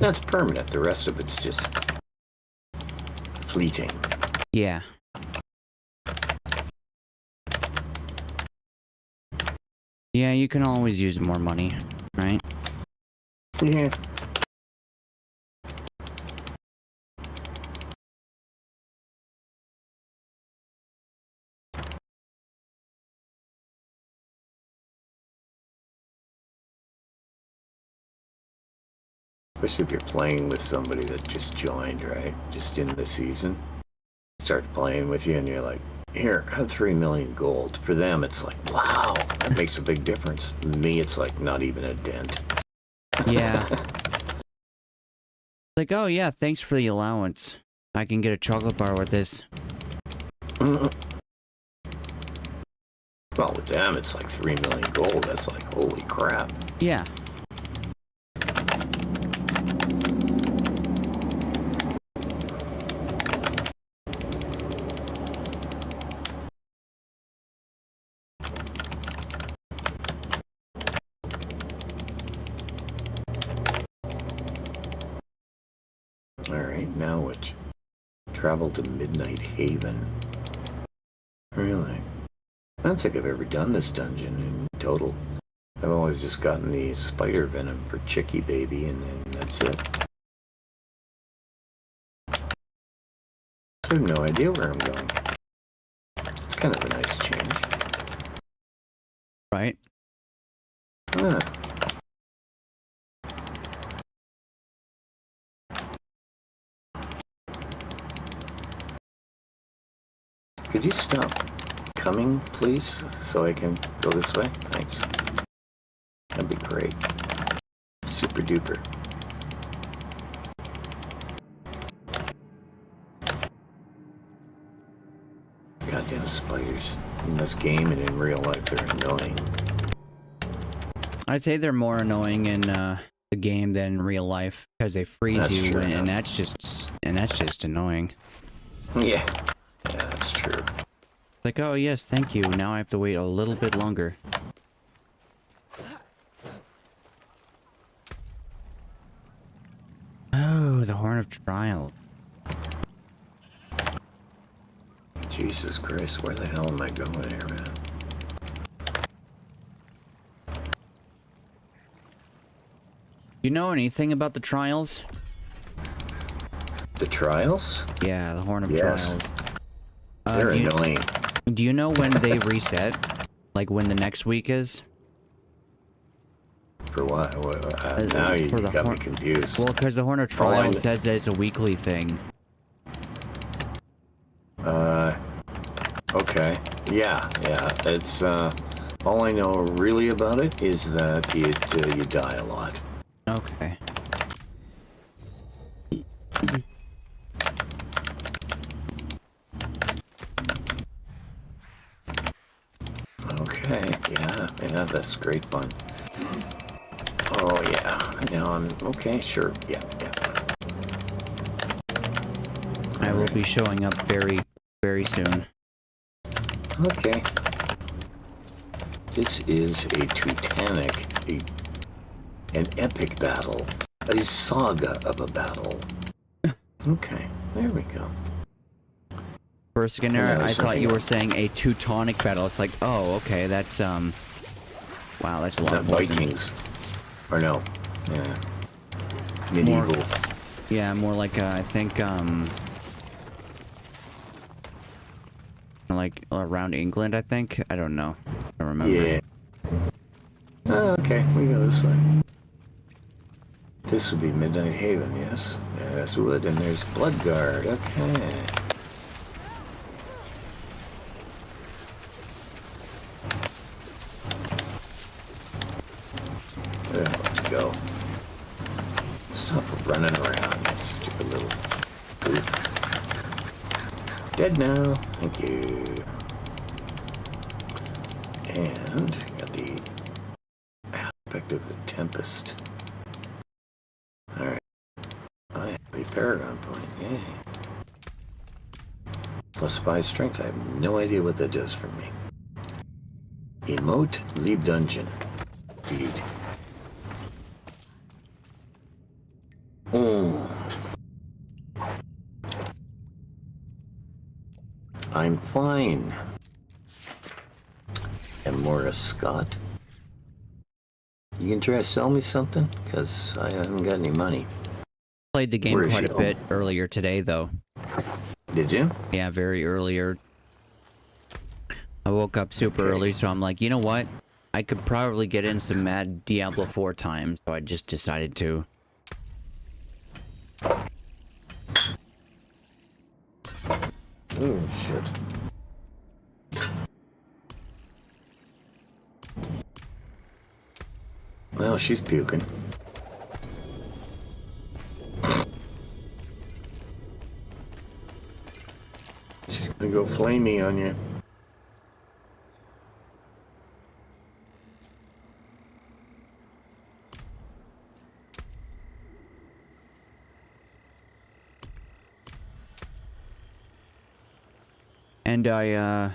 That's permanent. The rest of it's just fleeting. Yeah. Yeah, you can always use more money, right? Yeah. Especially if you're playing with somebody that just joined, right? Just in the season. Start playing with you and you're like, here, have 3 million gold. For them, it's like, wow, that makes a big difference. Me, it's like not even a dent. Yeah. Like, oh yeah, thanks for the allowance. I can get a chocolate bar with this. Well, with them, it's like 3 million gold. That's like, holy crap. Yeah. Alright, now which? Travel to Midnight Haven. Really? I don't think I've ever done this dungeon in total. I've always just gotten the spider venom for Chicky Baby, and then that's it. I have no idea where I'm going. It's kind of a nice change. Right? Huh. Could you stop coming, please, so I can go this way? Thanks. That'd be great. Super duper. Goddamn spiders. In this game and in real life, they're annoying. I'd say they're more annoying in the game than in real life because they freeze That's you, true, and that's just annoying. Yeah. Yeah, that's true. Like, oh yes, thank you. Now I have to wait a little bit longer. Oh, the Horn of Trial. Jesus Christ, where the hell am I going here, man? You know anything about the trials? The trials? Yeah, the Horn of Yes. Trials. They're annoying. Do you know when they reset? Like when the next week is? For what? Now you got me confused. Well, because the Horn of Trial says that it's a weekly thing. Okay. Yeah. It's, all I know really about it is that you die a lot. Okay. Okay, yeah, that's great fun. Oh, yeah. Now I'm... Okay, sure. Yeah. I will be showing up very, very soon. Okay. This is a Teutonic, an epic battle. A saga of a battle. Okay, there we go. For a second there, I thought you were saying a Teutonic battle. It's like, oh, okay, that's, wow, that's a lot of poison. Vikings. Or no. Yeah. Medieval. Yeah, more like, I think, like, around England, I think? I don't know. I don't remember. Yeah. Oh, okay, we go this way. This would be Midnight Haven, yes? Yes, it would. And there's Bloodguard. Okay. Let's go. Stop running around, you stupid little goof. Dead now. Thank you. And got the aspect of the Tempest. Alright. I have a Paragon point. Yay. Plus 5 strength. I have no idea what that does for me. Emote, leave dungeon. Indeed. Mm. I'm fine. And Morris Scott, you can try to sell me something? Because I haven't got any money. Played the game quite a bit earlier today, though. Did you? Yeah, very earlier. I woke up super early, so I'm like, you know what? I could probably get in some mad Diablo 4 time, so I just decided to. Oh, shit. Well, she's puking. She's gonna go flamey on you. And I,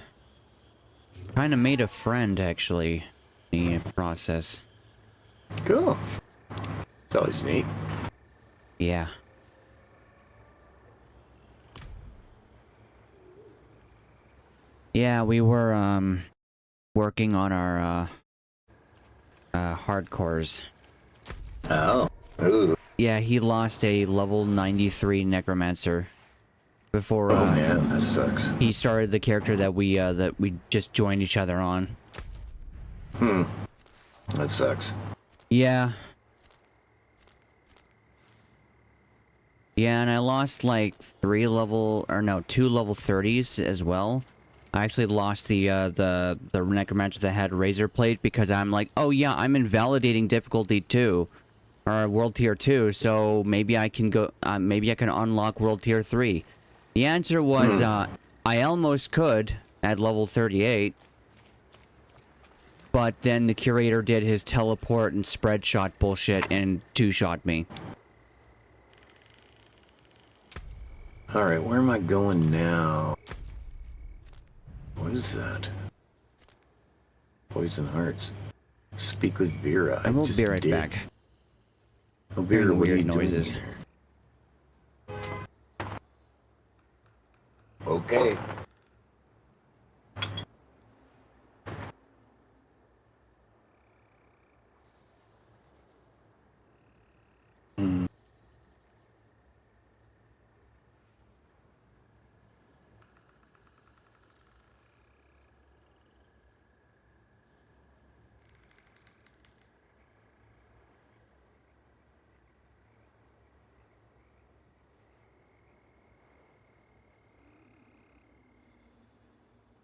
kind of made a friend, actually, in the process. Cool. It's always neat. Yeah. Yeah, we were, working on our, hardcores. Oh. Ooh. Yeah, he lost a level 93 necromancer before, oh man, that sucks. he started the character that we just joined each other on. That sucks. Yeah. Yeah, and I lost like 2 level 30s as well. I actually lost the necromancer that had razor plate because I'm like, oh yeah, I'm invalidating difficulty 2 or world tier 2, so maybe I can go maybe I can unlock world tier 3. The answer was I almost could at level 38. But then the curator did his teleport and spread shot bullshit and 2-shot me. Alright, where am I going now? What is that? Poison Hearts. Speak with Vera. I will be right back. Oh, Vera, what are you noises. doing here? Okay.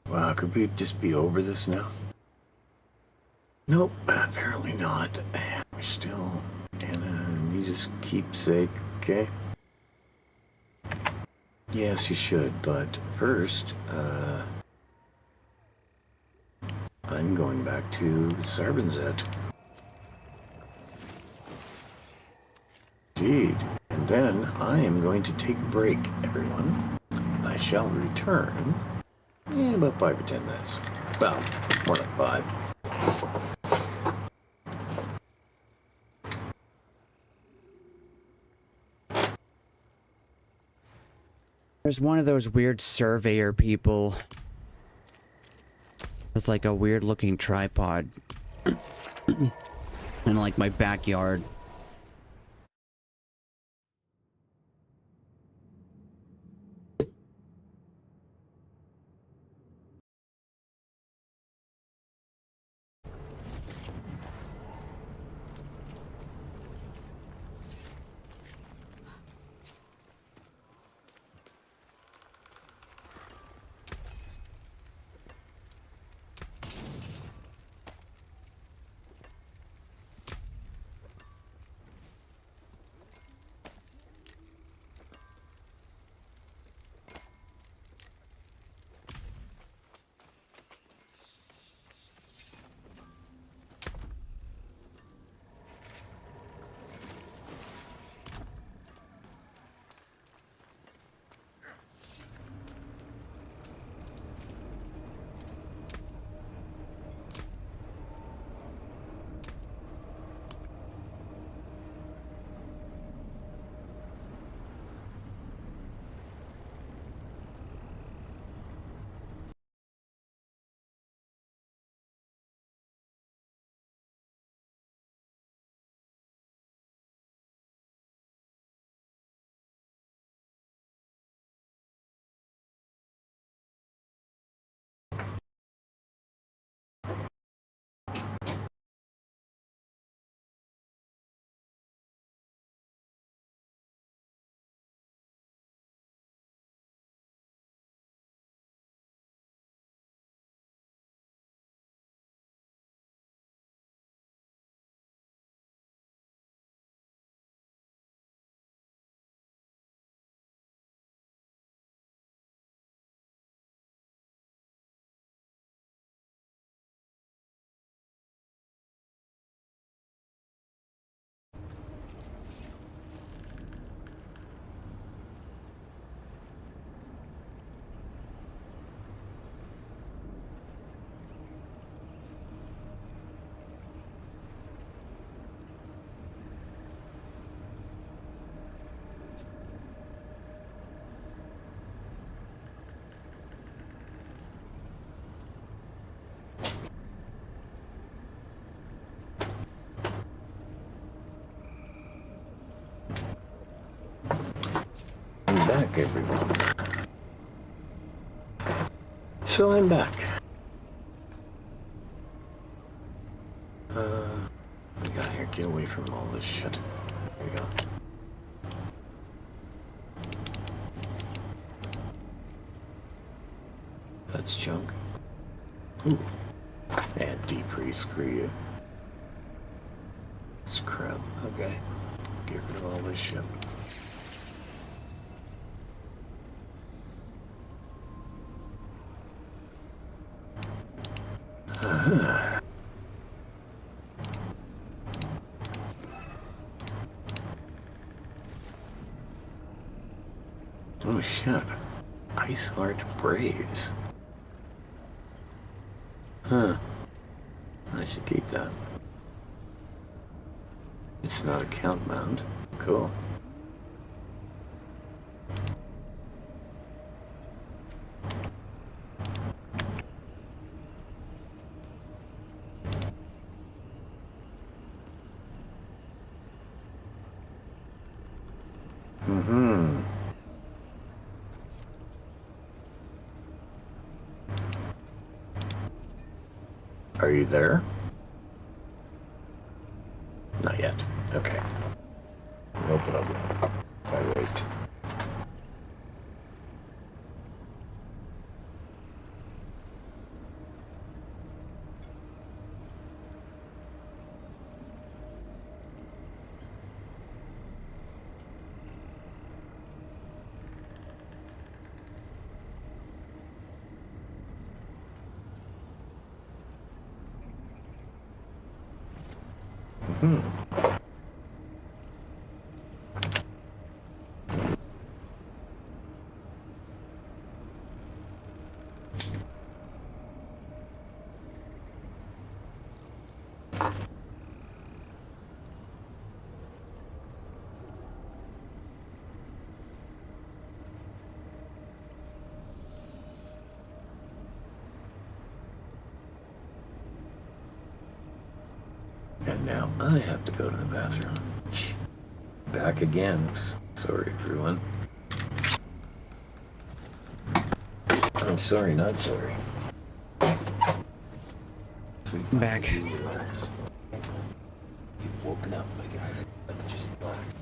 Wow, could we just be over this now? Nope, apparently not. We're still in Anita's keepsake, okay? Yes, you should, but first, I'm going back to Sarbanzet. Indeed. And then I am going to take a break, everyone. I shall return in about 5 or 10 minutes. Well, more like 5. There's one of those weird surveyor people with like a weird looking tripod in like my backyard. back, everyone. So I'm back. We gotta get away from all this shit. There we go. That's junk. Ooh. And deep-freeze, screw you. It's crap. Okay. Get rid of all this shit. Oh shit. Ice Heart Braves. Huh. I should keep that. It's not a count mount. Cool. Mm-hmm. Are you there? Not yet. Okay. No problem. I wait. Mm-hmm. And now I have to go to the bathroom. Back again. Sorry, everyone. I'm sorry, not sorry. Sweet, Back. relax. You've woken up, my guy. Just relax.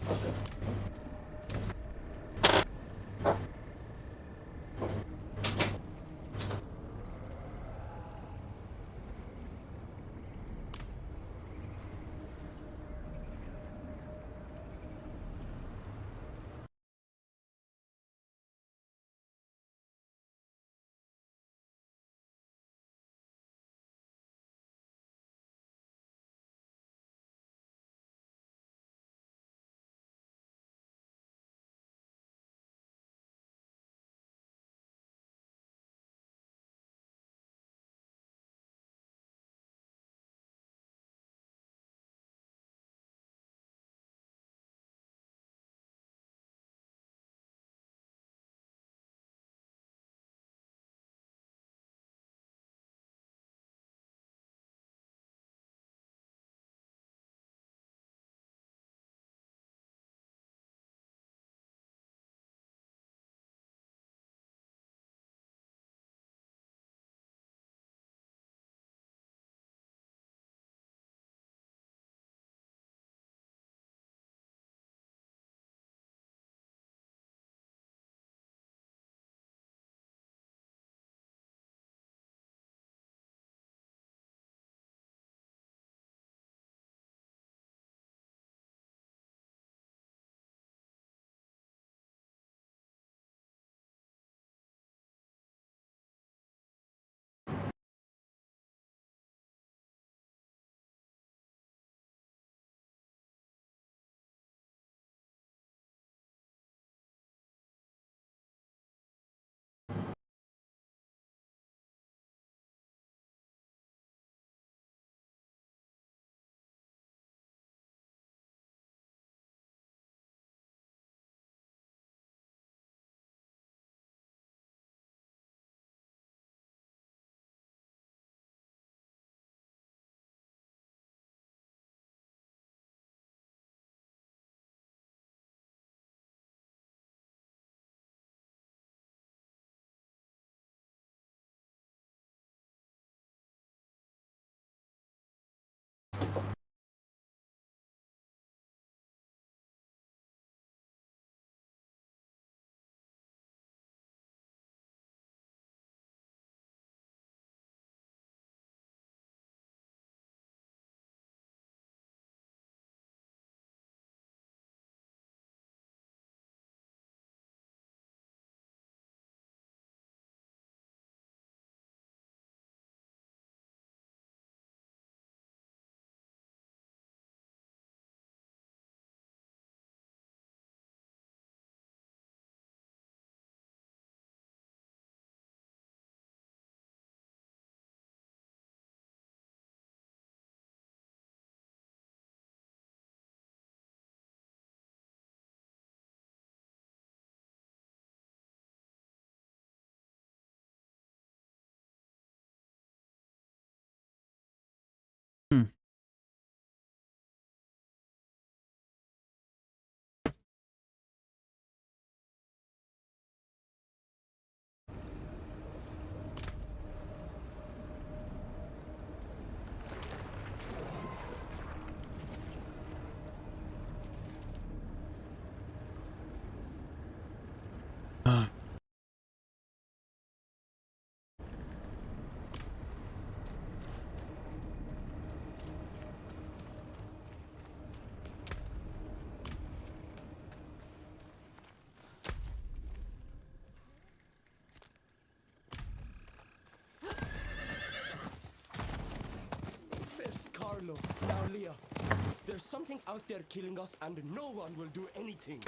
something out there killing us and no one will do anything.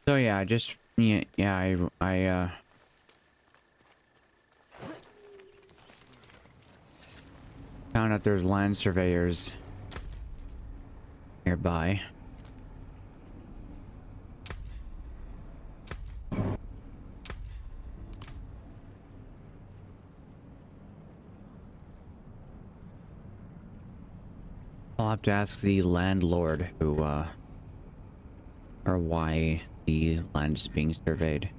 So yeah, I just I found out there's land surveyors nearby. I'll have to ask the landlord who or why the land is being surveyed.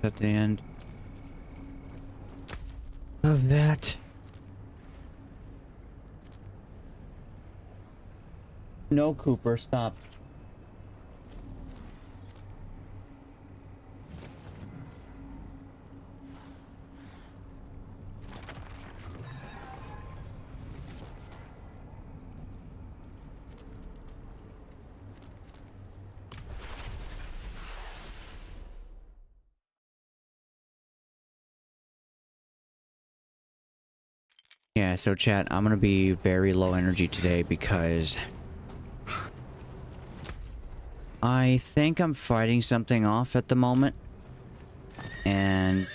At the end of that. No, Cooper, stop. Yeah, so chat, I'm gonna be very low energy today because I think I'm fighting something off at the moment and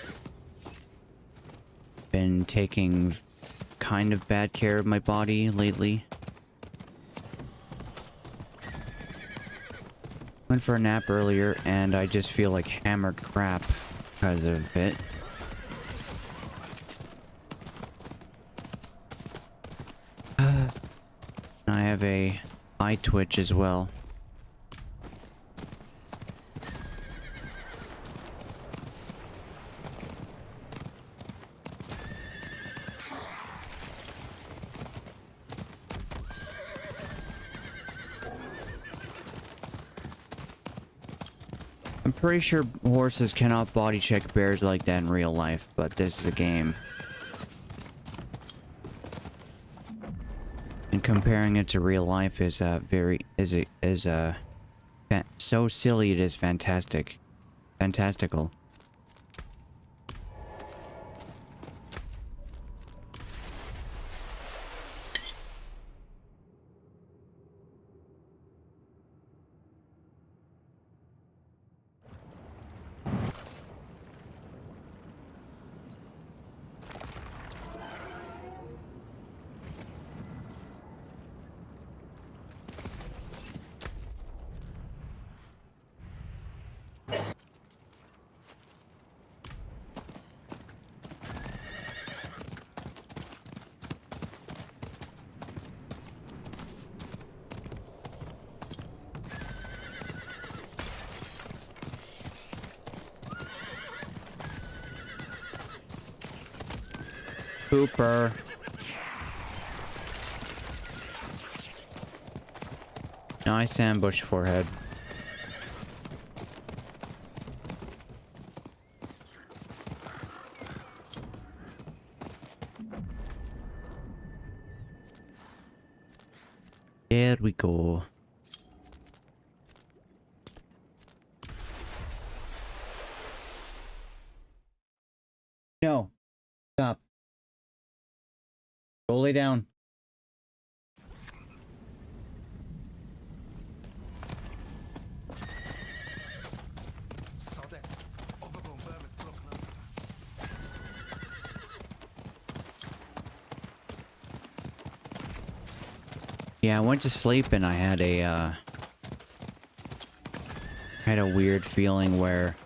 been taking kind of bad care of my body lately. Went for a nap earlier and I just feel like hammered crap because of it. I have a eye twitch as well. I'm pretty sure horses cannot body check bears like that in real life, but this is a game. And comparing it to real life is so silly it is fantastical. Cooper. Nice ambush, forehead. There we go. Stop. Go lay down. Saw that. Overgrown vermin's broken up. Yeah, I went to sleep and I had a weird feeling where,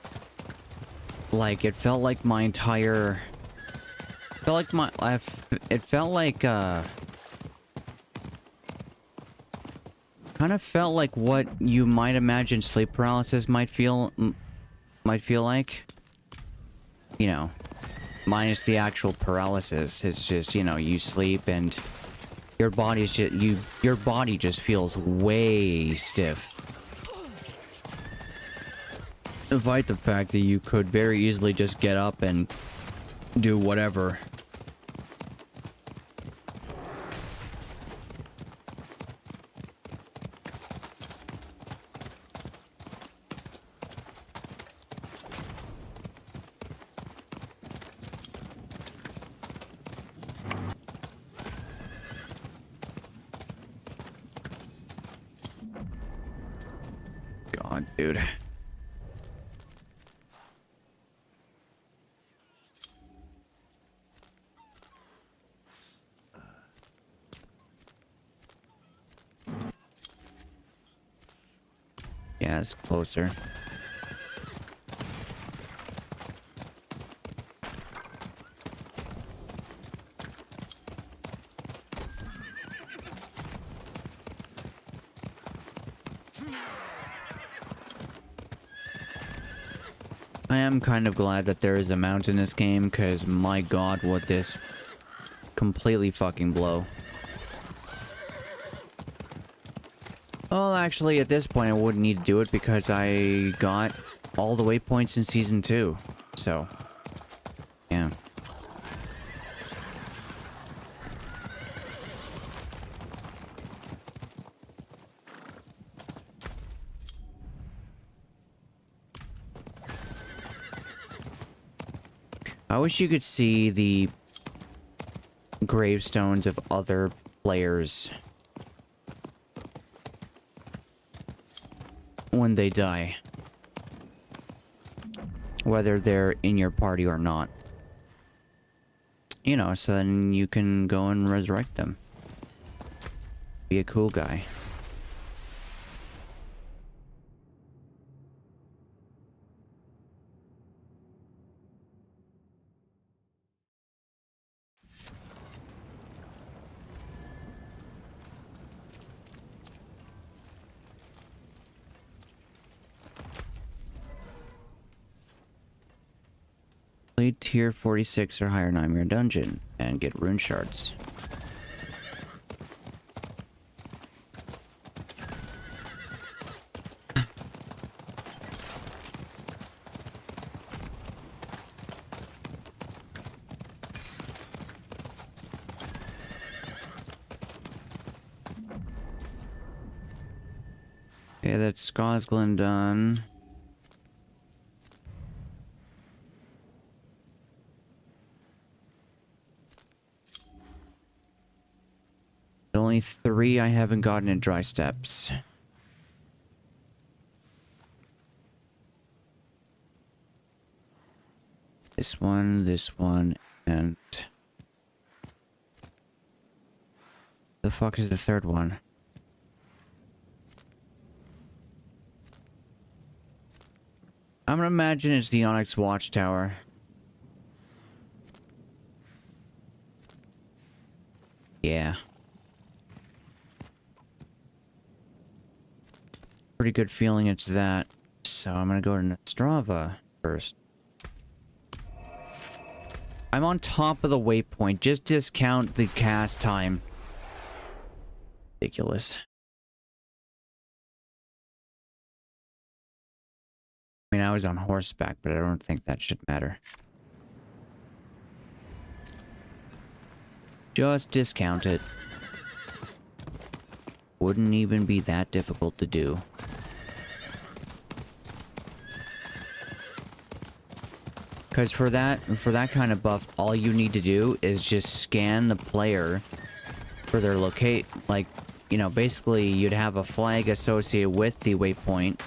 like, it felt like my entire, it felt like, kind of felt like what you might imagine sleep paralysis might feel like. You know, minus the actual paralysis. It's just, you know, you sleep and your body's just, your body just feels way stiff. Despite the fact that you could very easily just get up and do whatever. God, dude. Yeah, it's closer. I am kind of glad that there is a mount in this game, because my god, would this completely fucking blow. Well, actually, at this point, I wouldn't need to do it because I got all the waypoints in Season 2. So, yeah. I wish you could see the gravestones of other players when they die, whether they're in your party or not. You know, so then you can go and resurrect them. Be a cool guy. Play tier 46 or higher Nightmare Dungeon and get rune shards. Okay, that's Scosglen done. Only 3 I haven't gotten in Dry Steps. This one, and... The fuck is the third one? I'm gonna imagine it's the Onyx Watchtower. Yeah. Pretty good feeling it's that. So I'm gonna go to Strava first. I'm on top of the waypoint. Just discount the cast time. Ridiculous. I mean, I was on horseback, but I don't think that should matter. Just discount it. Wouldn't even be that difficult to do. Because for that kind of buff, all you need to do is just scan the player for their locate. Like, you know, basically you'd have a flag associated with the waypoint.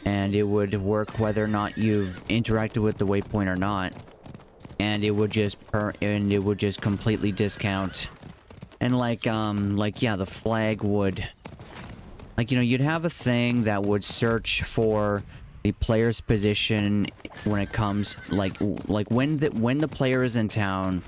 And it would work whether or not you've interacted with the waypoint or not. And it would just completely discount. And like yeah, the flag would, like, you know, you'd have a thing that would search for the player's position when it comes, like when the player is in town.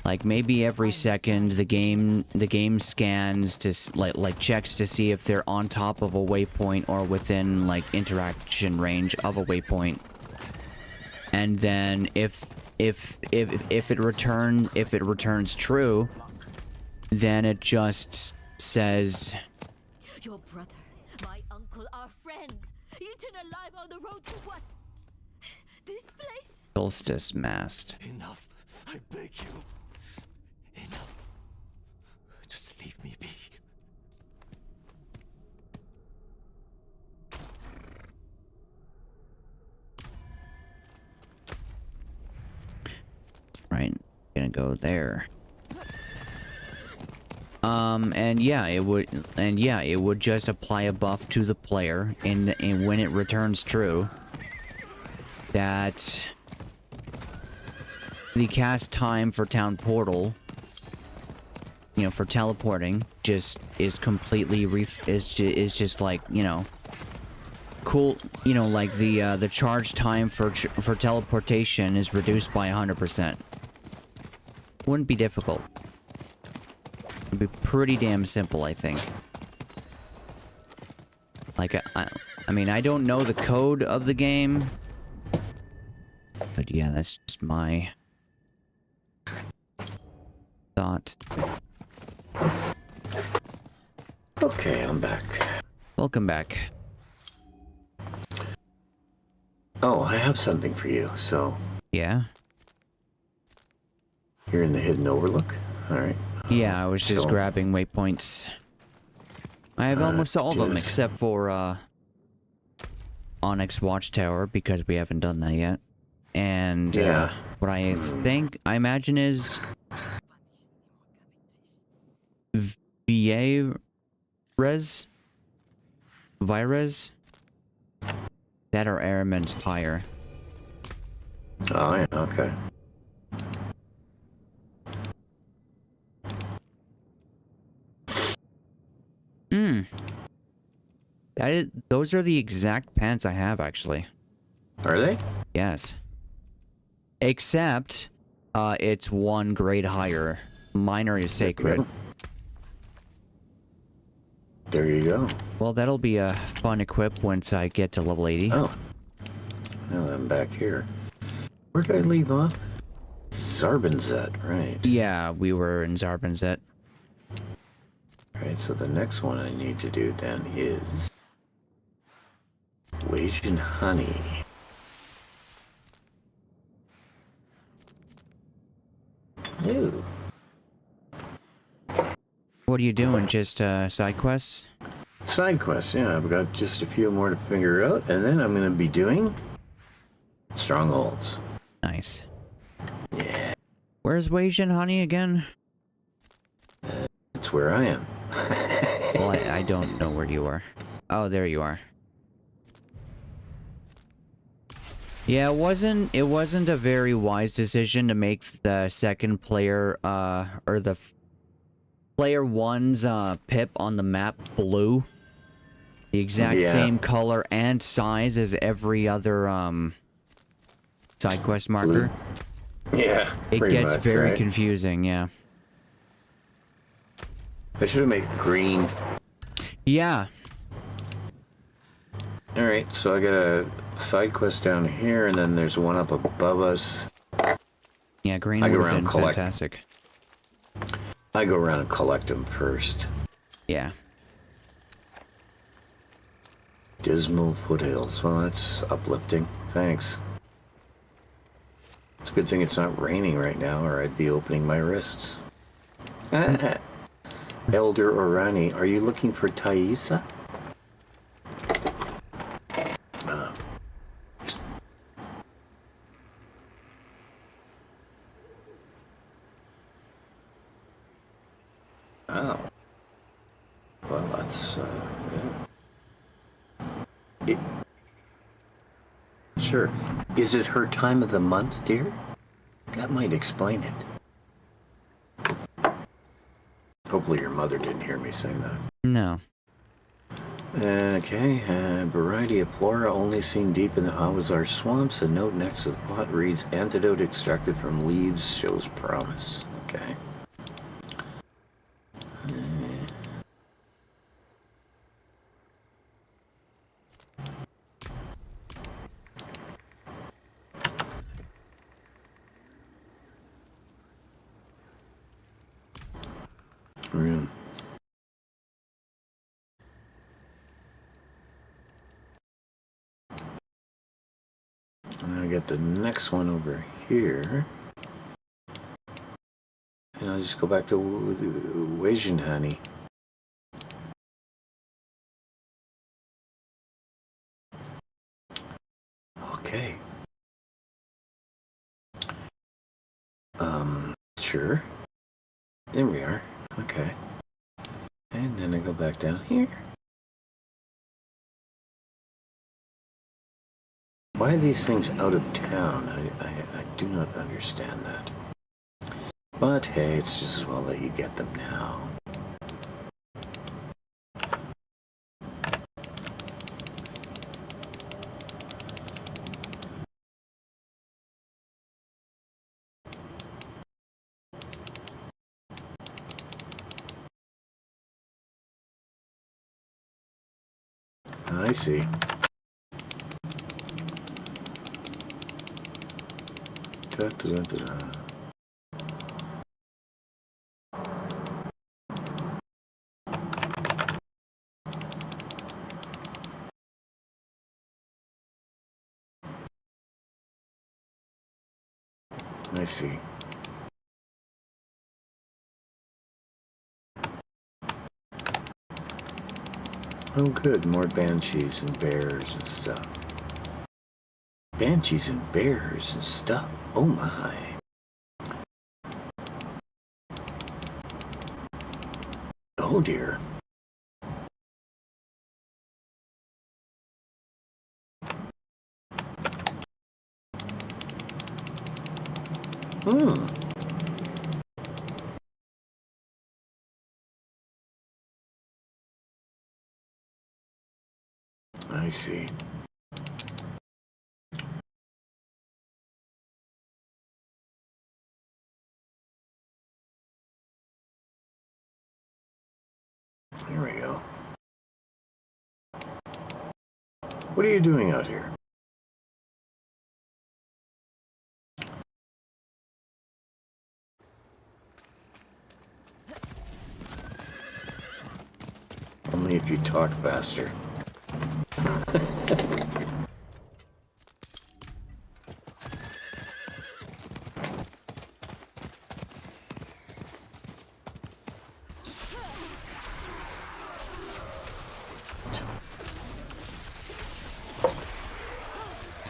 Like maybe every second the game scans to like checks to see if they're on top of a waypoint or within like interaction range of a waypoint. And then if it returns true, then it just says, your brother, my uncle, our friends, eaten alive on the road to what? This place? Solstice mast. Enough. I beg you. Enough. Just leave me be. Right, gonna go there. And yeah, it would just apply a buff to the player, and when it returns true, that the cast time for town portal, you know, for teleporting, just is completely is just like, you know, cool, you know, like the charge time for teleportation is reduced by 100%. Wouldn't be difficult. It'd be pretty damn simple, I think. Like, I mean, I don't know the code of the game, but yeah, that's just my thought. Okay, I'm back. Welcome back. Oh, I have something for you, so... Yeah? You're in the hidden overlook? Alright. Yeah, I was just So- grabbing waypoints. I have almost all of them, except for, Onyx Watchtower, because we haven't done that yet. And, Yeah. what I imagine is... Vires? That or Airman's Pyre. Oh, yeah, okay. Those are the exact pants I have, actually. Are they? Yes. Except, it's one grade higher. Minor is sacred. There you go. Well, that'll be a fun equip once I get to level 80. Oh. Now I'm back here. Where did I leave off? Zarbanzet, right. Yeah, we were in Zarbanzet. Right, so the next one I need to do then is... WitchHand Honey. Ooh. What are you doing? Just, side quests? Side quests, yeah. I've got just a few more to figure out, and then I'm going to be doing... Strongholds. Nice. Yeah. Where's WitchHand Honey again? That's where I am. Well, I don't know where you are. Oh, there you are. Yeah, it wasn't a very wise decision to make the second player, or the player one's, pip on the map blue. The exact same color and size as every other, side quest marker. Yeah. It gets very confusing, yeah. I should have made it green. Yeah. Alright, so I got a side quest down here, and then there's one up above us. Yeah, green I go would have around been collect- fantastic. I go around and collect them first. Yeah. Dismal foothills. Well, that's uplifting. Thanks. It's a good thing it's not raining right now, or I'd be opening my wrists. Elder Orani, are you looking for Thaisa? Oh. Well, that's, yeah. Sure. Is it her time of the month, dear? That might explain it. Hopefully your mother didn't hear me say that. No. Okay, variety of flora only seen deep in the Awazar swamps. A note next to the pot reads, antidote extracted from leaves shows promise. Okay. Room. And I get the next one over here. And I'll just go back to WitchHand honey. Okay. Sure. There we are. Okay. And then I go back down here. Why are these things out of town? I do not understand that. But hey, it's just as well that you get them now. I see. Da, da, da, da, da. I see. Oh good, more banshees and bears and stuff. Banshees and bears and stuff. Oh my. Oh dear. Hmm. I see. Here we go. What are you doing out here? Only if you talk faster.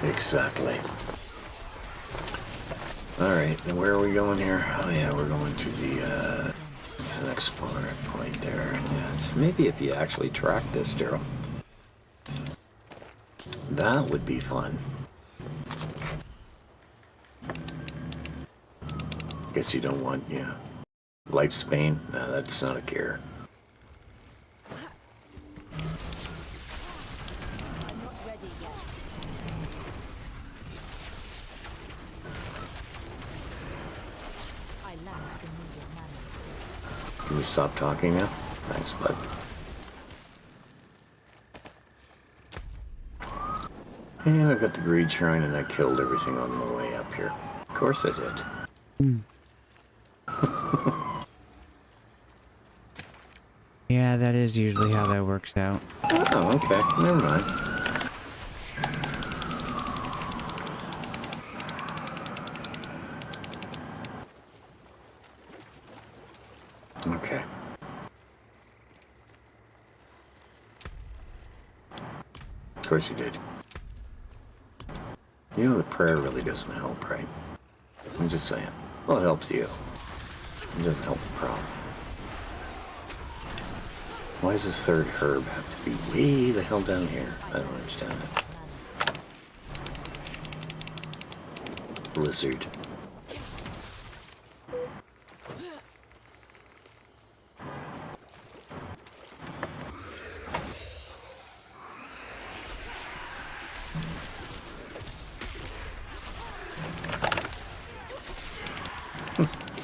Exactly. Alright, now where are we going here? Oh yeah, we're going to the next point there. Yeah, it's maybe if you actually track this, Daryl. That would be fun. Guess you don't want, yeah. Lifespan? No, that's not a care. Can you stop talking now? Thanks, bud. And I got the greed shrine and I killed everything on the way up here. Of course I did. Yeah, that is usually how that works out. Oh, okay. Never mind. Okay. Of course you did. You know the prayer really doesn't help, right? I'm just saying. Well, it helps you. It doesn't help the problem. Why does this third herb have to be way the hell down here? I don't understand that. Blizzard.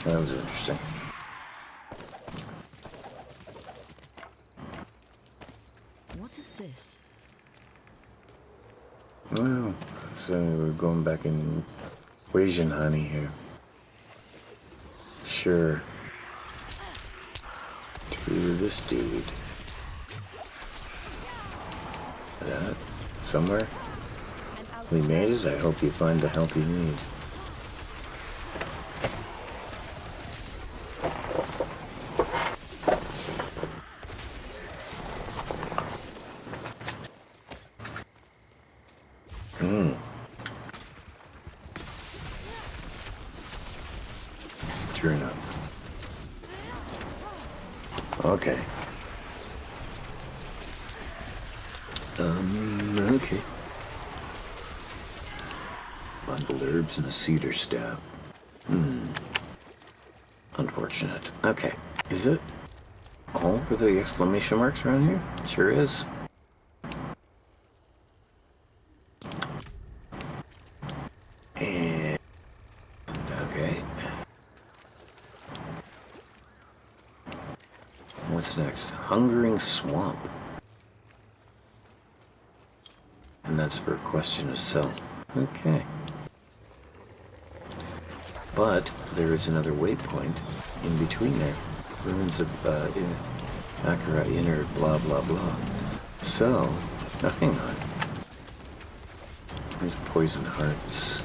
That was interesting. What is this? Well, so we're going back in WitchHand honey here. Sure. To this dude. That somewhere. We made it. I hope you find the help you need. True enough. Okay. Okay. Bundled herbs and a cedar staff. Unfortunate. Okay. Is it all for the exclamation marks around here? It sure is. And okay. What's next? Hungering Swamp. And that's for a question of self. Okay. But there is another waypoint in between there. Ruins of Akara Inner blah blah blah. So, now hang on. There's Poison Hearts.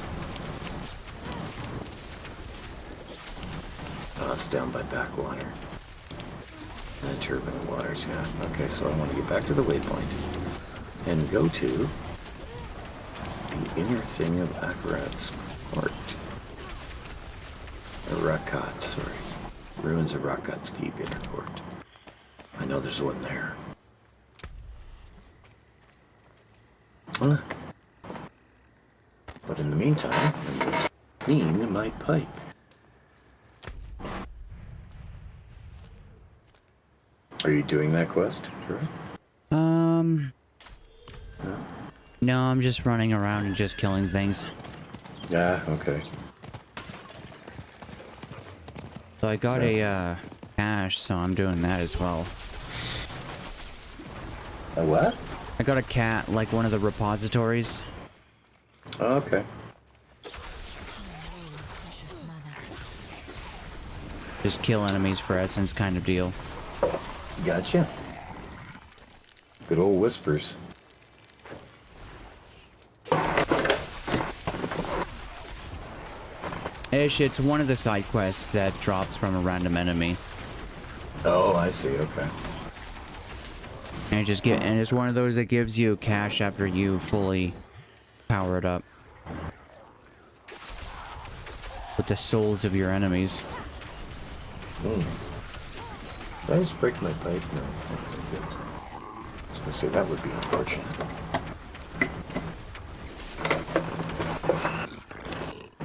Oh, it's down by Backwater. And Turbine Waters, yeah. Okay, so I want to get back to the waypoint and go to the inner thing of Akarat's Court. Rakat, sorry. Ruins of Rakat's Keep Inner Court. I know there's one there. Huh. But in the meantime, I'm going to clean my pipe. Are you doing that quest, Troy? No. No? No, I'm just running around and just killing things. Ah, okay. So I got a cache, so I'm doing that as well. A what? I got a cat, like one of the repositories. Oh, okay. Precious mana. Just kill enemies for essence kind of deal. Gotcha. Good old whispers. Ish, it's one of the side quests that drops from a random enemy. Oh, I see. Okay. And it's one of those that gives you cash after you fully power it up with the souls of your enemies. Did I just break my pipe? No. Okay, good. I was gonna say that would be unfortunate.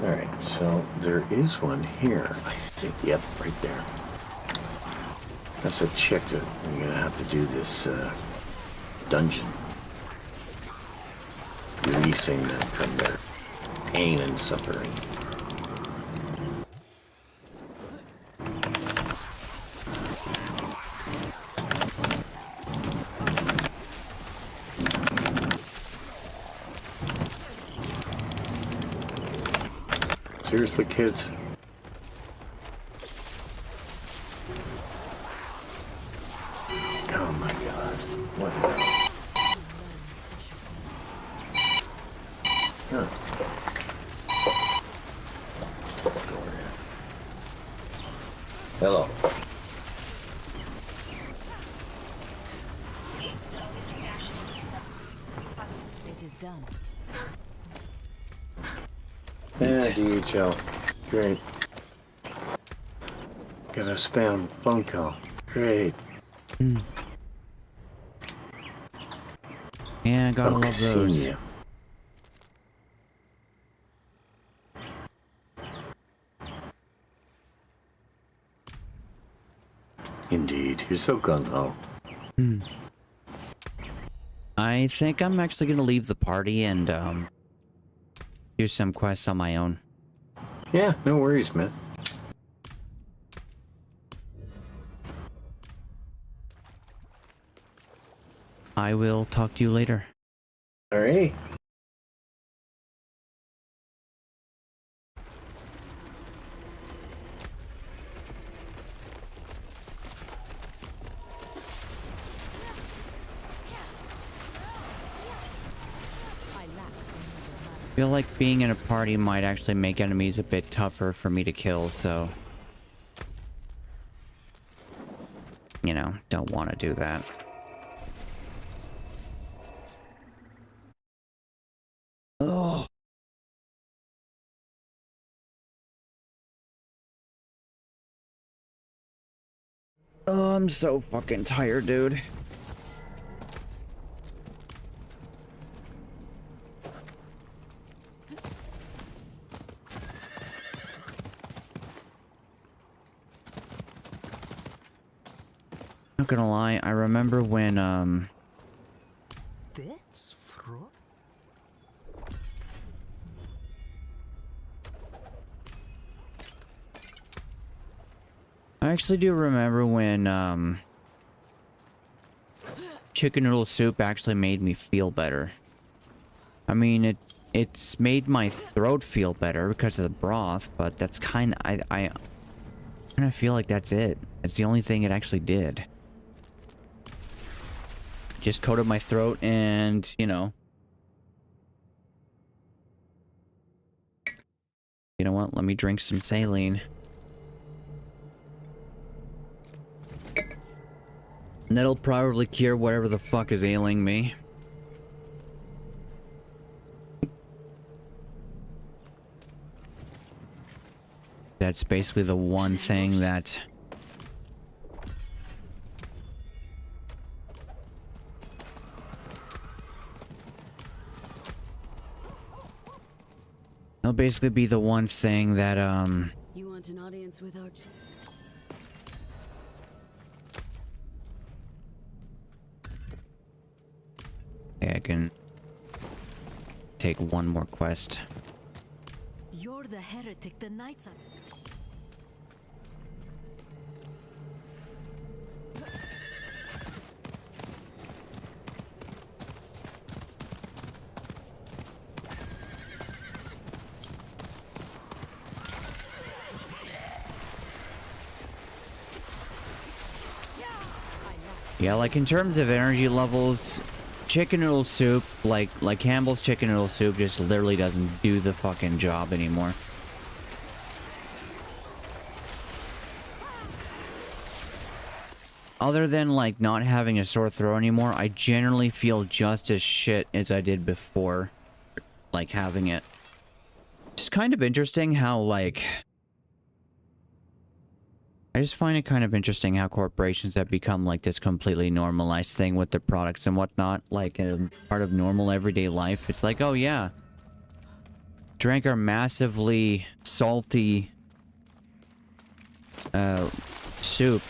Alright, so there is one here, I think. Yep, right there. That's a chick that we're gonna have to do this dungeon. Releasing them from their pain and suffering. Seriously, kids? Oh my god. What the hell? Huh. Go over here. Hello. It is done. Yeah, DHL. Great. Got a spam phone call. Great. Yeah, gotta love those. Seen you. Indeed, you're so gung-ho. I think I'm actually gonna leave the party and do some quests on my own. Yeah, no worries, man. I will talk to you later. Alrighty. I feel like being in a party might actually make enemies a bit tougher for me to kill, so... You know, don't want to do that. Oh. Oh, I'm so fucking tired, dude. Not gonna lie, I remember when, That's fraud. I actually do remember when, chicken noodle soup actually made me feel better. I mean, it's made my throat feel better because of the broth, but that's kind of, I kind of feel like that's it. It's the only thing it actually did. Just coated my throat and, you know. You know what? Let me drink some saline. And that'll probably cure whatever the fuck is ailing me. That's basically the one thing that... That'll basically be the one thing that, You want an audience with Archie? okay, I can take one more quest. You're the heretic the knights are. Yeah, like in terms of energy levels, chicken noodle soup, like Campbell's chicken noodle soup just literally doesn't do the fucking job anymore. Other than like not having a sore throat anymore, I generally feel just as shit as I did before, like having it. It's kind of interesting how like... I just find it kind of interesting how corporations have become like this completely normalized thing with their products and whatnot, like a part of normal everyday life. It's like, oh yeah, drank our massively salty soup.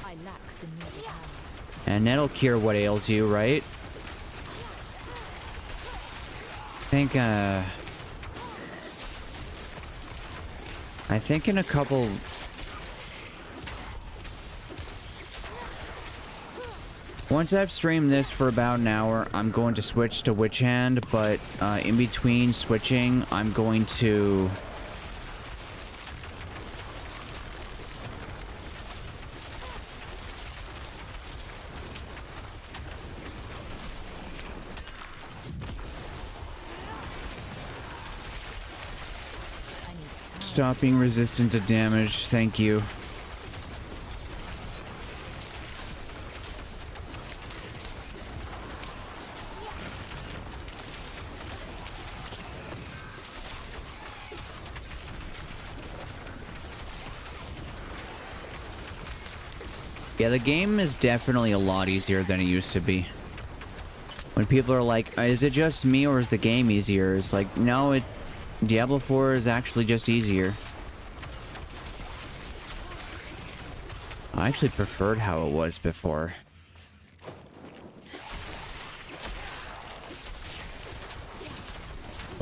I lack the needed power. And that'll cure what ails you, right? I think in a couple... Once I've streamed this for about an hour, I'm going to switch to WitchHand, but in between switching, I'm going to... Stop being resistant to damage, thank you. Yeah, the game is definitely a lot easier than it used to be. When people are like, is it just me or is the game easier? It's like, no, Diablo 4 is actually just easier. I actually preferred how it was before.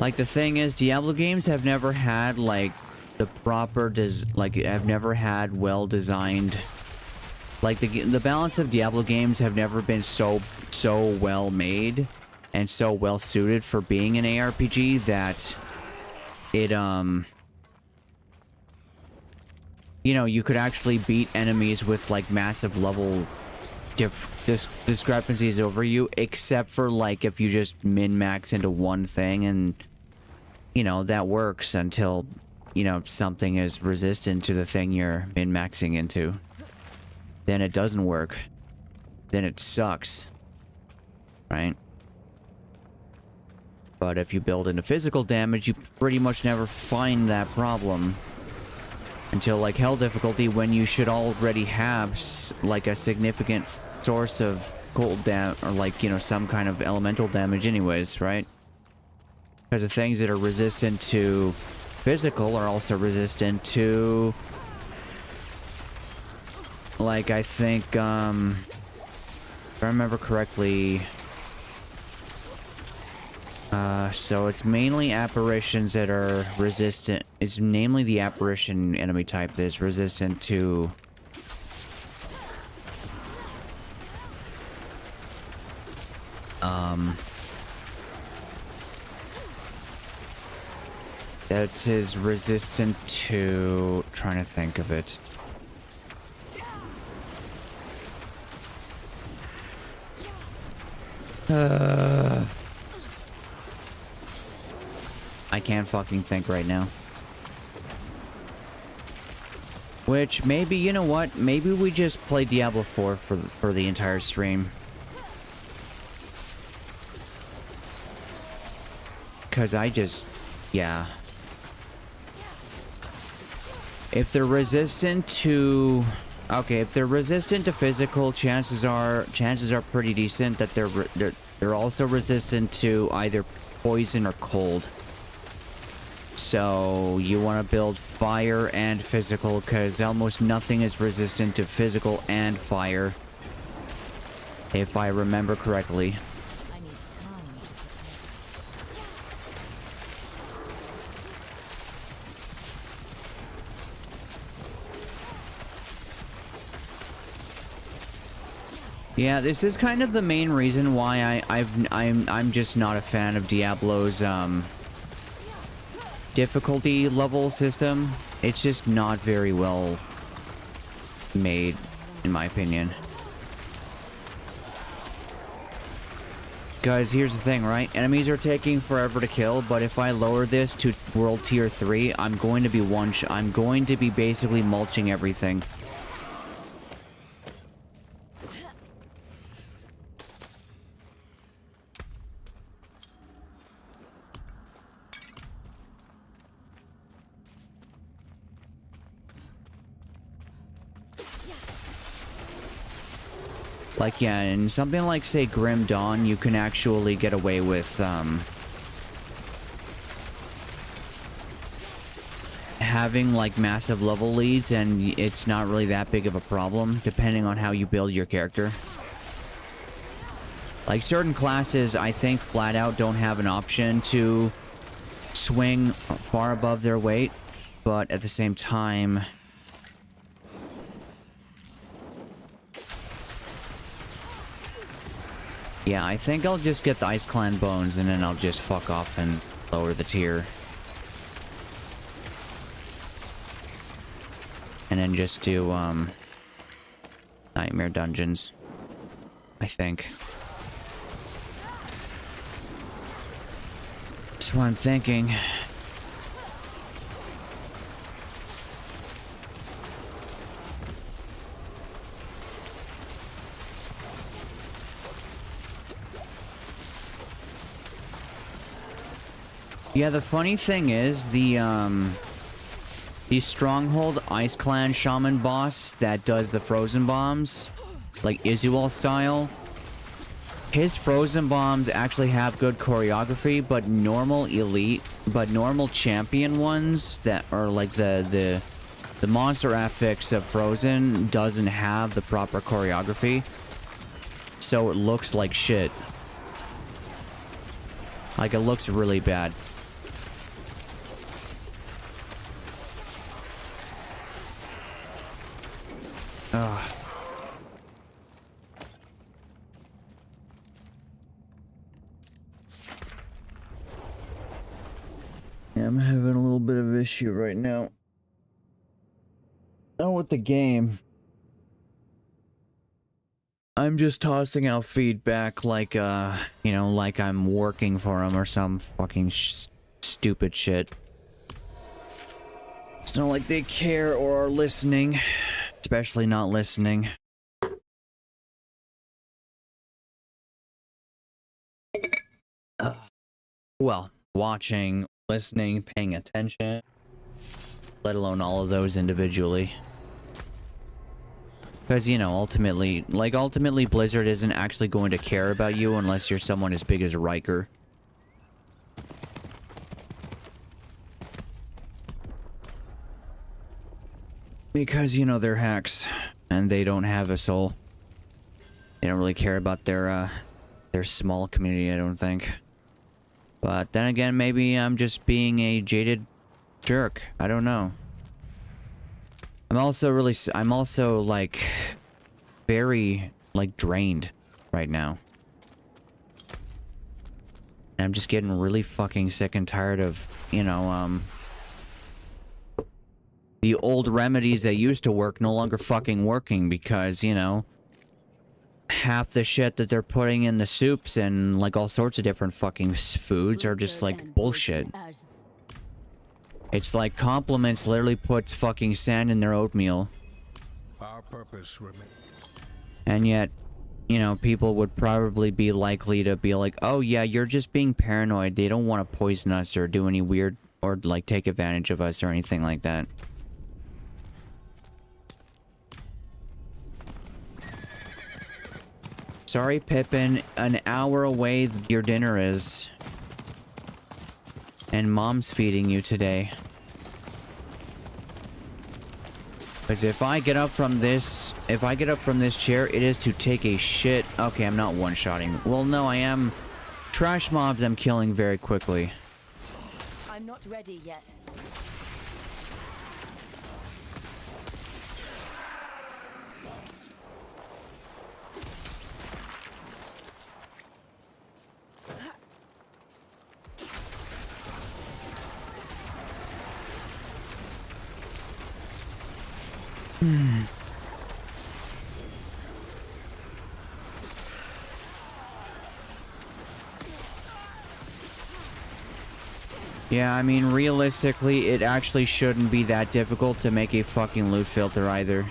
Like, the thing is, Diablo games have never had, like, the proper have never had well-designed... Like, the balance of Diablo games have never been so well made and so well suited for being an ARPG that it, you know, you could actually beat enemies with, like, massive level discrepancies over you, except for, like, if you just min-max into one thing, and, you know, that works until, you know, something is resistant to the thing you're min-maxing into. Then it doesn't work. Then it sucks. Right? But if you build into physical damage, you pretty much never find that problem. Until, like, hell difficulty, when you should already have, like, a significant source of cold damage, or, like, you know, some kind of elemental damage anyways, right? Because the things that are resistant to physical are also resistant to... Like, I think, if I remember correctly... so it's mainly apparitions that are resistant. It's namely the apparition enemy type that is resistant to... that is resistant to... Trying to think of it. I can't fucking think right now. Which, maybe, you know what? Maybe we just play Diablo 4 for the entire stream. Because I just... Yeah. If they're resistant to... Okay, if they're resistant to physical, chances are pretty decent that they're also resistant to either poison or cold. So you want to build fire and physical, because almost nothing is resistant to physical and fire, if I remember correctly. I need time to Yeah, this is kind of the main reason why I'm just not a fan of Diablo's difficulty level system. It's just not very well made, in my opinion. Guys, here's the thing, right? Enemies are taking forever to kill, but if I lower this to world tier 3, I'm going to be basically mulching everything. Like, yeah, in something like, say, Grim Dawn, you can actually get away with, having, like, massive level leads, and it's not really that big of a problem, depending on how you build your character. Like, certain classes, I think, flat out don't have an option to swing far above their weight, but at the same time... Yeah, I think I'll just get the Ice Clan bones, and then I'll just fuck off and lower the tier. And then just do, Nightmare Dungeons. I think. That's what I'm thinking. Yeah, the funny thing is, the The Stronghold Ice Clan Shaman boss that does the frozen bombs, like Izual style. His frozen bombs actually have good choreography, but normal champion ones that are like the monster affix of Frozen doesn't have the proper choreography. So it looks like shit. Like, it looks really bad. Ugh. Yeah, I'm having a little bit of issue right now. Not with the game. I'm just tossing out feedback like, you know, like I'm working for them or some fucking stupid shit. It's not like they care or are listening. Especially not listening. Well, watching, listening, paying attention. Let alone all of those individually. Because, you know, ultimately Blizzard isn't actually going to care about you unless you're someone as big as Riker. Because, you know, they're hacks. And they don't have a soul. They don't really care about their small community, I don't think. But then again, maybe I'm just being a jaded jerk. I don't know. I'm also like very like drained right now. And I'm just getting really fucking sick and tired of, you know, the old remedies that used to work no longer fucking working because, you know, half the shit that they're putting in the soups and like all sorts of different fucking foods are just like bullshit. It's like Compliments literally puts fucking sand in their oatmeal. Our purpose remains. And yet, you know, people would probably be likely to be like, oh yeah, you're just being paranoid. They don't want to poison us or do any weird or like take advantage of us or anything like that. Sorry, Pippin, an hour away your dinner is. And Mom's feeding you today. Because if I get up from this chair, it is to take a shit. Okay, I'm not one-shotting. Well, no, I am. Trash mobs I'm killing very quickly. I'm not ready yet. Yeah, I mean, realistically, it actually shouldn't be that difficult to make a fucking loot filter either.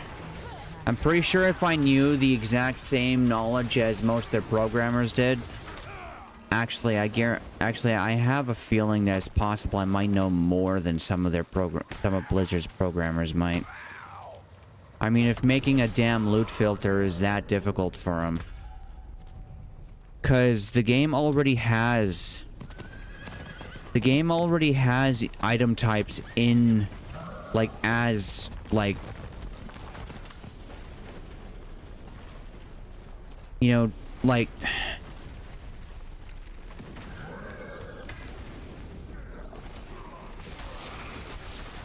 I'm pretty sure if I knew the exact same knowledge as most of their programmers did, actually, I have a feeling that it's possible I might know more than some of Blizzard's programmers might. I mean, if making a damn loot filter is that difficult for them. Because the game already has item types in, like, as, like, you know, like,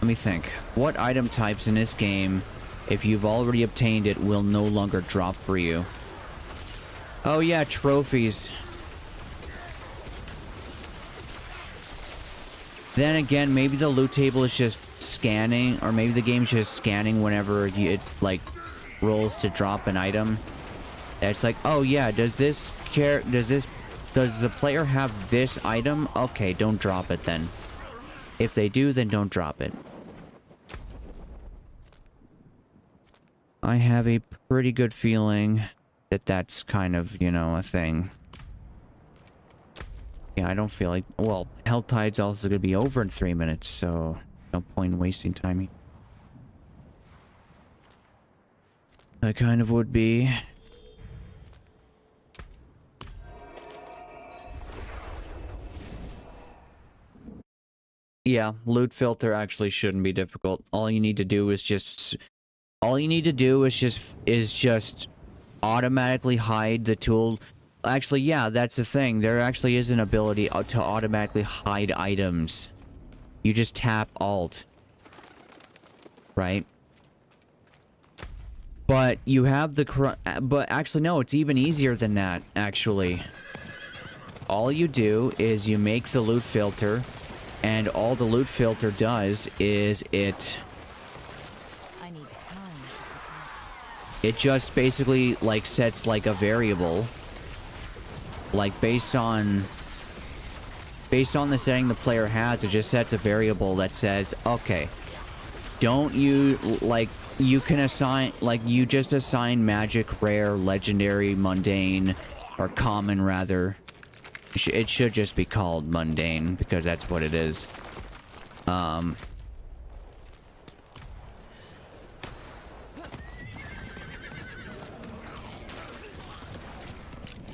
let me think. What item types in this game, if you've already obtained it, will no longer drop for you? Oh yeah, trophies. Then again, maybe the loot table is just scanning, or maybe the game's just scanning whenever it, like, rolls to drop an item. It's like, oh yeah, does the player have this item? Okay, don't drop it then. If they do, then don't drop it. I have a pretty good feeling that that's kind of, you know, a thing. Yeah, I don't feel like... Well, Hell Tide's also going to be over in 3 minutes, so no point in wasting time here. I kind of would be. Yeah, loot filter actually shouldn't be difficult. All you need to do is just automatically hide the tool. Actually, yeah, that's the thing. There actually is an ability to automatically hide items. You just tap Alt. Right? But you have the but actually no, it's even easier than that, actually. All you do is you make the loot filter, and all the loot filter does is it just basically like sets like a variable, like based on the setting the player has. It just sets a variable that says, okay, don't you like, you can assign, like, you just assign magic, rare, legendary, mundane, or common rather. It should just be called mundane because that's what it is.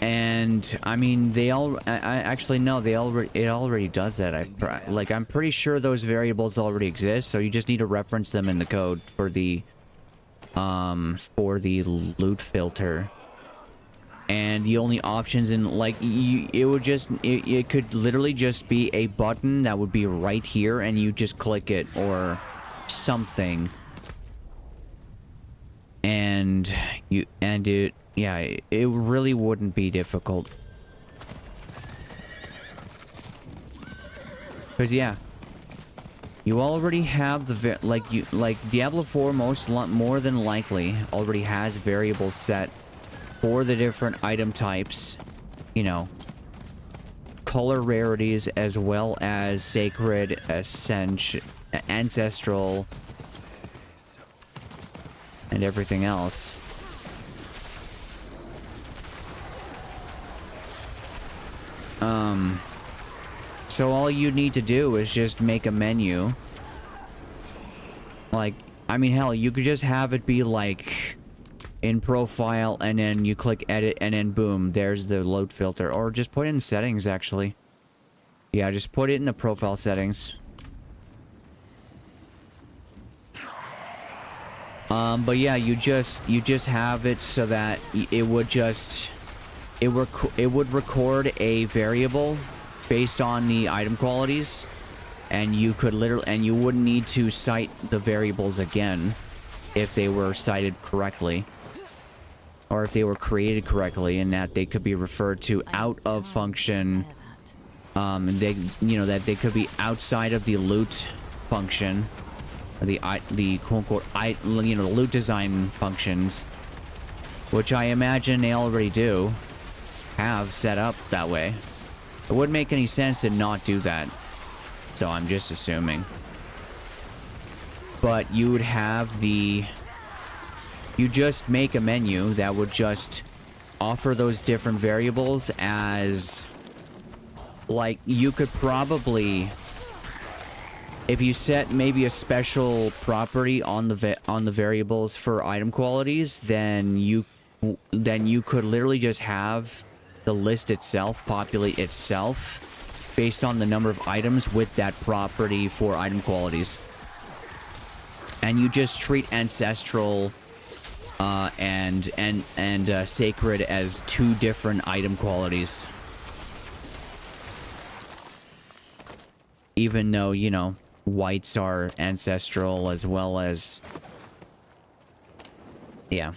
And I mean, they all. I actually no, they already. It already does that. I'm pretty sure those variables already exist. So you just need to reference them in the code for the loot filter. And the only options in like it could literally just be a button that would be right here, and you just click it or something. And it. Yeah, it really wouldn't be difficult. Cause yeah, you already have the like Diablo 4 more than likely already has variables set for the different item types, you know, color rarities as well as sacred, ancestral, and everything else. So all you need to do is just make a menu. Like, I mean, hell, you could just have it be like in profile, and then you click edit, and then boom, there's the load filter. Or just put it in settings, actually. Yeah, just put it in the profile settings. But yeah, you just have it so that it would just it would record a variable based on the item qualities, and you could you wouldn't need to cite the variables again if they were cited correctly, or if they were created correctly, and that they could be referred to out of function. And they, that they could be outside of the loot function, or the quote unquote loot design functions, which I imagine they already do have set up that way. It wouldn't make any sense to not do that, so I'm just assuming. But you would have you just make a menu that would just offer those different variables as, like, you could probably, if you set maybe a special property on the variables for item qualities, then you could literally just have the list itself populate itself based on the number of items with that property for item qualities. And you just treat ancestral and sacred as two different item qualities. Even though, whites are ancestral as well as, yeah.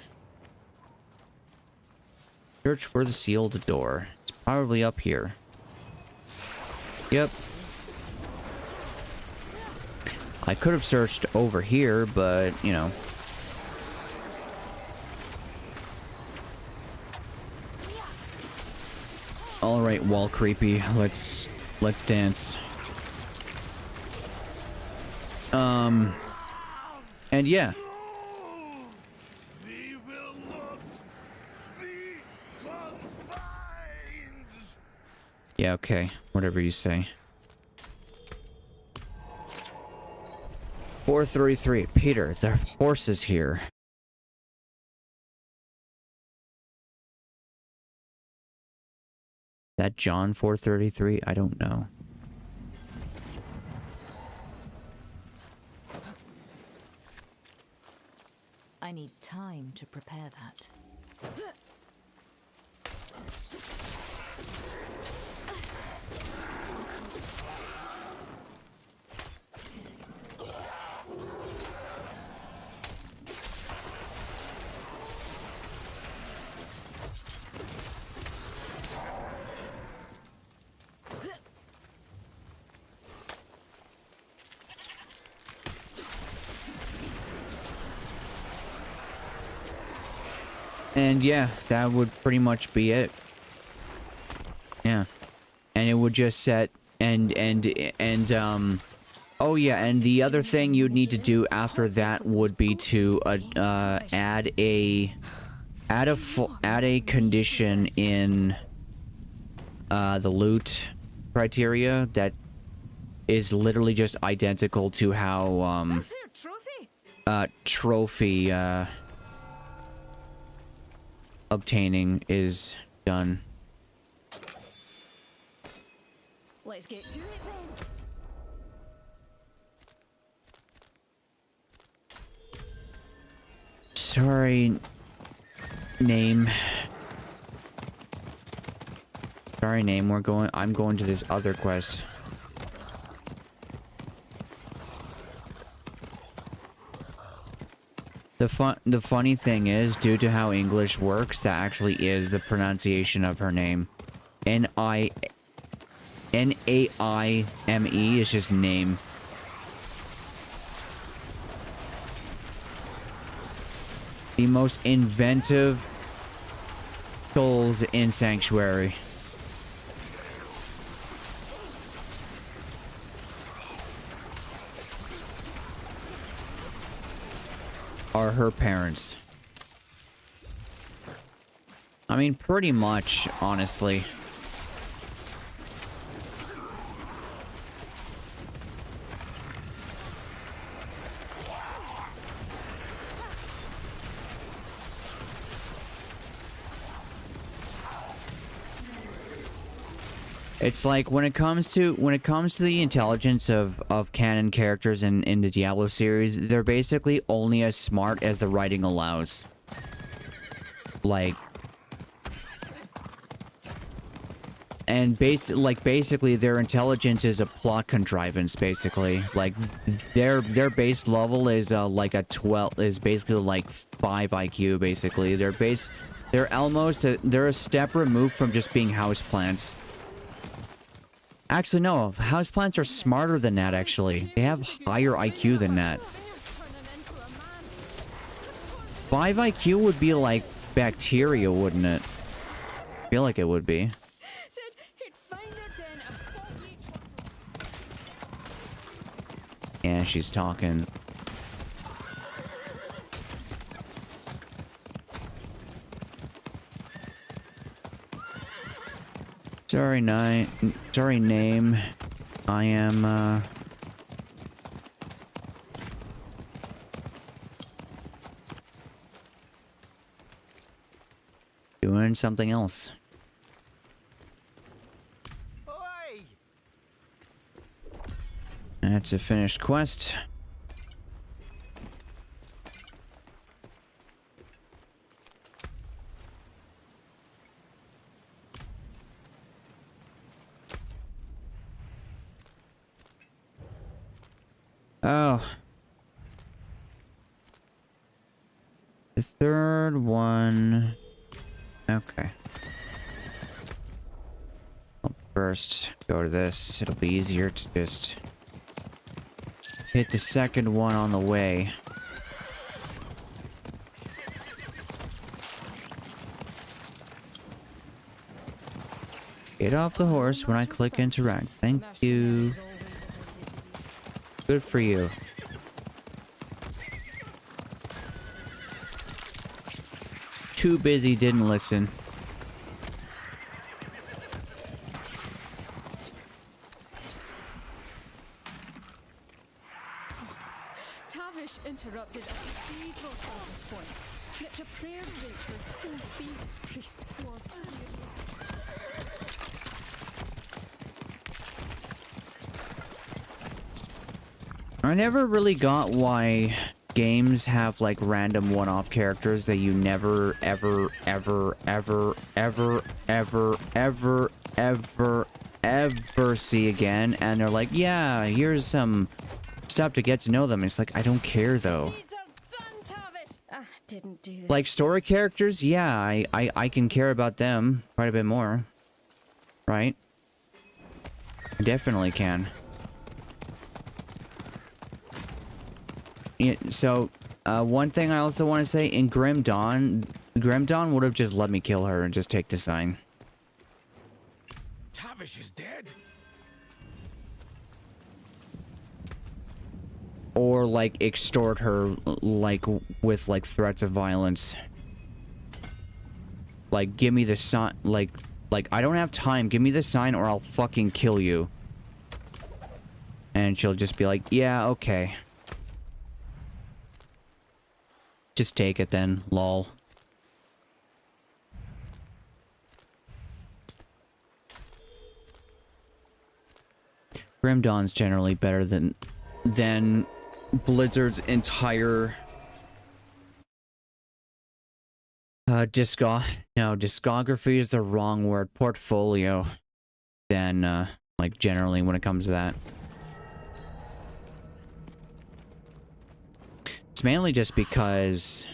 Search for the sealed door. It's probably up here. Yep. I could have searched over here, but, Alright, wall creepy. Let's dance. And yeah. We will not be confined. Yeah, okay. Whatever you say. 433. Peter, the horse is here. That John 433? I don't know. I need time to prepare that. And yeah, that would pretty much be it. Yeah. And it would just set oh yeah, and the other thing you'd need to do after that would be to add a condition in the loot criteria that is literally just identical to how That's her trophy. trophy obtaining is done. Let's get to it then. Sorry, name. Sorry, name. I'm going to this other quest. The funny thing is, due to how English works, that actually is the pronunciation of her name. Naime is just name. The most inventive souls in Sanctuary. Are her parents. I mean, pretty much, honestly. It's like when it comes to the intelligence of canon characters in the Diablo series, they're basically only as smart as the writing allows. Like, and basically their intelligence is a plot contrivance. Basically, like their base level is like a 12, is basically like 5 IQ. Basically, they're a step removed from just being houseplants. Actually, no. Houseplants are smarter than that, actually. They have higher IQ than that. 5 IQ would be like bacteria, wouldn't it? I feel like it would be. Yeah, she's talking. Sorry, name. I am, doing something else. Oi! That's a finished quest. Oh. The third one. Okay. I'll first go to this. It'll be easier to just hit the second one on the way. Get off the horse when I click interact. Thank you. Good for you. Too busy, didn't listen. Tavish interrupted a cathedral service point. Slipped a prayer rate with 4 feet. Priest was furious. I never really got why games have like random one-off characters that you never ever see again, and they're like, yeah, here's some stuff to get to know them. It's like, I don't care though. Needs are done, Tavish. Ah, didn't do this. Like story characters, yeah, I can care about them quite a bit more. Right? I definitely can. Yeah, so, one thing I also want to say, in Grim Dawn would have just let me kill her and just take the sign. Tavish is dead. Or, like, extort her, like, with, like, threats of violence. Like, give me the sign, like, I don't have time, give me the sign or I'll fucking kill you. And she'll just be like, yeah, okay. Just take it then, lol. Grim Dawn's generally better than Blizzard's entire discography is the wrong word, portfolio, than like generally when it comes to that. It's mainly just because,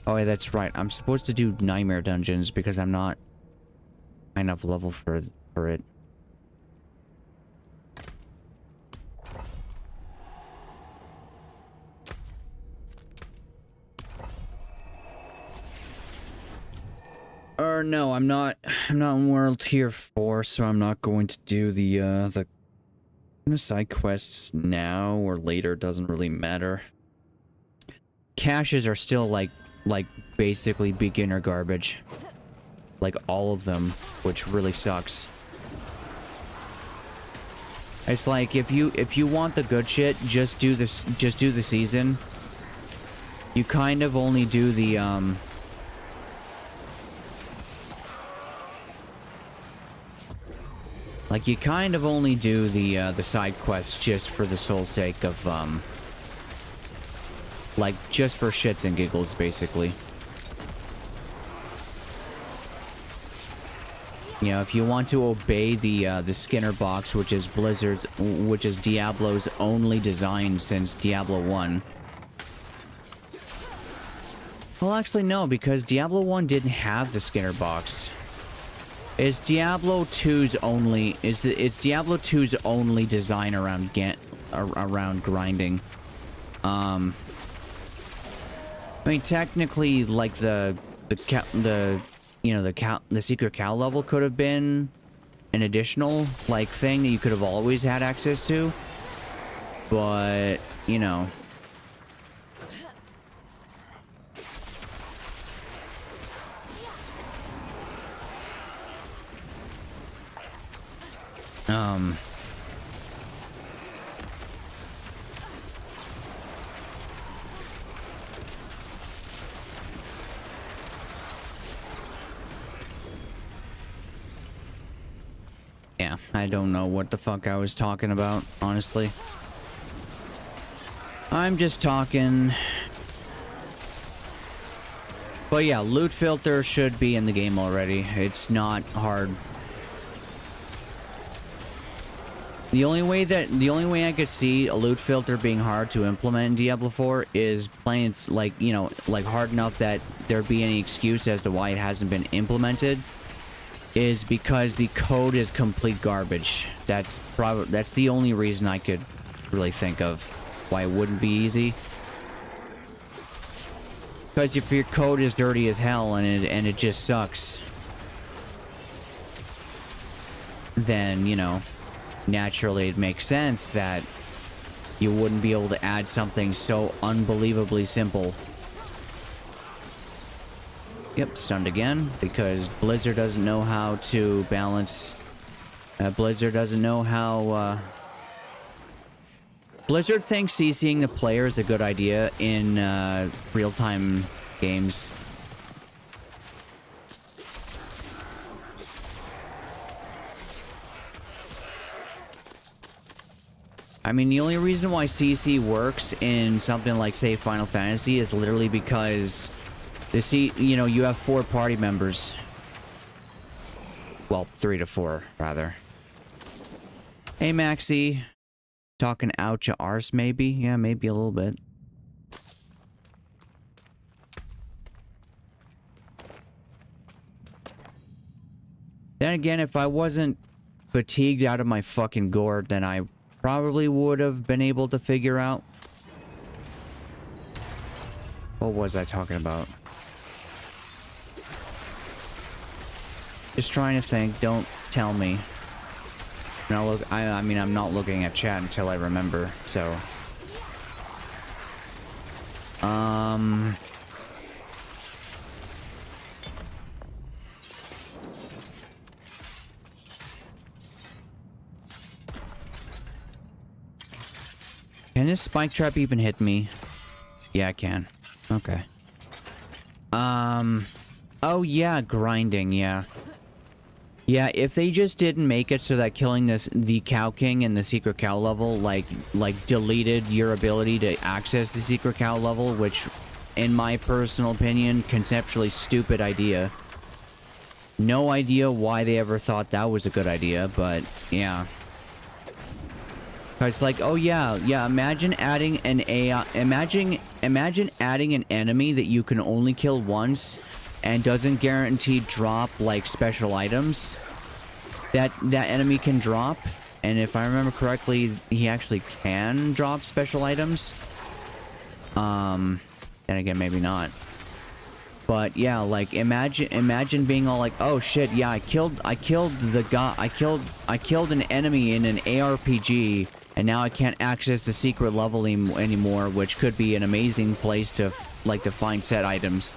oh yeah, that's right, I'm supposed to do nightmare dungeons because I'm not high enough level for it. Or no, I'm not in World Tier 4, so I'm not going to do the side quests now or later, doesn't really matter. Caches are still like basically beginner garbage. Like all of them, which really sucks. It's like if you want the good shit, just do the season. You kind of only do the like, you kind of only do the side quests just for the sole sake of, like, just for shits and giggles, basically. You know, if you want to obey the Skinner box, which is Diablo's only design since Diablo 1. Well, actually, no, because Diablo 1 didn't have the Skinner box. It's Diablo 2's only design around grinding. I mean, technically, like the secret cow level could have been an additional like thing that you could have always had access to, but you know. Yeah, I don't know what the fuck I was talking about, honestly. I'm just talking. But yeah, loot filter should be in the game already. It's not hard. The only way I could see a loot filter being hard to implement in Diablo 4 is playing it's like, you know, like hard enough that there be any excuse as to why it hasn't been implemented, is because the code is complete garbage. That's the only reason I could really think of why it wouldn't be easy. Because if your code is dirty as hell and it just sucks, then, you know, naturally it makes sense that you wouldn't be able to add something so unbelievably simple. Yep, stunned again, because Blizzard doesn't know how to balance. Blizzard doesn't know how. Blizzard thinks CCing the player is a good idea in real-time games. I mean, the only reason why CC works in something like, say, Final Fantasy is literally because you have 4 party members. Well, 3 to 4, rather. Hey, Maxie. Talking out your arse, maybe? Yeah, maybe a little bit. Then again, if I wasn't fatigued out of my fucking gourd, then I probably would have been able to figure out. What was I talking about? Just trying to think. Don't tell me. And I mean, I'm not looking at chat until I remember, so. Can this spike trap even hit me? Yeah, I can. Okay. Oh yeah, grinding, yeah. Yeah, if they just didn't make it so that killing the Cow King in the Secret Cow level, like deleted your ability to access the Secret Cow level, which, in my personal opinion, conceptually stupid idea. No idea why they ever thought that was a good idea, but yeah. It's like, oh yeah, imagine adding an AI, imagine adding an enemy that you can only kill once and doesn't guarantee drop like special items that enemy can drop. And if I remember correctly, he actually can drop special items. Then again, maybe not. But yeah, like imagine being all like, oh shit, yeah, I killed the guy, I killed an enemy in an ARPG. And now I can't access the secret level anymore, which could be an amazing place to find set items.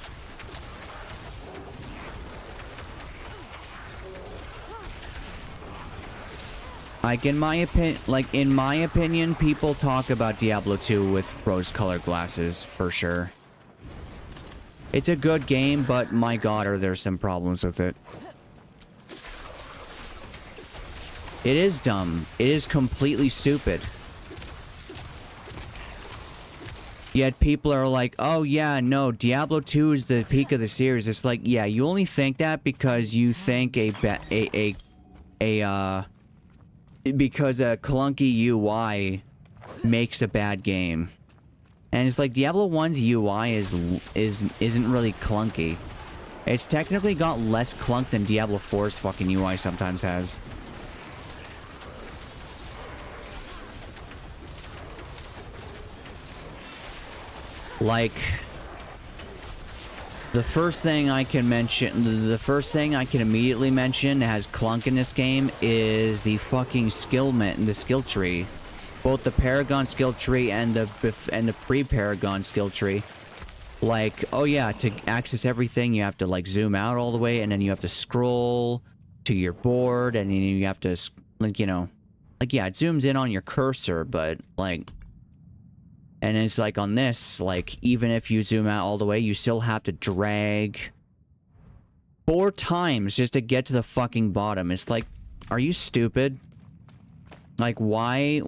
Like in my opinion, people talk about Diablo 2 with rose-colored glasses for sure. It's a good game, but my god, are there some problems with it. It is dumb. It is completely stupid. Yet people are like, oh yeah, no, Diablo 2 is the peak of the series. It's like, yeah, you only think that because you think because a clunky UI makes a bad game. And it's like Diablo 1's UI isn't really clunky. It's technically got less clunk than Diablo 4's fucking UI sometimes has. Like, the first thing I can immediately mention that has clunk in this game is the fucking the skill tree. Both the Paragon skill tree and the pre-Paragon skill tree. Like, oh yeah, to access everything you have to like zoom out all the way, and then you have to scroll to your board, and then you have to, like, you know, like, yeah, it zooms in on your cursor, but like, and it's like on this, like, even if you zoom out all the way, you still have to drag 4 times just to get to the fucking bottom. It's like, are you stupid? Like, why?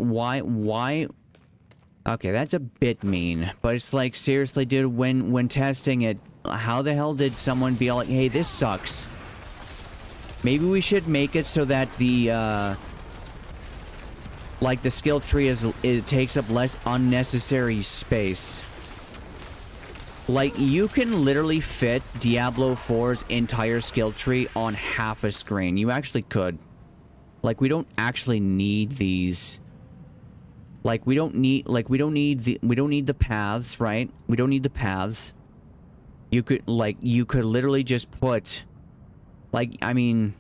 Okay, that's a bit mean, but it's like, seriously, dude, when testing it, how the hell did someone be all like, hey, this sucks? Maybe we should make it so that the, like, the skill tree it takes up less unnecessary space. Like, you can literally fit Diablo 4's entire skill tree on half a screen. You actually could. Like, we don't actually need these. Like, we don't need the paths, right? We don't need the paths. You could literally just put, like, I mean,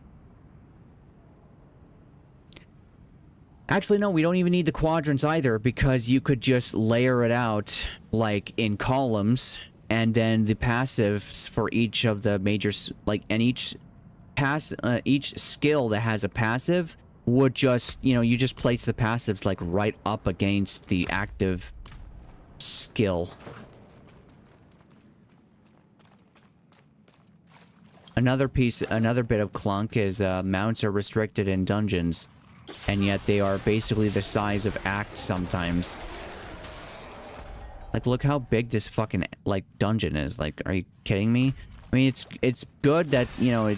actually, no, we don't even need the quadrants either, because you could just layer it out, like, in columns, and then the passives for each of the major, like, and each skill that has a passive would just, you know, you just place the passives, like, right up against the active skill. Another bit of clunk is mounts are restricted in dungeons. and yet they are basically the size of acts sometimes. Like, look how big this fucking, like, dungeon is. Like, are you kidding me? I mean, it's good that, you know,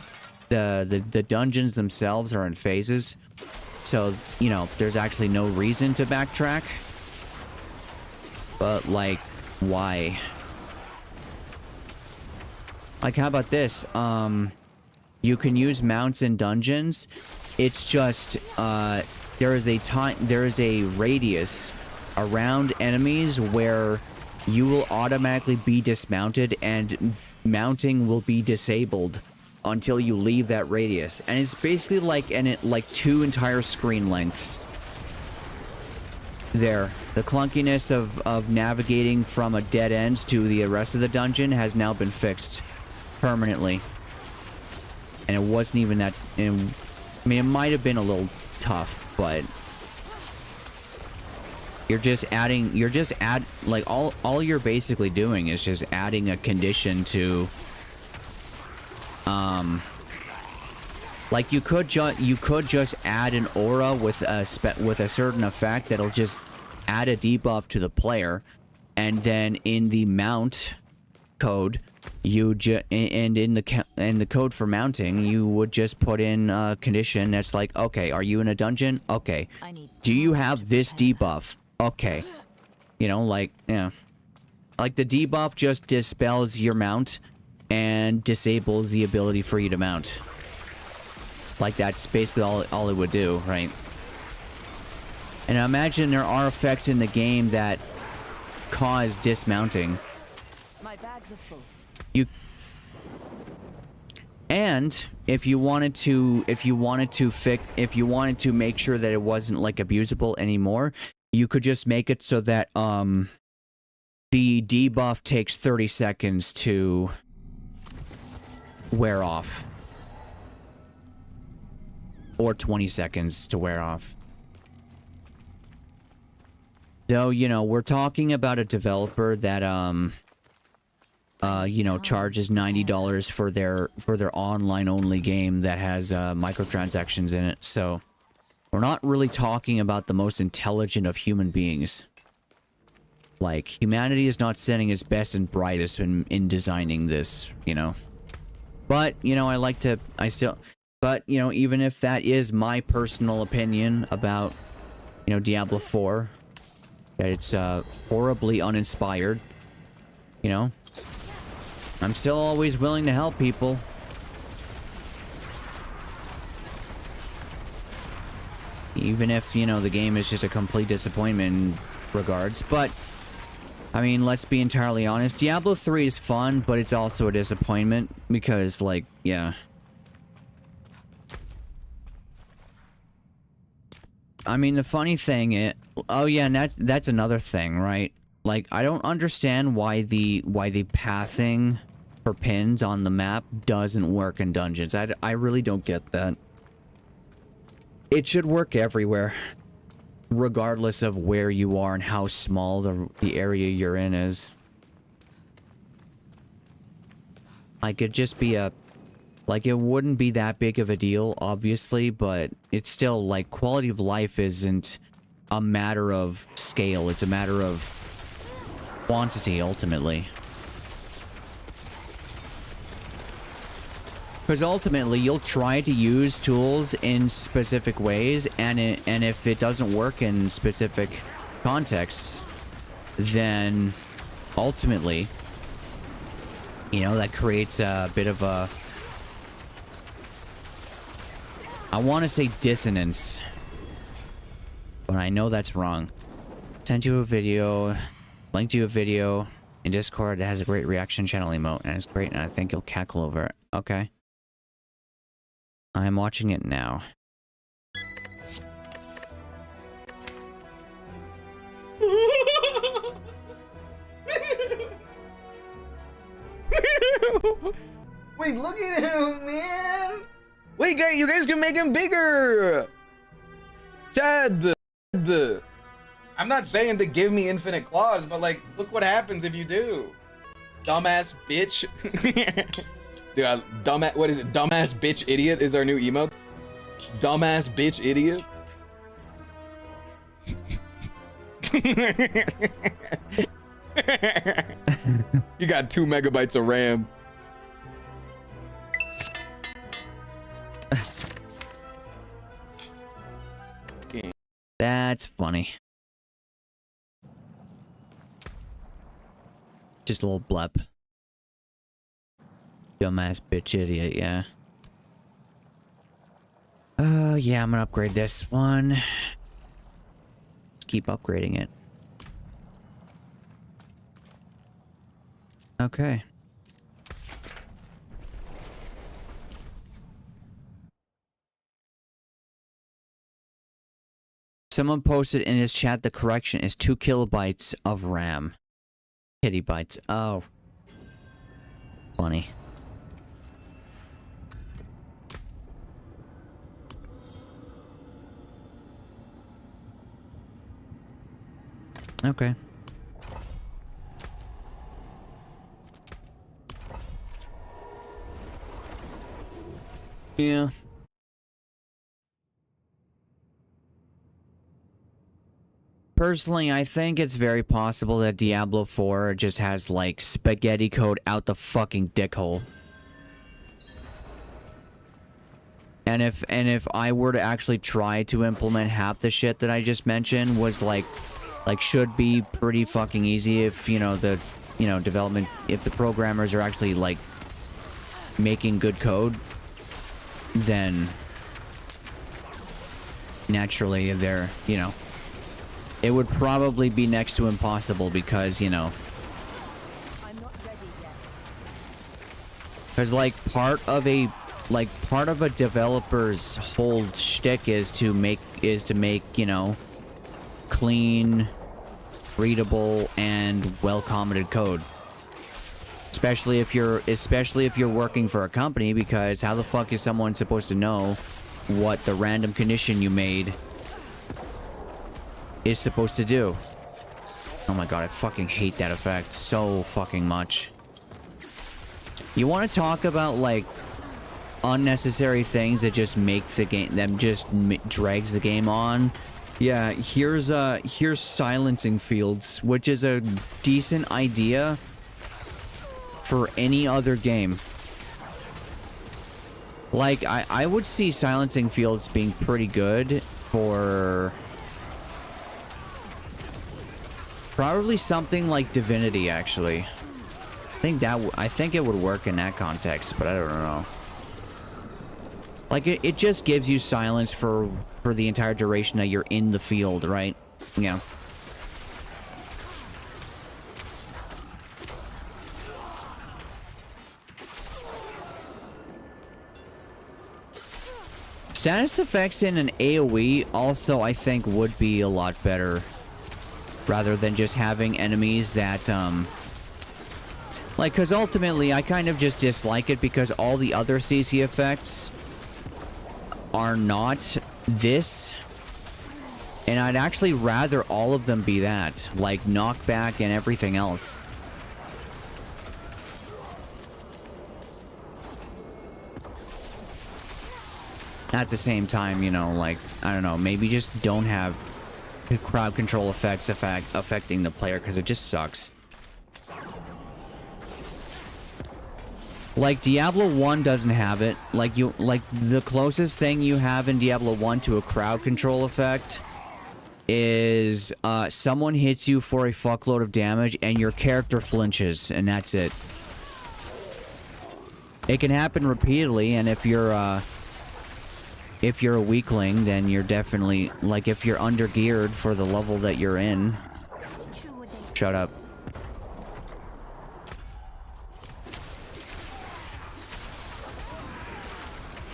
the dungeons themselves are in phases. So, you know, there's actually no reason to backtrack. But, like, why? Like, how about this? You can use mounts in dungeons. It's just, there is a radius around enemies where you will automatically be dismounted and mounting will be disabled until you leave that radius. And it's basically like like 2 entire screen lengths. There. The clunkiness of navigating from a dead end to the rest of the dungeon has now been fixed permanently. And it wasn't even that... I mean, it might have been a little tough, but... like, all you're basically doing is just adding a condition to... like, you could just add an aura with a certain effect that'll just add a debuff to the player, and then in the mount code, and in the code for mounting, you would just put in a condition that's like, okay, are you in a dungeon? Okay. Do you have this debuff? Okay. You know, like, yeah. Like, the debuff just dispels your mount and disables the ability for you to mount. Like, that's basically all it would do, right? And I imagine there are effects in the game that cause dismounting. My bags are full. And if you wanted to make sure that it wasn't like abusable anymore, you could just make it so that the debuff takes 30 seconds to wear off. Or 20 seconds to wear off. Though, you know, we're talking about a developer that you know, charges $90 for their online only game that has microtransactions in it. So we're not really talking about the most intelligent of human beings. Like, humanity is not setting its best and brightest in designing this, you know. But, you know, but, you know, even if that is my personal opinion about, you know, Diablo 4, that it's horribly uninspired, you know, I'm still always willing to help people. Even if, you know, the game is just a complete disappointment in regards. But, I mean, let's be entirely honest. Diablo 3 is fun, but it's also a disappointment. Because, like, yeah. I mean, the funny thing is... Oh, yeah, and that's another thing, right? Like, I don't understand why the pathing for pins on the map doesn't work in dungeons. I really don't get that. It should work everywhere, regardless of where you are and how small the area you're in is. Like, it'd just be like, it wouldn't be that big of a deal, obviously, but it's still, like, quality of life isn't a matter of scale. It's a matter of quantity, ultimately. Because ultimately, you'll try to use tools in specific ways, and if it doesn't work in specific contexts, then ultimately, you know, that creates a bit of a... I want to say dissonance, but I know that's wrong. Send you a video, link to a video in Discord that has a great reaction channel emote, and it's great, and I think you'll cackle over it. Okay. I'm watching it now. Wait, look at him, man! Wait, guys, you guys can make him bigger! Chad! I'm not saying to give me infinite claws, but like, look what happens if you do. Dumbass bitch. Dude, dumbass, what is it? Dumbass bitch idiot is our new emote. Dumbass bitch idiot. You got 2 megabytes of RAM. That's funny. Just a little blep. Dumbass bitch idiot, yeah. Yeah, I'm gonna upgrade this one. Let's keep upgrading it. Okay. Someone posted in his chat the correction is 2 kilobytes of RAM. Kitty bytes. Oh. Funny. Okay. Yeah. Personally, I think it's very possible that Diablo 4 just has, like, spaghetti code out the fucking dickhole. And if I were to actually try to implement half the shit that I just mentioned was, like should be pretty fucking easy if, you know, the, you know, development, if the programmers are actually, like, making good code, then naturally they're, you know, it would probably be next to impossible because, you know, because like part of a developer's whole shtick is to make, you know, clean, readable, and well commented code. Especially if you're working for a company, because how the fuck is someone supposed to know what the random condition you made is supposed to do? Oh my god, I fucking hate that effect so fucking much. You want to talk about, like, unnecessary things that just make the game, drags the game on? Yeah, here's silencing fields, which is a decent idea for any other game. Like, I would see silencing fields being pretty good for probably something like Divinity, actually. I think it would work in that context, but I don't know. Like, it just gives you silence for the entire duration that you're in the field, right? Yeah. Status effects in an AoE also, I think, would be a lot better. Rather than just having enemies that, like, because ultimately, I kind of just dislike it because all the other CC effects are not this. And I'd actually rather all of them be that. Like, knockback and everything else. At the same time, you know, like, I don't know, maybe just don't have crowd control effects affecting the player, because it just sucks. Like, Diablo 1 doesn't have it. Like, the closest thing you have in Diablo 1 to a crowd control effect is someone hits you for a fuckload of damage and your character flinches, and that's it. It can happen repeatedly, and if you're a weakling, then you're definitely, like, if you're under-geared for the level that you're in. Shut up.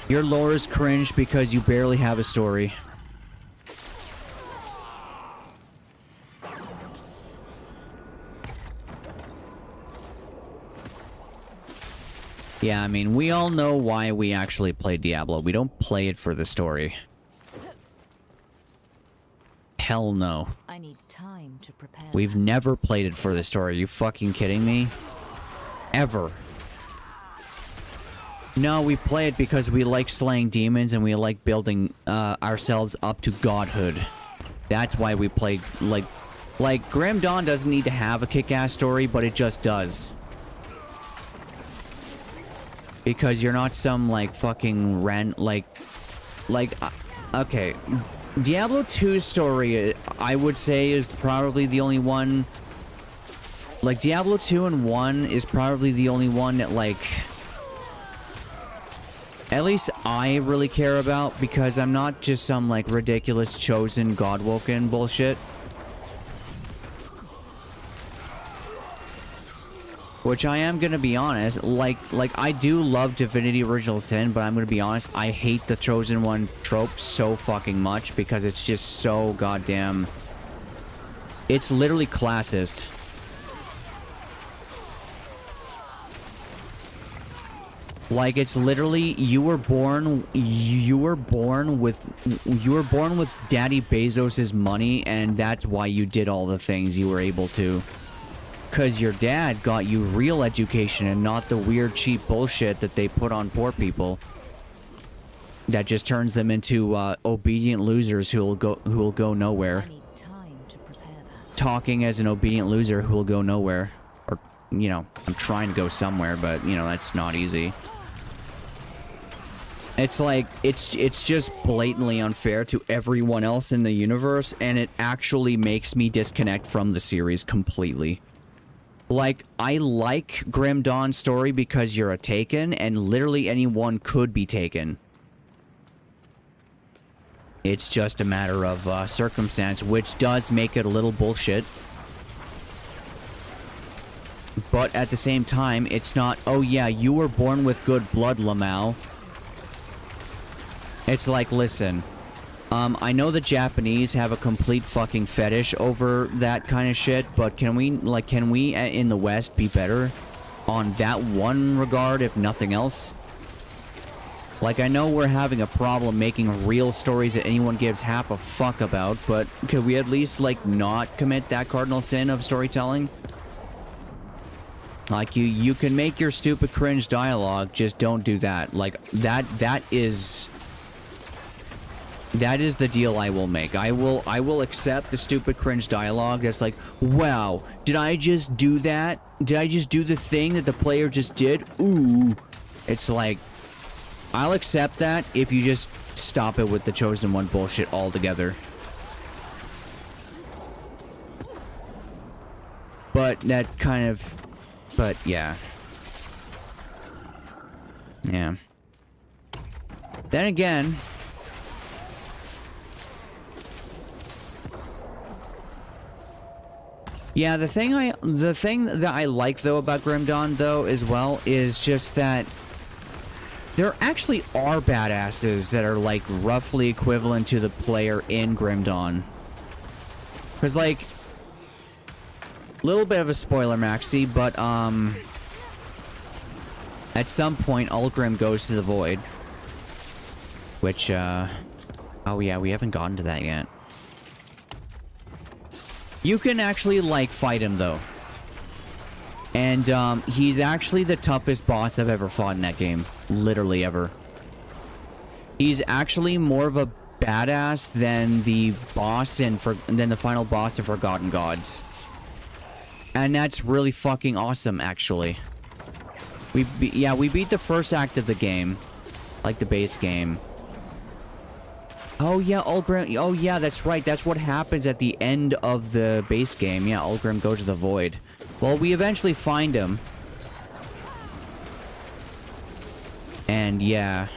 Your lore is cringe because you barely have a story. Yeah, I mean, we all know why we actually play Diablo. We don't play it for the story. Hell no. I need time to prepare. We've never played it for the story. Are you fucking kidding me? Ever. No, we play it because we like slaying demons and we like building ourselves up to godhood. That's why we play, like, Like, Grim Dawn doesn't need to have a kick-ass story, but it just does. Because you're not some, like, fucking okay. Diablo 2's story, I would say, is probably the only one... Like, Diablo 2 and 1 is probably the only one that, like... At least I really care about, because I'm not just some, like, ridiculous chosen godwoken bullshit. Which I am gonna be honest, like I do love Divinity Original Sin, but I'm gonna be honest, I hate the Chosen One trope so fucking much because it's just so goddamn... It's literally classist. Like, it's literally, you were born with Daddy Bezos's money, and that's why you did all the things you were able to. Because your dad got you real education and not the weird cheap bullshit that they put on poor people. That just turns them into obedient losers who will go nowhere. I need time to prepare that. Talking as an obedient loser who will go nowhere. Or, you know, I'm trying to go somewhere, but, you know, that's not easy. It's like, it's just blatantly unfair to everyone else in the universe, and it actually makes me disconnect from the series completely. Like, I like Grim Dawn's story because you're a Taken, and literally anyone could be taken. It's just a matter of circumstance, which does make it a little bullshit. But at the same time, it's not, oh yeah, you were born with good blood, Lamau. It's like, listen, I know the Japanese have a complete fucking fetish over that kind of shit, but can we in the West be better on that one regard, if nothing else? Like, I know we're having a problem making real stories that anyone gives half a fuck about, but could we at least, like, not commit that cardinal sin of storytelling? Like, you can make your stupid cringe dialogue, just don't do that. Like, that is the deal I will make. I will accept the stupid cringe dialogue that's like, wow, did I just do that? Did I just do the thing that the player just did? Ooh. It's like, I'll accept that if you just stop it with the Chosen One bullshit altogether. But that kind of... But, yeah. Yeah. Then again... Yeah, the thing that I like, though, about Grim Dawn, though, as well, is just that there actually are badasses that are, like, roughly equivalent to the player in Grim Dawn. Because, like, a little bit of a spoiler, Maxi, but, at some point, Ulgrim goes to the Void. Which, oh yeah, we haven't gotten to that yet. You can actually, like, fight him, though. And, he's actually the toughest boss I've ever fought in that game. Literally ever. He's actually more of a badass than the boss than the final boss of Forgotten Gods. And that's really fucking awesome, actually. We beat the first act of the game. Like the base game. Oh yeah, Ulgrim. Oh yeah, that's right. That's what happens at the end of the base game. Yeah, Ulgrim goes to the Void. Well, we eventually find him. And yeah.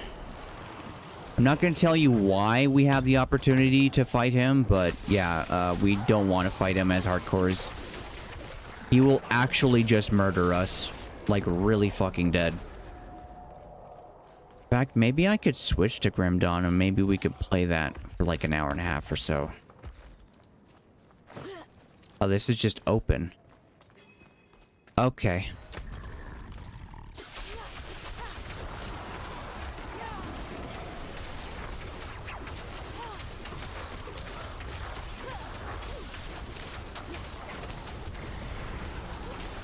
I'm not going to tell you why we have the opportunity to fight him, but yeah, we don't want to fight him as hardcores. He will actually just murder us. Like, really fucking dead. In fact, maybe I could switch to Grim Dawn and maybe we could play that for like an hour and a half or so. Oh, this is just open. Okay.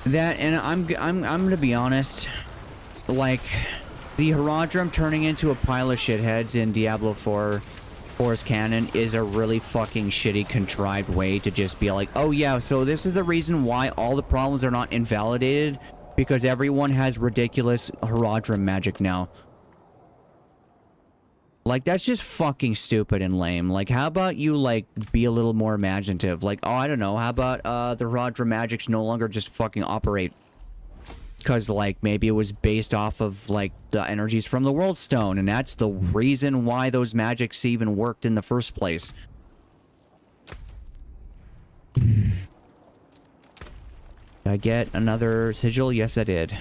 That, and I'm gonna be honest, like, the Herodrum turning into a pile of shitheads in Diablo 4, force cannon is a really fucking shitty contrived way to just be like, oh yeah, so this is the reason why all the problems are not invalidated, because everyone has ridiculous Haradrim magic now. Like, that's just fucking stupid and lame. Like, how about you, like, be a little more imaginative? Like, oh, I don't know, how about, the Haradrim magics no longer just fucking operate? Because, like, maybe it was based off of, like, the energies from the World Stone, and that's the reason why those magics even worked in the first place. Did I get another sigil? Yes, I did.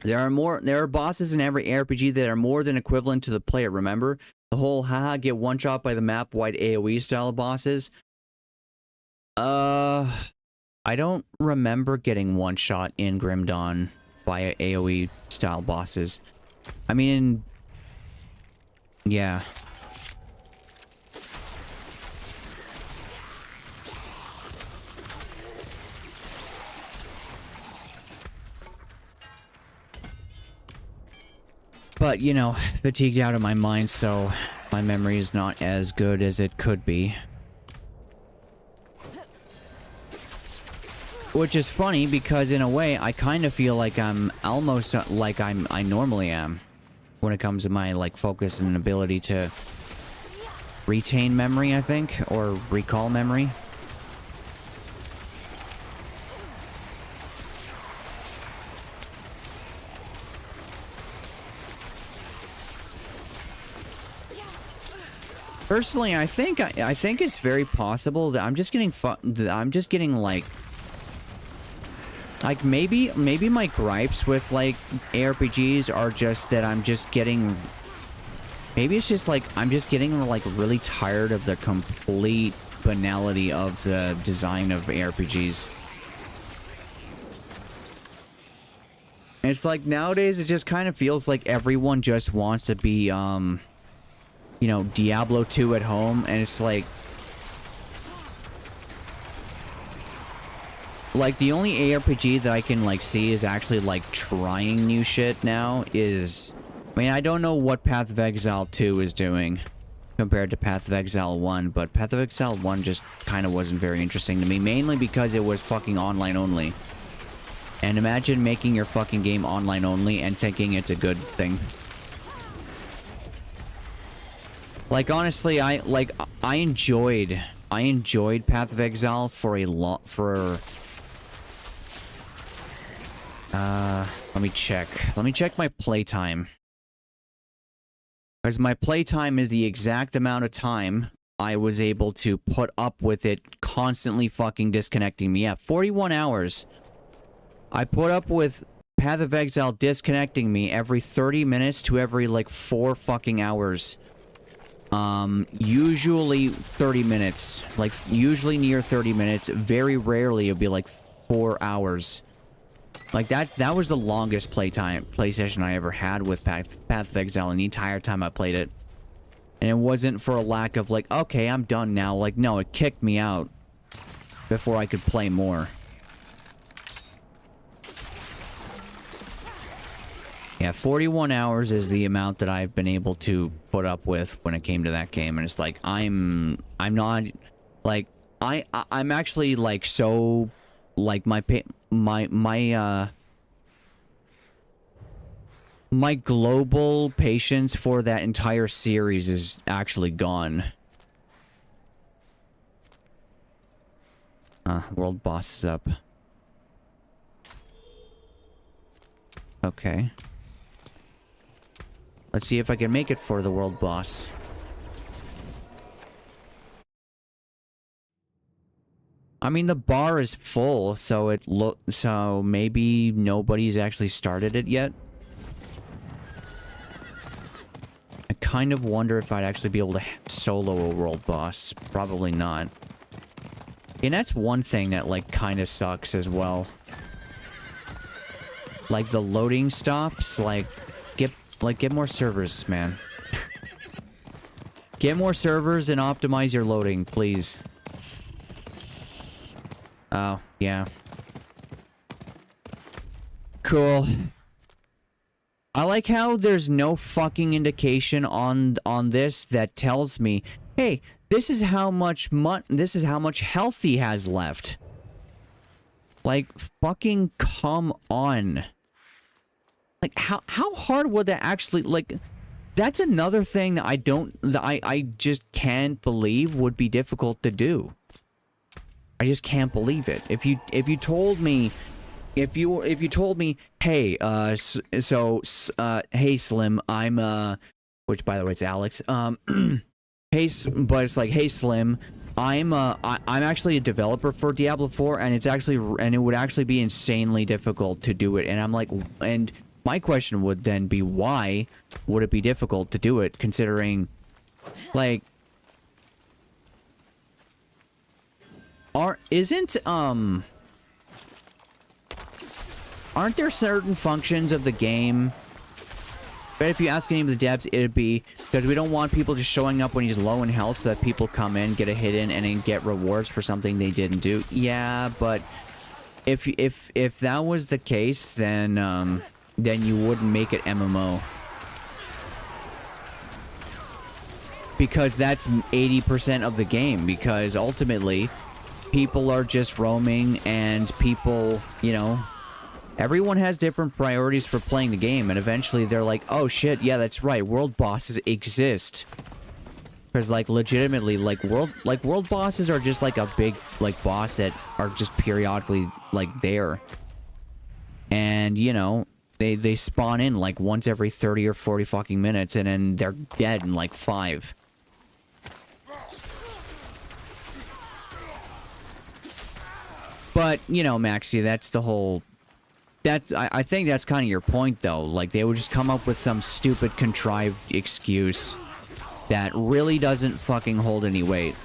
There are bosses in every RPG that are more than equivalent to the player, remember? The whole haha get one shot by the map wide AoE style bosses. I don't remember getting one shot in Grim Dawn by AoE style bosses. I mean, yeah. But, you know, fatigued out of my mind, so my memory is not as good as it could be. Which is funny, because in a way, I kind of feel like I'm almost like I normally am. When it comes to my, like, focus and ability to retain memory, I think, or recall memory. Personally, I think it's very possible that I'm just getting like maybe my gripes with like ARPGs are just that I'm just getting, maybe it's just like I'm just getting like really tired of the complete banality of the design of ARPGs. It's like nowadays it just kind of feels like everyone just wants to be you know, Diablo 2 at home, and it's like the only ARPG that I can like see is actually like trying new shit now is, I mean, I don't know what Path of Exile 2 is doing compared to Path of Exile 1, but Path of Exile 1 just kind of wasn't very interesting to me, mainly because it was fucking online only. And imagine making your fucking game online only and thinking it's a good thing. Like, honestly, I enjoyed Path of Exile for a lot, let me check my playtime. Because my playtime is the exact amount of time I was able to put up with it constantly fucking disconnecting me. Yeah, 41 hours. I put up with Path of Exile disconnecting me every 30 minutes to every, like, 4 fucking hours. Usually 30 minutes. Like, usually near 30 minutes. Very rarely it'll be, like, 4 hours. Like, that was the longest play session I ever had with Path of Exile, and the entire time I played it. And it wasn't for a lack of, like, okay, I'm done now. Like, no, it kicked me out before I could play more. Yeah, 41 hours is the amount that I've been able to put up with when it came to that game, and it's like, I'm not, like, I'm actually, like, so, like, my global patience for that entire series is actually gone. World boss is up. Okay. Let's see if I can make it for the world boss. I mean, the bar is full, so so maybe nobody's actually started it yet. I kind of wonder if I'd actually be able to solo a world boss. Probably not. And that's one thing that, like, kind of sucks as well. Like, the loading stops, like, get more servers, man. Get more servers and optimize your loading, please. Oh, yeah. Cool. I like how there's no fucking indication on this that tells me, hey, this is how much health he has left. Like, fucking come on. Like, how hard would that actually, like, that's another thing that I just can't believe would be difficult to do. I just can't believe it. If you told me, hey, hey Slim, I'm which by the way it's Alex, hey, but it's like, hey Slim, I'm actually a developer for Diablo 4, and it would actually be insanely difficult to do it. And I'm like, and my question would then be, why would it be difficult to do it, considering, like, aren't there certain functions of the game? But if you ask any of the devs, it'd be because we don't want people just showing up when he's low in health, so that people come in, get a hit in, and then get rewards for something they didn't do. Yeah, but if that was the case, then you wouldn't make it MMO. Because that's 80% of the game, because ultimately people are just roaming, and people, you know, everyone has different priorities for playing the game, and eventually they're like, oh shit, yeah, that's right, world bosses exist. Because, like, legitimately, like world bosses are just like a big, like, boss that are just periodically, like, there. And, you know, they spawn in, like, once every 30 or 40 fucking minutes, and then they're dead in, like, 5. But, you know, Maxie, that's the whole... I think that's kind of your point, though. Like, they would just come up with some stupid, contrived excuse that really doesn't fucking hold any weight.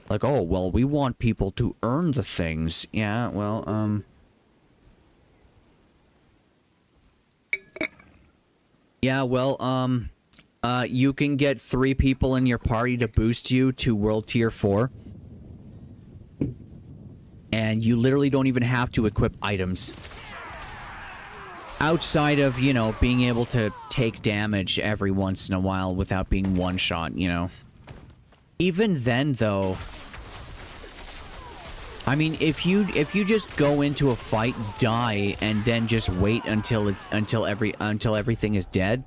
Like, oh, well, we want people to earn the things. Yeah, well, yeah, well, you can get 3 people in your party to boost you to World Tier 4. And you literally don't even have to equip items. Outside of, you know, being able to take damage every once in a while without being one-shot, you know. Even then, though... I mean, if you just go into a fight, die, and then just wait until everything is dead,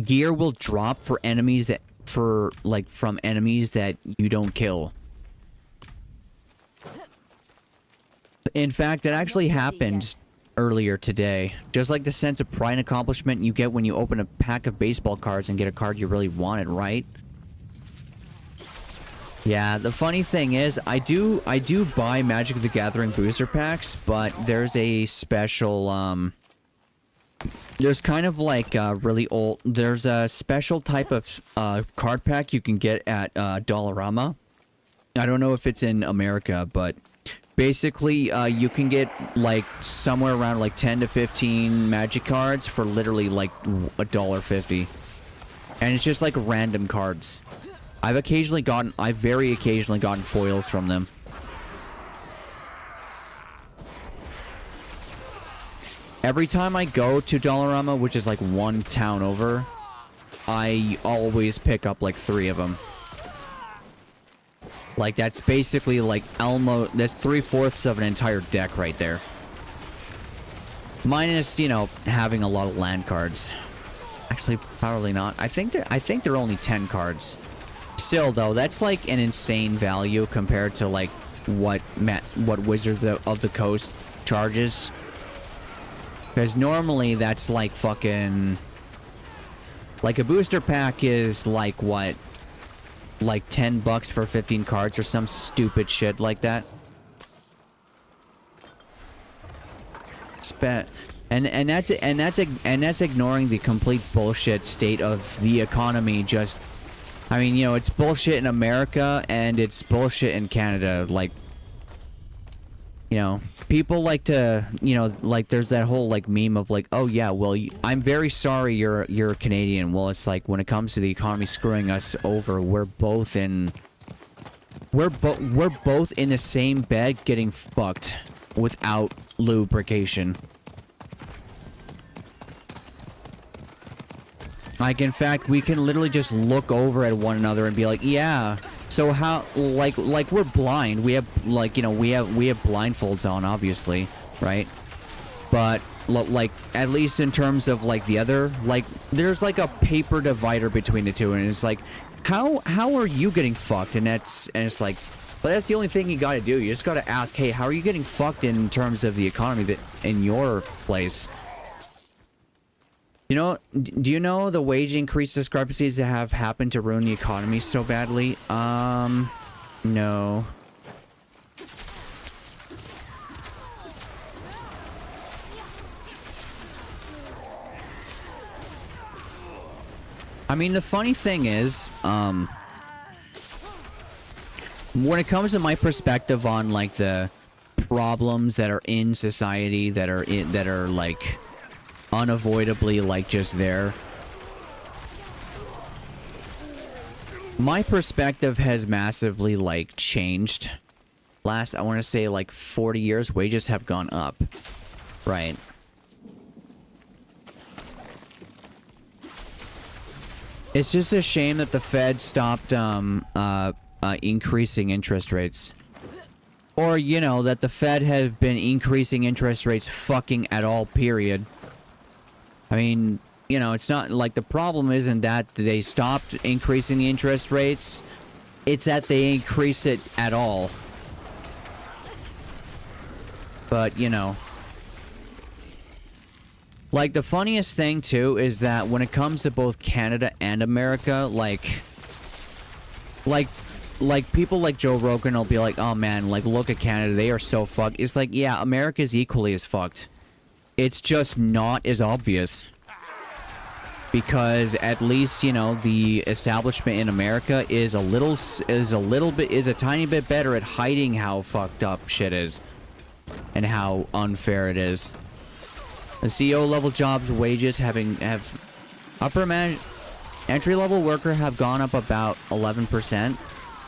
gear will drop for enemies that... from enemies that you don't kill. In fact, it actually happened earlier today. Just like the sense of pride and accomplishment you get when you open a pack of baseball cards and get a card you really wanted, right? Yeah, the funny thing is, I do buy Magic the Gathering booster packs, but there's a special, there's kind of like really old... There's a special type of card pack you can get at Dollarama. I don't know if it's in America, but... Basically, you can get, like, somewhere around, like, 10 to 15 Magic cards for literally, like, $1.50. And it's just, like, random cards. I've very occasionally gotten foils from them. Every time I go to Dollarama, which is, like, one town over, I always pick up, like, 3 of them. Like, that's basically, like, that's 3/4 of an entire deck right there. Minus, you know, having a lot of land cards. Actually, probably not. I think they're only 10 cards. Still, though, that's, like, an insane value compared to, like, what Wizards of the Coast charges. Because normally, that's, like, fucking... Like, a booster pack is, like, what... Like 10 bucks for 15 cards or some stupid shit like that. And that's ignoring the complete bullshit state of the economy. Just, I mean, you know, it's bullshit in America and it's bullshit in Canada. Like, you know, people like to, you know, like there's that whole like meme of like, oh yeah, well, I'm very sorry you're Canadian. Well, it's like when it comes to the economy screwing us over, we're both in the same bed getting fucked without lubrication. Like, in fact, we can literally just look over at one another and be like, yeah, so how, like we're blind. We have, like, you know, we have blindfolds on, obviously, right? But, like, at least in terms of, like, the other, like, there's, like, a paper divider between the two, and it's like, how are you getting fucked? And it's like, but that's the only thing you gotta do. You just gotta ask, hey, how are you getting fucked in terms of the economy that in your place? You know, do you know the wage increase discrepancies that have happened to ruin the economy so badly? No. I mean, the funny thing is, when it comes to my perspective on, like, the problems that are in society that are like unavoidably, like, just there, my perspective has massively, like, changed. Last, I want to say, like, 40 years, wages have gone up. Right. It's just a shame that the Fed stopped, increasing interest rates. Or, you know, that the Fed has been increasing interest rates fucking at all, period. I mean, you know, it's not like the problem isn't that they stopped increasing the interest rates. It's that they increased it at all. But, you know. Like, the funniest thing, too, is that when it comes to both Canada and America, like people like Joe Rogan will be like, oh man, like, look at Canada, they are so fucked. It's like, yeah, America's equally as fucked. It's just not as obvious. Because at least, you know, the establishment in America is a tiny bit better at hiding how fucked up shit is. And how unfair it is. The CEO level jobs wages have entry-level worker have gone up about 11%.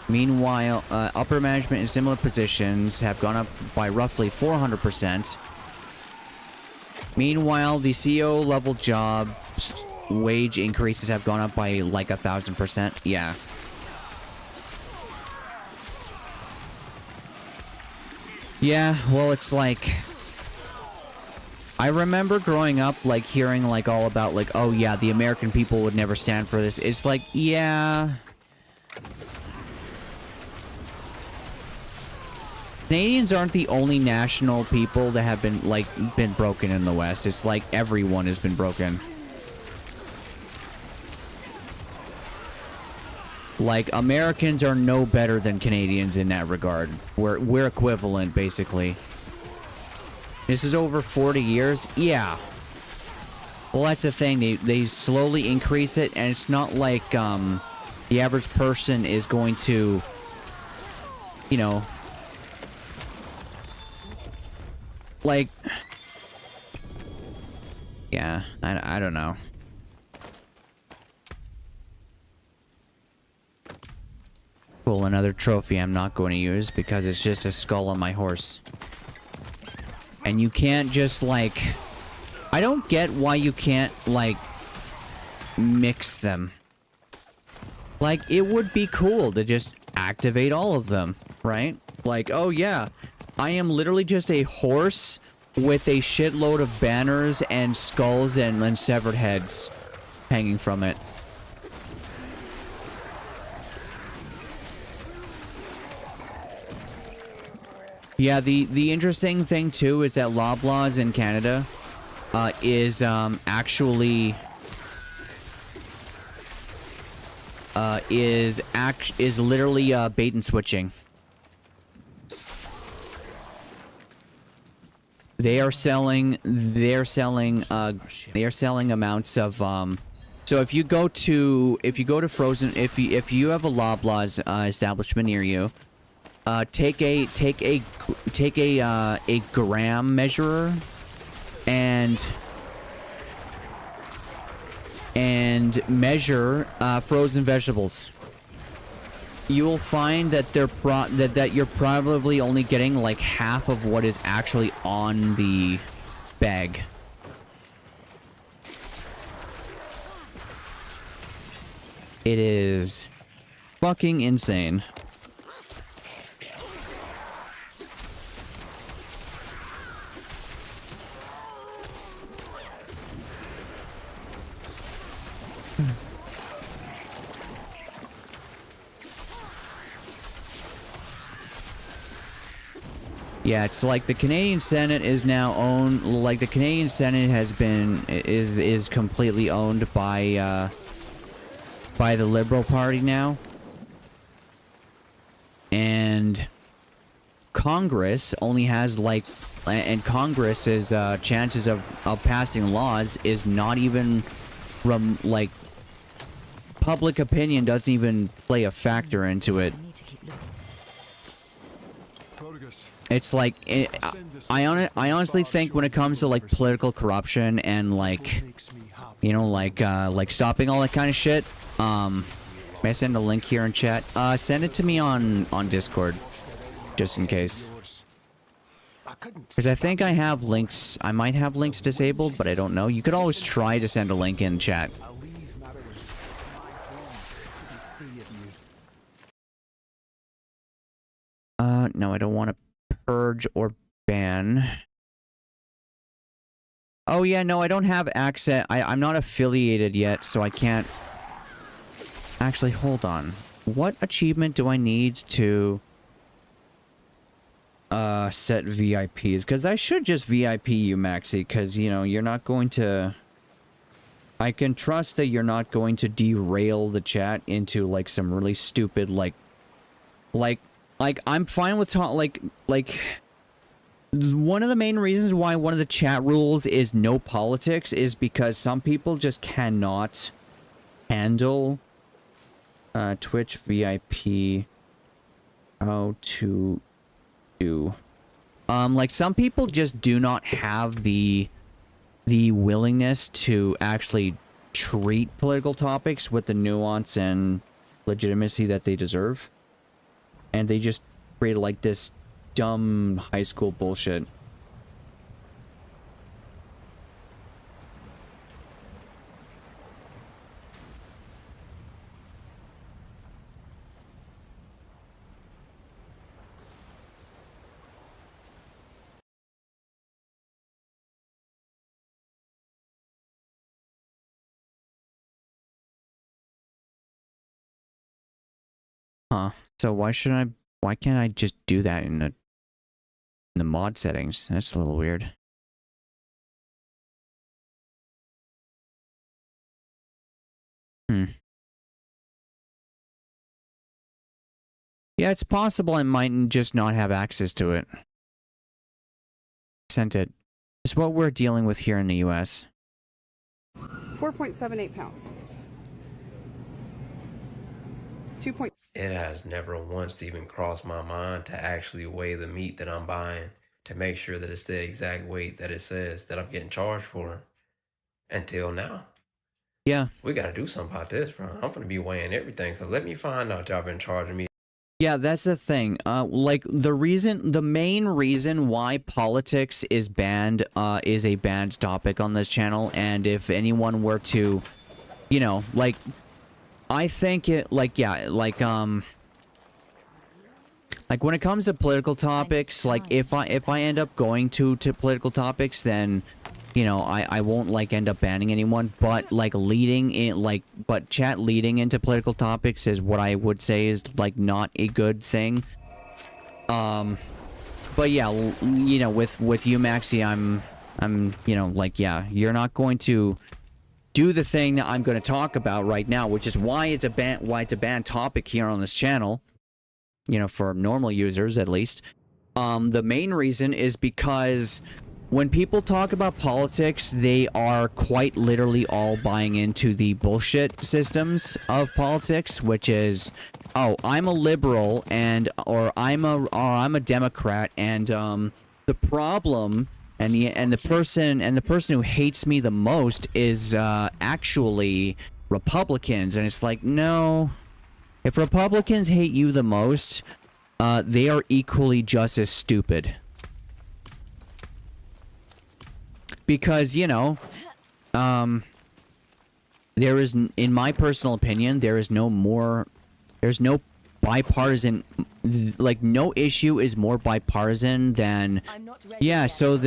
Meanwhile, upper management in similar positions have gone up by roughly 400%. Meanwhile, the CEO level jobs wage increases have gone up by like 1,000%. Yeah. Yeah, well, it's like, I remember growing up, like, hearing, like, all about, like, oh yeah, the American people would never stand for this. It's like, yeah. Canadians aren't the only national people that have been broken in the West. It's like everyone has been broken. Like, Americans are no better than Canadians in that regard. We're equivalent, basically. This is over 40 years? Yeah. Well, that's the thing. They slowly increase it, and it's not like, the average person is going to, you know, like, yeah, I don't know. Cool, another trophy I'm not going to use because it's just a skull on my horse. And you can't just, like, I don't get why you can't, like, mix them. Like, it would be cool to just activate all of them, right? Like, oh yeah, I am literally just a horse with a shitload of banners and skulls and severed heads hanging from it. Yeah, the interesting thing too is that Loblaws in Canada is actually is literally bait and switching. They are selling amounts of so if you go to Frozen, if you have a Loblaws establishment near you, take a gram measurer and measure frozen vegetables. You will find that that you're probably only getting like half of what is actually on the bag. It is fucking insane. Yeah, it's like the Canadian Senate is now owned. Like the Canadian Senate has been is completely owned by the Liberal Party now, and Congress only has like, and Congress's chances of passing laws is not even like public opinion doesn't even play a factor into it. I need to keep looking. It's like I honestly think when it comes to like political corruption and like, you know, like stopping all that kind of shit. May I send a link here in chat? Send it to me on Discord, just in case. Because I think I have links. I might have links disabled, but I don't know. You could always try to send a link in chat. No, I don't want to purge or ban. Oh yeah, no, I don't have access. I'm not affiliated yet, so I can't. Actually, hold on. What achievement do I need to set VIPs? Because I should just VIP you, Maxi, because, you know, you're not going to... I can trust that you're not going to derail the chat into, like, some really stupid, like, I'm fine with one of the main reasons why one of the chat rules is no politics is because some people just cannot handle Twitch VIP. How to do. Like some people just do not have the willingness to actually treat political topics with the nuance and legitimacy that they deserve. And they just create like this dumb high school bullshit. Huh. So why can't I just do that in the mod settings? That's a little weird. Yeah, it's possible I might just not have access to it. Sent it. It's what we're dealing with here in the US. 4.78 pounds. 2. It has never once even crossed my mind to actually weigh the meat that I'm buying to make sure that it's the exact weight that it says that I'm getting charged for. Until now. Yeah. We gotta do something about this, bro. I'm gonna be weighing everything, so let me find out y'all been charging me. Yeah, that's the thing. Like the main reason why politics is banned, is a banned topic on this channel, and if anyone were to, you know, like, I think it, like, yeah, like when it comes to political topics, like, if I end up going to political topics, then, you know, I won't, like, end up banning anyone, but, like, but chat leading into political topics is what I would say is, like, not a good thing. But yeah, you know, with you, Maxi, I'm, you know, like, yeah, you're not going to do the thing that I'm going to talk about right now, which is why it's a banned topic here on this channel, you know, for normal users, at least. The main reason is because when people talk about politics, they are quite literally all buying into the bullshit systems of politics, which is, oh, I'm a liberal or I'm a Democrat, and the problem and the person who hates me the most is actually Republicans, and it's like, no, if Republicans hate you the most, they are equally just as stupid. Because, you know, there is, in my personal opinion, there's no bipartisan, like no issue is more bipartisan than, yeah, so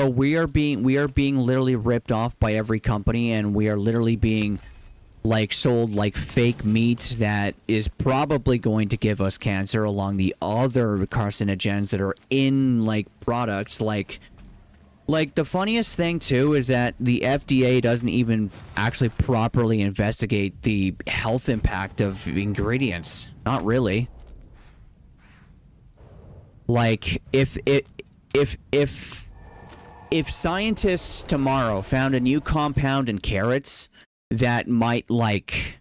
we are being literally ripped off by every company, and we are literally being like sold like fake meat that is probably going to give us cancer, along the other carcinogens that are in like products. Like the funniest thing too is that the FDA doesn't even actually properly investigate the health impact of ingredients. Not really. Like if scientists tomorrow found a new compound in carrots that might like,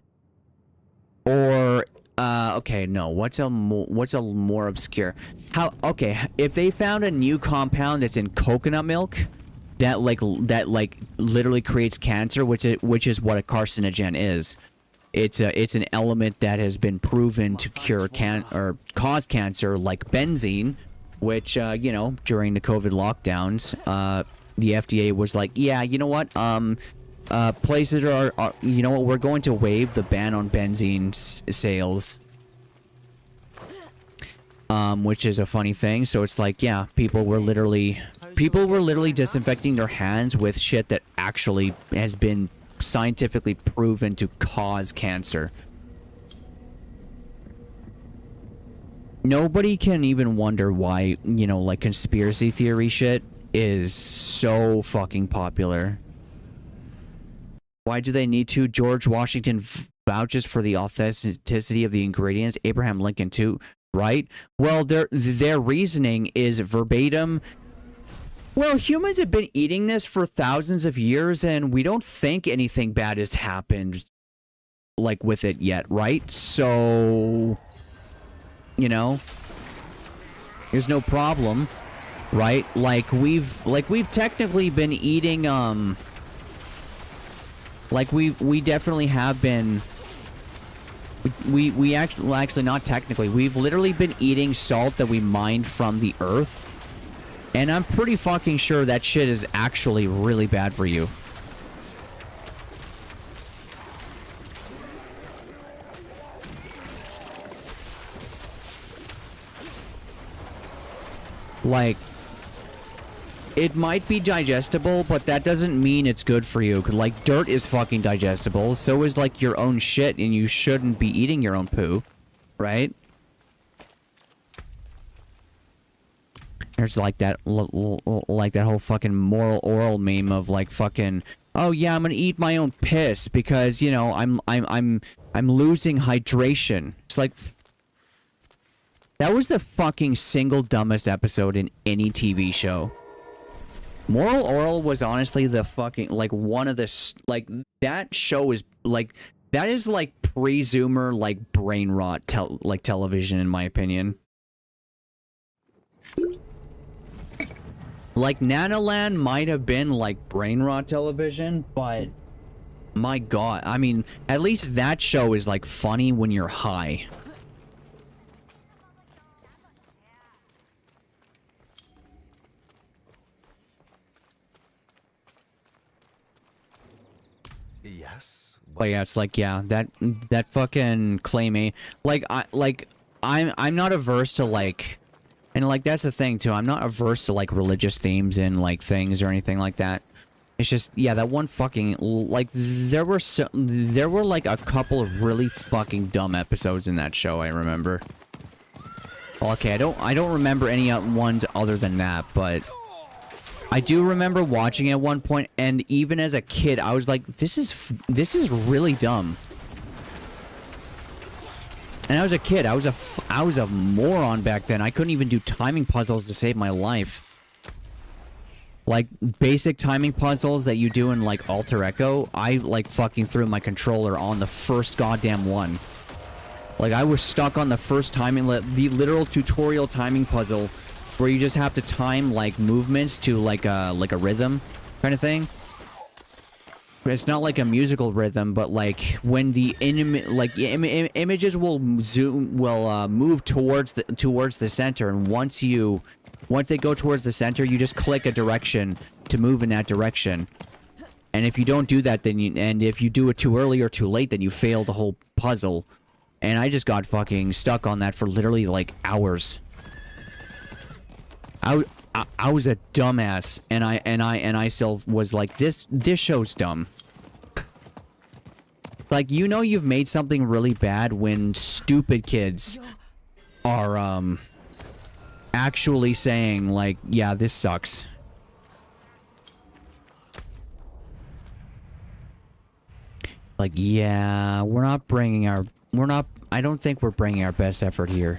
or okay, no, what's a more obscure, if they found a new compound that's in coconut milk that literally creates cancer, which is what a carcinogen is. It's an element that has been proven to cure or cause cancer, like benzene, which you know, during the COVID lockdowns, the FDA was like, yeah, you know what, places are, you know what, we're going to waive the ban on benzene sales. Which is a funny thing. So it's like, yeah, people were literally disinfecting their hands with shit that actually has been scientifically proven to cause cancer. Nobody can even wonder why, you know, like conspiracy theory shit is so fucking popular. Why do they need to? George Washington vouches for the authenticity of the ingredients. Abraham Lincoln too, right? Well, their reasoning is verbatim. Well, humans have been eating this for thousands of years, and we don't think anything bad has happened, like, with it yet, right? So, you know, there's no problem, right? Like we've technically been eating, like we definitely have been. We actually not technically. We've literally been eating salt that we mined from the earth. And I'm pretty fucking sure that shit is actually really bad for you. Like, it might be digestible, but that doesn't mean it's good for you. Like, dirt is fucking digestible. So is, like, your own shit, and you shouldn't be eating your own poo. Right? There's, like, that whole fucking moral oral meme of, like, fucking, oh, yeah, I'm gonna eat my own piss because, you know, I'm losing hydration. It's like, that was the fucking single dumbest episode in any TV show. Moral Oral was honestly the fucking, like, one of the, like, that show is, like, that is, like, pre-Zoomer, like, brain rot, like, television, in my opinion. Like, Nanoland might have been, like, brain rot television, but, my god, I mean, at least that show is, like, funny when you're high. Yes. But yeah, it's like, yeah, that fucking claiming, I'm not averse to, like, and, like, that's the thing too, I'm not averse to, like, religious themes and, like, things or anything like that. It's just, yeah, that one fucking, like, there were like a couple of really fucking dumb episodes in that show, I remember. Okay, I don't remember any ones other than that, but I do remember watching at one point, and even as a kid, I was like, this is really dumb. And I was a kid. I was a moron back then. I couldn't even do timing puzzles to save my life. Like, basic timing puzzles that you do in, like, Alter Echo, I, like, fucking threw my controller on the first goddamn one. Like, I was stuck on the first timing, the literal tutorial timing puzzle, where you just have to time, like, movements to, like a rhythm kind of thing. It's not like a musical rhythm, but, like, when the images will move towards the center, and once they go towards the center, you just click a direction to move in that direction. And if you don't do that, then and if you do it too early or too late, then you fail the whole puzzle. And I just got fucking stuck on that for literally like hours. I was a dumbass, and I still was like, this show's dumb. Like, you know you've made something really bad when stupid kids are actually saying like, yeah, this sucks. Like, yeah, I don't think we're bringing our best effort here.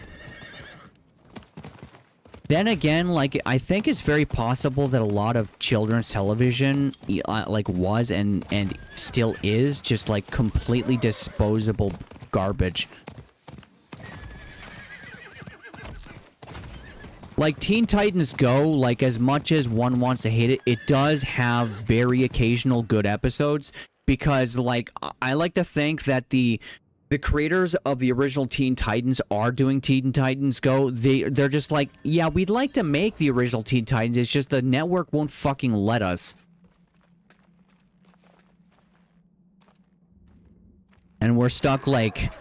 Then again, like, I think it's very possible that a lot of children's television, like, was and still is just, like, completely disposable garbage. Like, Teen Titans Go, like, as much as one wants to hate it, it does have very occasional good episodes, because, like, I like to think that the creators of the original Teen Titans are doing Teen Titans Go. They're just like, yeah, we'd like to make the original Teen Titans. It's just the network won't fucking let us. And we're stuck, like,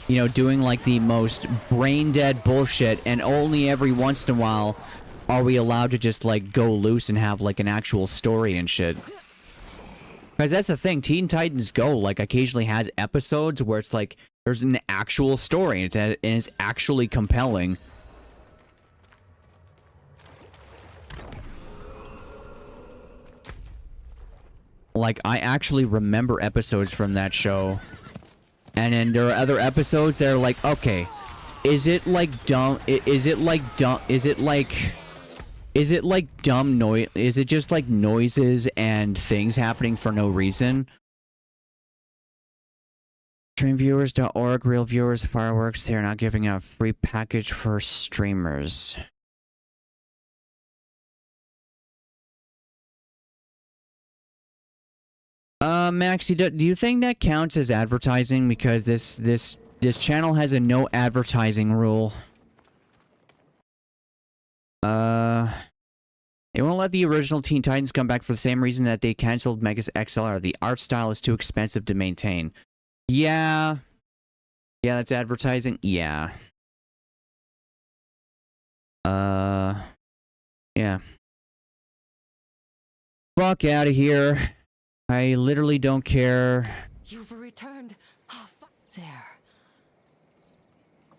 you know, doing, like, the most brain-dead bullshit, and only every once in a while are we allowed to just, like, go loose and have, like, an actual story and shit. Because that's the thing, Teen Titans Go, like, occasionally has episodes where it's like, there's an actual story, and it's actually compelling. Like, I actually remember episodes from that show. And then there are other episodes that are like, okay, is it like dumb, is it just like noises and things happening for no reason? Streamviewers.org, real viewers, fireworks, they're not giving out free package for streamers. Maxi, do you think that counts as advertising? Because this channel has a no advertising rule. They won't let the original Teen Titans come back for the same reason that they canceled Megas XLR. The art style is too expensive to maintain. Yeah. Yeah, that's advertising. Yeah. Yeah. Fuck out of here. I literally don't care. You've returned. Oh, fuck there.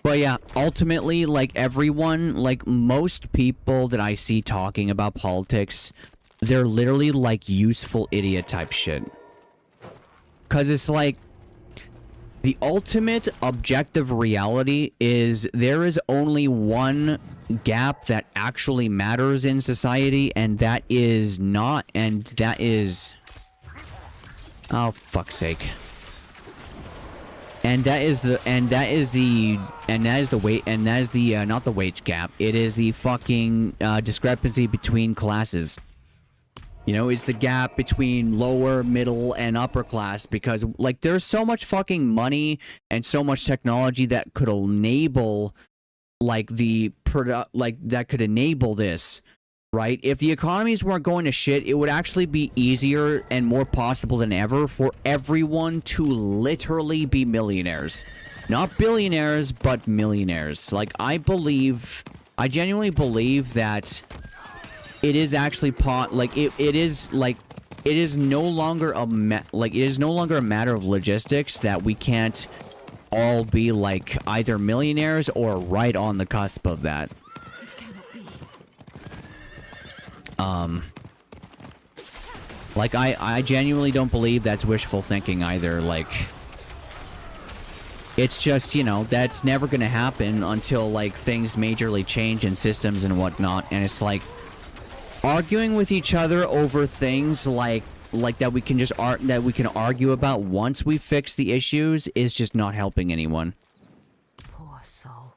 But yeah, ultimately, like, everyone, like, most people that I see talking about politics, they're literally, like, useful idiot type shit. Because it's like, the ultimate objective reality is there is only one gap that actually matters in society, and that is not, and that is... Oh, fuck's sake. And that is the not the wage gap. It is the fucking discrepancy between classes. You know, it's the gap between lower, middle, and upper class, because, like, there's so much fucking money and so much technology that could enable, like, that could enable this, right? If the economies weren't going to shit, it would actually be easier and more possible than ever for everyone to literally be millionaires. Not billionaires, but millionaires. Like, I genuinely believe that it is actually it is no longer a matter of logistics that we can't all be, like, either millionaires or right on the cusp of that. Like, I genuinely don't believe that's wishful thinking either. Like, it's just, you know, that's never gonna happen until, like, things majorly change in systems and whatnot, and it's like, arguing with each other over things like that we can argue about once we fix the issues is just not helping anyone. Poor soul.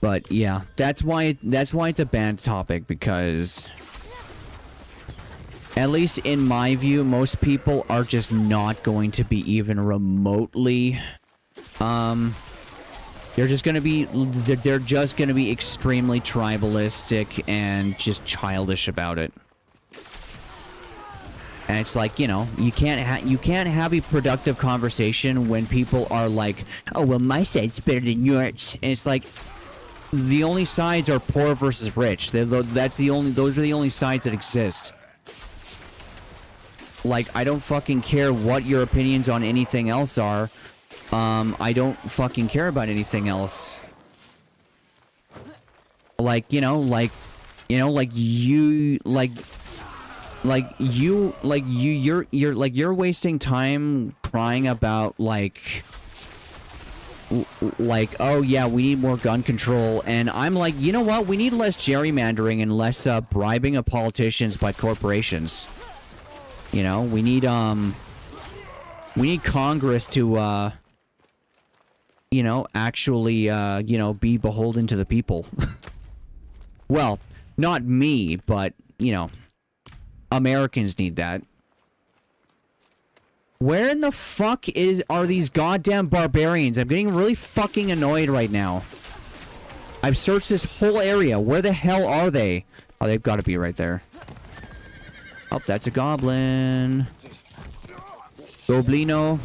But yeah, that's why it's a banned topic, because at least in my view, most people are just not going to be even remotely They're just gonna be extremely tribalistic and just childish about it. And it's like, you know, you can't have a productive conversation when people are like, oh well, my side's better than yours, and it's like, the only sides are poor versus rich. Those are the only sides that exist. Like, I don't fucking care what your opinions on anything else are. I don't fucking care about anything else. Like, you're wasting time crying about like, oh yeah, we need more gun control, and I'm like, you know what? We need less gerrymandering and less bribing of politicians by corporations. You know, we need Congress to you know, actually you know, be beholden to the people. Well, not me, but you know, Americans need that. Where in the fuck are these goddamn barbarians? I'm getting really fucking annoyed right now. I've searched this whole area. Where the hell are they? Oh, they've got to be right there. Oh, that's a goblin. Goblino.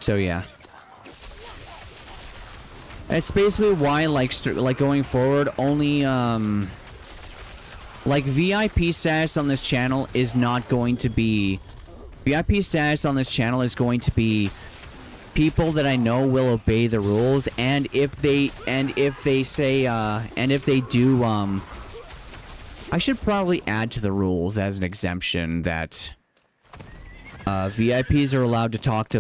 So yeah. It's basically why, like going forward, only, like, VIP status on this channel is not going to be... VIP status on this channel is going to be people that I know will obey the rules, and if they do, I should probably add to the rules as an exemption that... VIPs are allowed to talk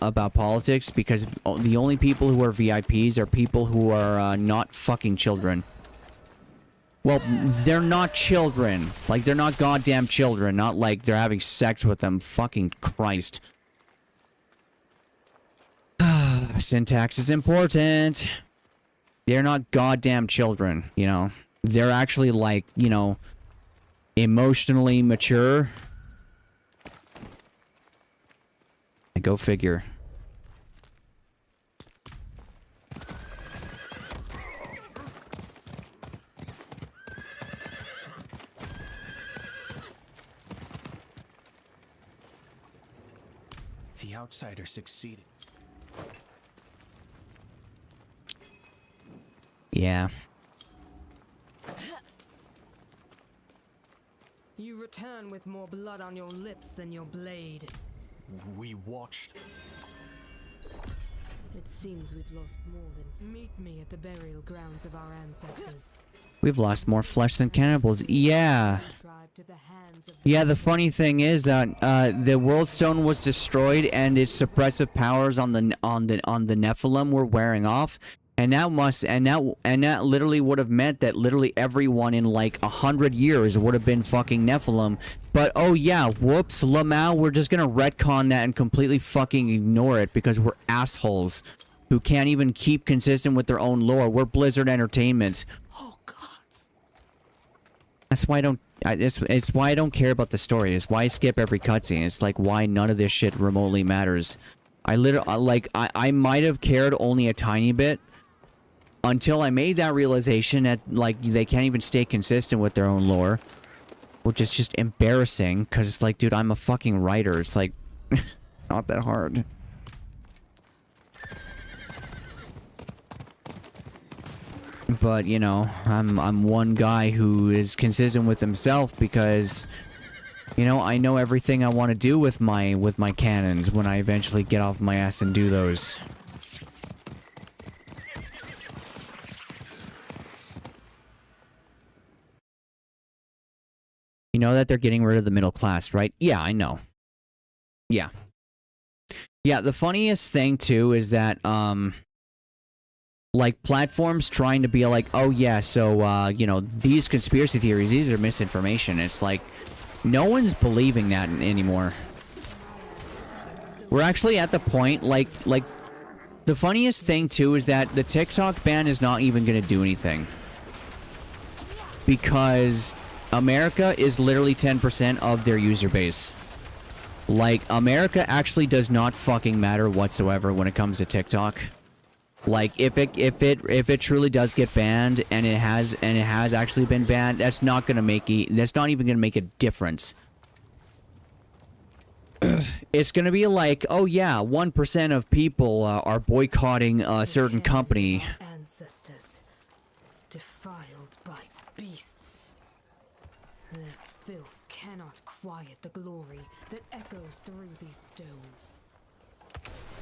about politics, because the only people who are VIPs are people who are not fucking children. Well, they're not children. Like, they're not goddamn children. Not like they're having sex with them. Fucking Christ. Syntax is important. They're not goddamn children, you know. They're actually, like, you know, emotionally mature. Go figure. The outsider succeeded. Yeah. You return with more blood on your lips than your blade. We watched. It seems we've lost more than... Meet me at the burial grounds of our ancestors. We've lost more flesh than cannibals. Yeah. Yeah, the funny thing is that the World Stone was destroyed and its suppressive powers on the Nephilim were wearing off. And that literally would have meant that literally everyone in like 100 years would have been fucking Nephilim. But oh yeah, whoops, Lamau, we're just gonna retcon that and completely fucking ignore it because we're assholes who can't even keep consistent with their own lore. We're Blizzard Entertainment. Oh God. That's why I don't. It's why I don't care about the story. It's why I skip every cutscene. It's like why none of this shit remotely matters. I might have cared only a tiny bit. Until I made that realization that, like, they can't even stay consistent with their own lore. Which is just embarrassing, because it's like, dude, I'm a fucking writer. It's like, not that hard. But, you know, I'm one guy who is consistent with himself because, you know, I know everything I want to do with my cannons when I eventually get off my ass and do those. You know that they're getting rid of the middle class, right? Yeah, I know. Yeah. Yeah, the funniest thing, too, is that, like, platforms trying to be like, oh, yeah, so, you know, these conspiracy theories, these are misinformation. It's like, no one's believing that anymore. We're actually at the point, like, the funniest thing, too, is that the TikTok ban is not even going to do anything. Because America is literally 10% of their user base. Like, America actually does not fucking matter whatsoever when it comes to TikTok. Like, if it truly does get banned, and it has actually been banned, that's not even gonna make a difference. It's gonna be like, oh yeah, 1% of people are boycotting a certain company. Ancestors, defiled by beasts. Their filth cannot quiet the glory that echoes through these stones.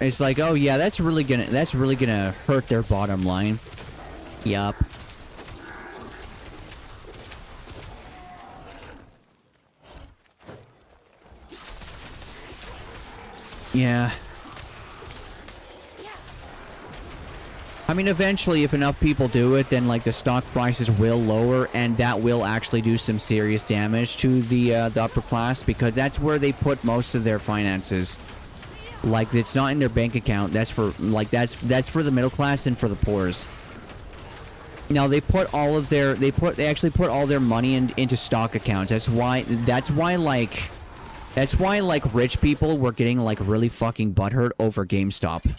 It's like, oh yeah, that's really gonna hurt their bottom line. Yup. Yeah. I mean, eventually, if enough people do it, then like the stock prices will lower, and that will actually do some serious damage to the upper class, because that's where they put most of their finances. Like, it's not in their bank account. That's for that's for the middle class and for the poors. Now they put all of their they actually put all their money into stock accounts. That's why like rich people were getting like really fucking butthurt over GameStop,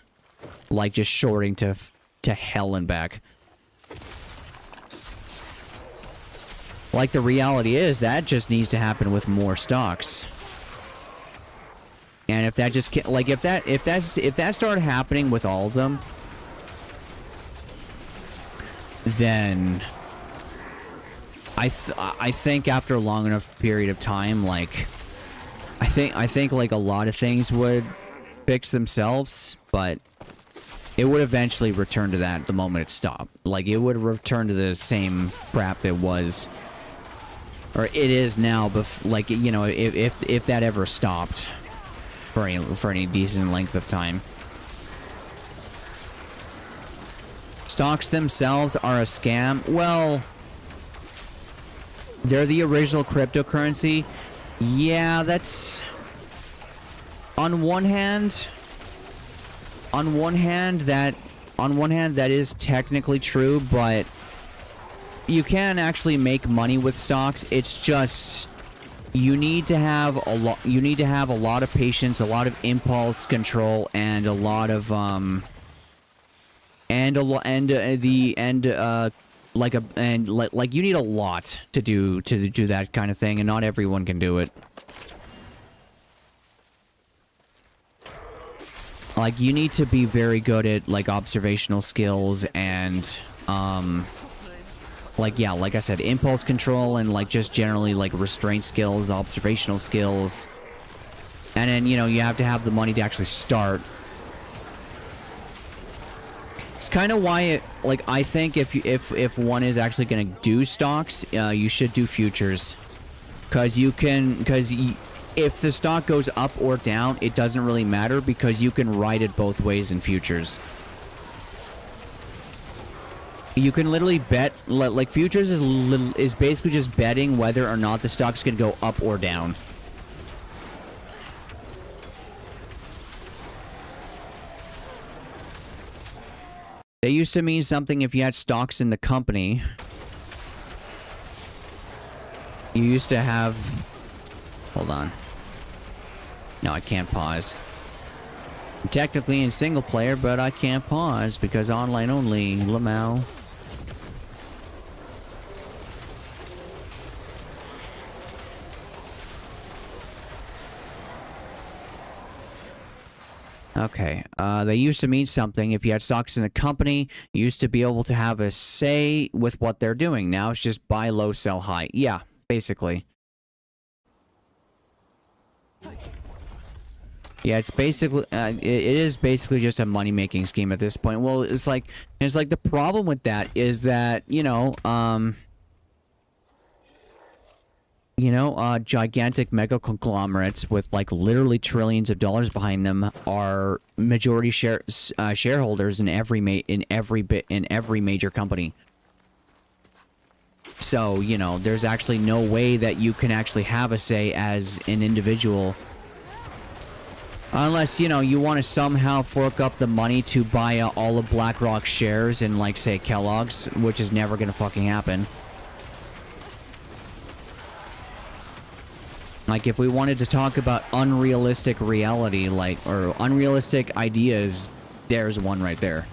like just shorting to hell and back. Like, the reality is that just needs to happen with more stocks. And if that just like if that started happening with all of them, then I think after a long enough period of time, like I think like a lot of things would fix themselves, but it would eventually return to that the moment it stopped. Like, it would return to the same crap it was, or it is now. Like, you know, if that ever stopped for any decent length of time. Stocks themselves are a scam. Well, they're the original cryptocurrency. Yeah, that's on one hand that is technically true, but you can actually make money with stocks. It's just you need to have a lot of patience, a lot of impulse control, and a lot of like you need a lot to do that kind of thing, and not everyone can do it. Like, you need to be very good at like observational skills and like, yeah, like I said, impulse control, and like just generally like restraint skills, observational skills. And then, you know, you have to have the money to actually start. It's kind of why like, I think if one is actually going to do stocks, you should do futures. Because if the stock goes up or down, it doesn't really matter, because you can ride it both ways in futures. You can literally bet, like, futures is basically just betting whether or not the stock's gonna go up or down. They used to mean something if you had stocks in the company. You used to have... Hold on. No, I can't pause. I'm technically in single player, but I can't pause because online only. Lamau. Okay, they used to mean something. If you had stocks in the company, you used to be able to have a say with what they're doing. Now it's just buy low, sell high. Yeah, basically. Yeah, it's basically, it is basically just a money-making scheme at this point. Well, it's like the problem with that is that, gigantic mega conglomerates with like literally trillions of dollars behind them are majority shareholders in every major company. So, there's actually no way that you can actually have a say as an individual. Unless, you want to somehow fork up the money to buy all of BlackRock's shares in, like, say, Kellogg's, which is never gonna fucking happen. Like, if we wanted to talk about unrealistic reality, like, or unrealistic ideas, there's one right there.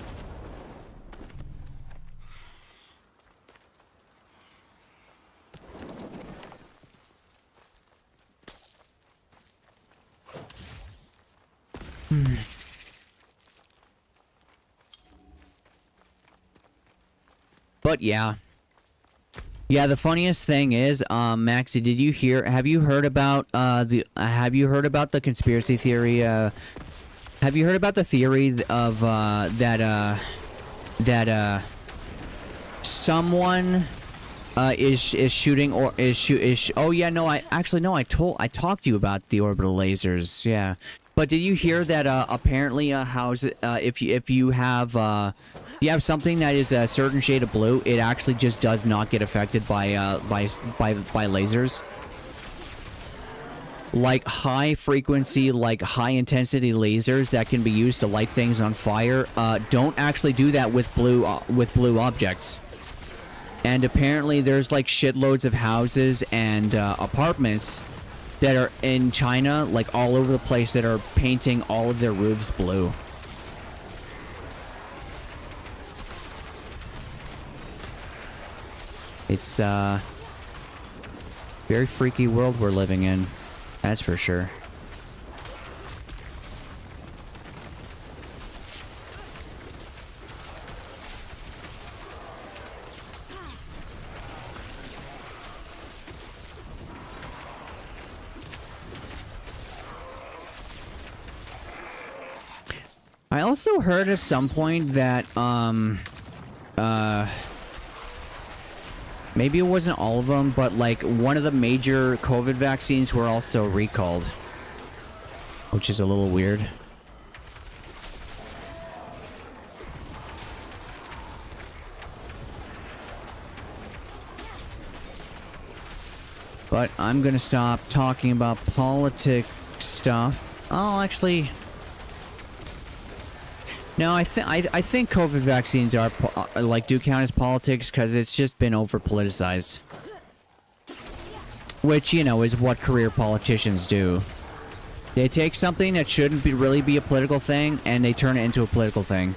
But yeah. Yeah, the funniest thing is, Maxie, have you heard about the conspiracy theory, have you heard about the theory of, that someone, is shooting, or oh yeah, no, I talked to you about the orbital lasers, yeah. But did you hear that, apparently, if you have something that is a certain shade of blue, it actually just does not get affected by lasers? Like high frequency, like high intensity lasers that can be used to light things on fire, don't actually do that with blue objects. And apparently there's like shitloads of houses and apartments that are in China, like all over the place, that are painting all of their roofs blue. It's very freaky world we're living in, that's for sure. I also heard at some point that, maybe it wasn't all of them, but like one of the major COVID vaccines were also recalled. Which is a little weird. But I'm gonna stop talking about politics stuff. Oh, actually... No, I think COVID vaccines are do count as politics because it's just been over politicized, which, you know, is what career politicians do. They take something that shouldn't really be a political thing and they turn it into a political thing.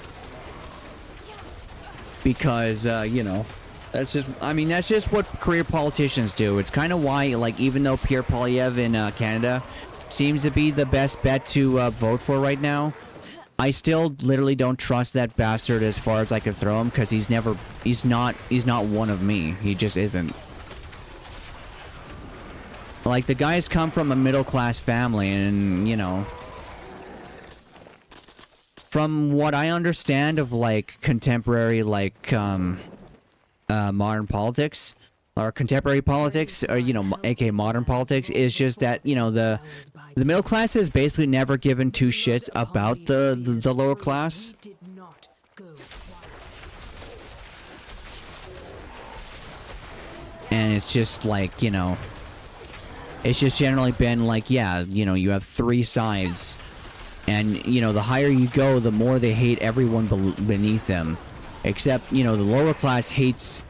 Because you know, that's just what career politicians do. It's kind of why, like, even though Pierre Poilievre in Canada seems to be the best bet to vote for right now, I still literally don't trust that bastard as far as I could throw him, because he's not one of me. He just isn't. Like, the guy's come from a middle-class family, and, you know, from what I understand of, like, contemporary, like, modern politics, or contemporary politics, or, you know, aka modern politics, is just that, you know, the middle class has basically never given two shits about the lower class. And it's just like, you know, it's just generally been like, yeah, you know, you have three sides. And, you know, the higher you go, the more they hate everyone beneath them. Except, you know, the lower class hates...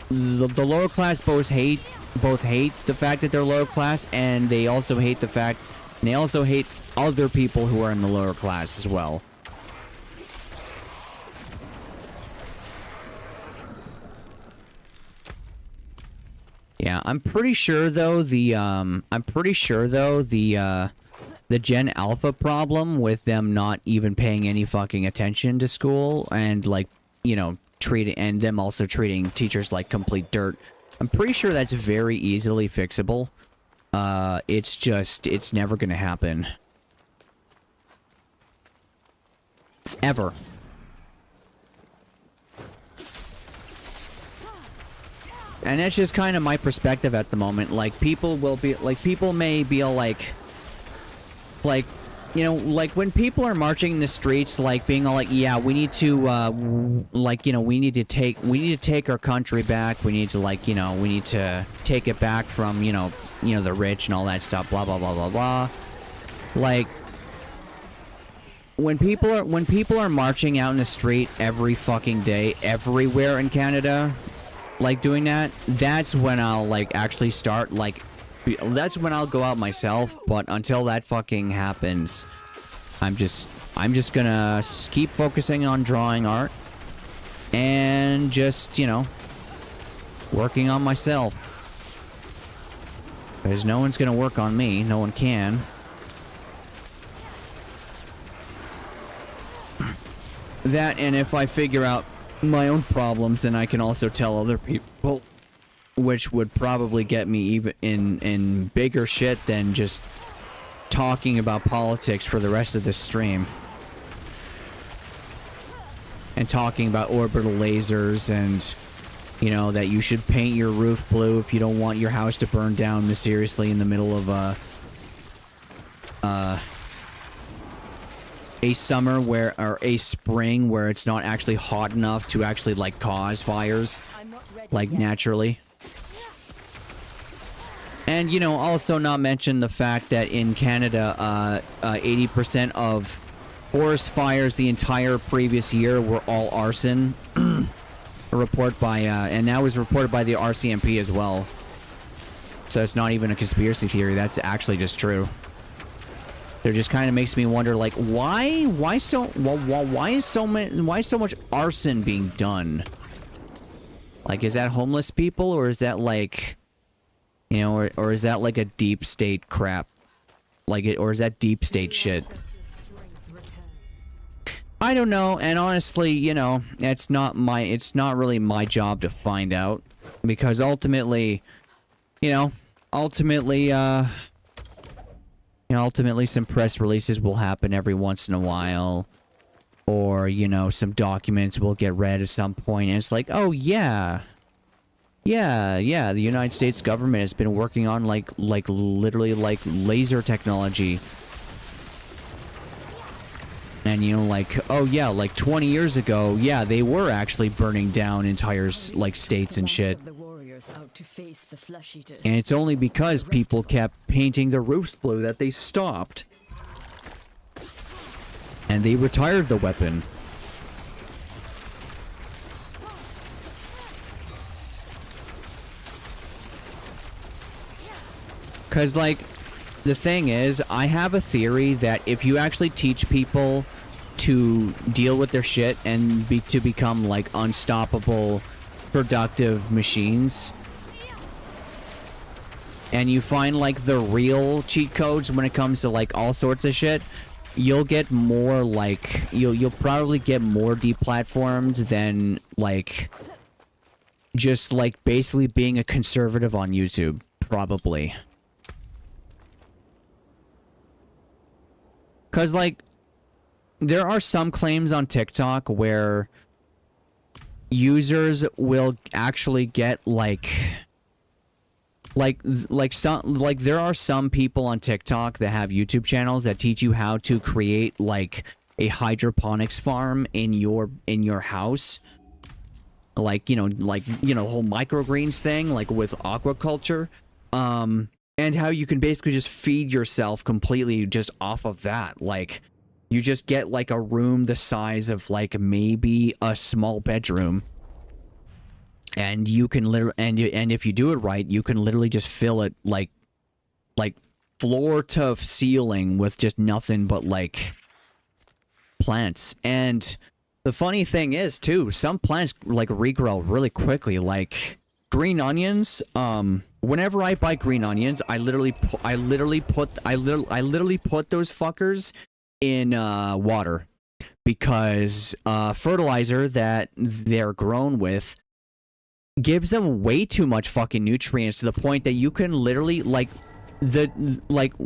The lower class both hate the fact that they're lower class, and they also hate the fact... And they also hate other people who are in the lower class as well. Yeah, I'm pretty sure though the Gen Alpha problem with them not even paying any fucking attention to school and, like, you know, them also treating teachers like complete dirt. I'm pretty sure that's very easily fixable. It's never gonna happen. Ever. And that's just kind of my perspective at the moment. Like, people may be like, you know, like, when people are marching in the streets, like, being all like, yeah, we need to, like, you know, we need to take our country back. We need to, like, you know, we need to take it back from, you know, the rich and all that stuff, blah, blah, blah, blah, blah. Like, when people are marching out in the street every fucking day, everywhere in Canada, like, doing that, that's when I'll, like, actually start, like, That's when I'll go out myself, but until that fucking happens, I'm just gonna keep focusing on drawing art and just, you know, working on myself. Because no one's gonna work on me. No one can. That, and if I figure out my own problems, then I can also tell other people, which would probably get me even in bigger shit than just talking about politics for the rest of this stream. And talking about orbital lasers and, you know, that you should paint your roof blue if you don't want your house to burn down mysteriously in the middle of a summer where, or a spring where it's not actually hot enough to actually, like, cause fires, like, naturally. And, you know, also not mention the fact that in Canada, 80% of forest fires the entire previous year were all arson. A report by, and that was reported by the RCMP as well. So it's not even a conspiracy theory, that's actually just true. It just kind of makes me wonder, like, why so much arson being done? Like, is that homeless people, or is that like, you know, or is that like a deep state crap? Like it, or is that deep state shit? I don't know, and honestly, you know, it's not really my job to find out, because ultimately, ultimately some press releases will happen every once in a while, or, you know, some documents will get read at some point, and it's like, oh yeah, the United States government has been working on literally laser technology. And, you know, like, oh yeah, like 20 years ago, yeah, they were actually burning down entire, like, states and shit. And it's only because people kept painting the roofs blue that they stopped. And they retired the weapon. Because, like, the thing is, I have a theory that if you actually teach people to deal with their shit and to become, like, unstoppable, productive machines, and you find, like, the real cheat codes when it comes to, like, all sorts of shit, you'll get more, like, you'll probably get more deplatformed than, like, just, like, basically being a conservative on YouTube. Probably. Because, like, there are some claims on TikTok where users will actually get, there are some people on TikTok that have YouTube channels that teach you how to create, like, a hydroponics farm in your house. Like, the whole microgreens thing, like, with aquaculture. And how you can basically just feed yourself completely just off of that. Like, you just get, like, a room the size of, like, maybe a small bedroom. And you can literally, and if you do it right, you can literally just fill it, like floor to ceiling with just nothing but, like, plants. And the funny thing is, too, some plants, like, regrow really quickly. Like, green onions, whenever I buy green onions, I literally put those fuckers in water, because fertilizer that they're grown with gives them way too much fucking nutrients, to the point that you can literally,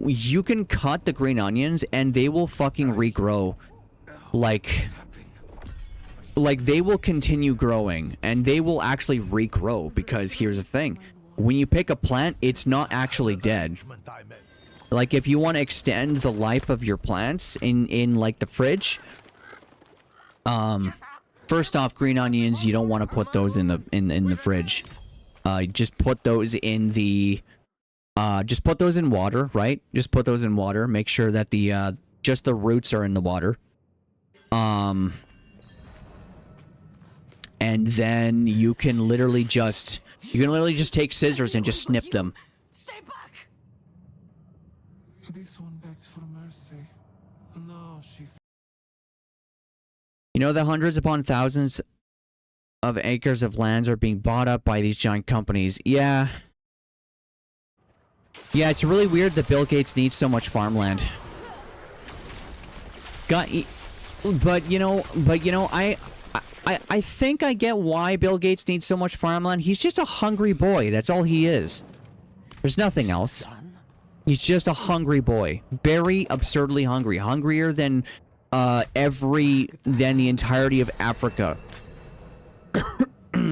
you can cut the green onions and they will fucking regrow. Like they will continue growing, and they will actually regrow, because here's the thing. When you pick a plant, it's not actually dead. Like, if you want to extend the life of your plants in like, the fridge, first off, green onions, you don't want to put those in the fridge. Just put those in the, just put those in water, right? Just put those in water. Make sure that just the roots are in the water. And then you can literally just take scissors and just snip them. Stay back! This one begged for mercy. No, she You know that hundreds upon thousands of acres of lands are being bought up by these giant companies. Yeah. Yeah, it's really weird that Bill Gates needs so much farmland. But you know, I think I get why Bill Gates needs so much farmland. He's just a hungry boy. That's all he is. There's nothing else. He's just a hungry boy. Very absurdly hungry. Hungrier than the entirety of Africa.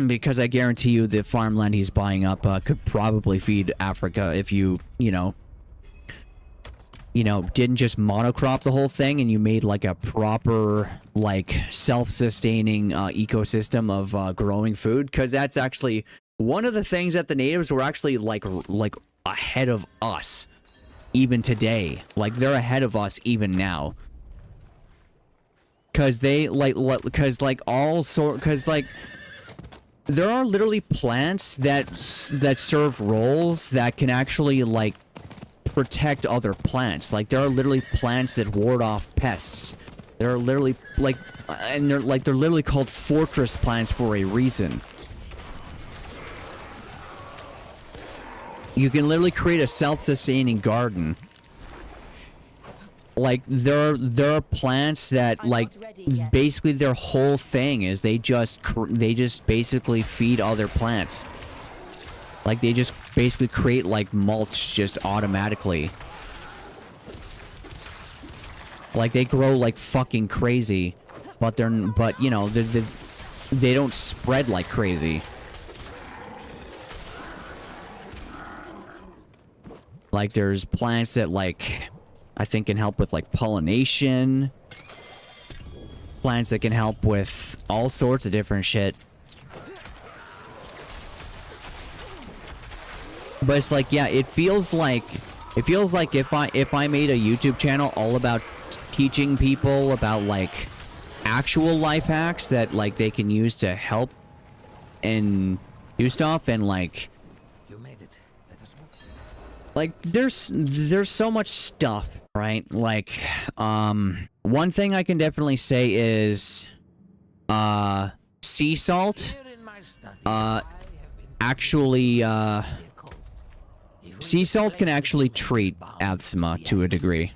Because I guarantee you the farmland he's buying up could probably feed Africa if you know, didn't just monocrop the whole thing and you made like a proper, like, self-sustaining ecosystem of growing food. Because that's actually one of the things that the natives were actually like ahead of us even today. Like, they're ahead of us even now. Because they there are literally plants that serve roles that can actually like protect other plants. Like, there are literally plants that ward off pests. There are literally they're literally called fortress plants for a reason. You can literally create a self-sustaining garden. Like, there are plants that, like, basically their whole thing is they just basically feed other plants. Like, they just basically create like mulch just automatically. Like, they grow like fucking crazy, but you know, they don't spread like crazy. Like, there's plants that, like, I think can help with like pollination. Plants that can help with all sorts of different shit. But it's like, yeah, it feels like if I made a YouTube channel all about teaching people about like actual life hacks that like they can use to help and do stuff, and like there's so much stuff, right? Like, one thing I can definitely say is sea salt actually sea salt can actually treat asthma to a degree.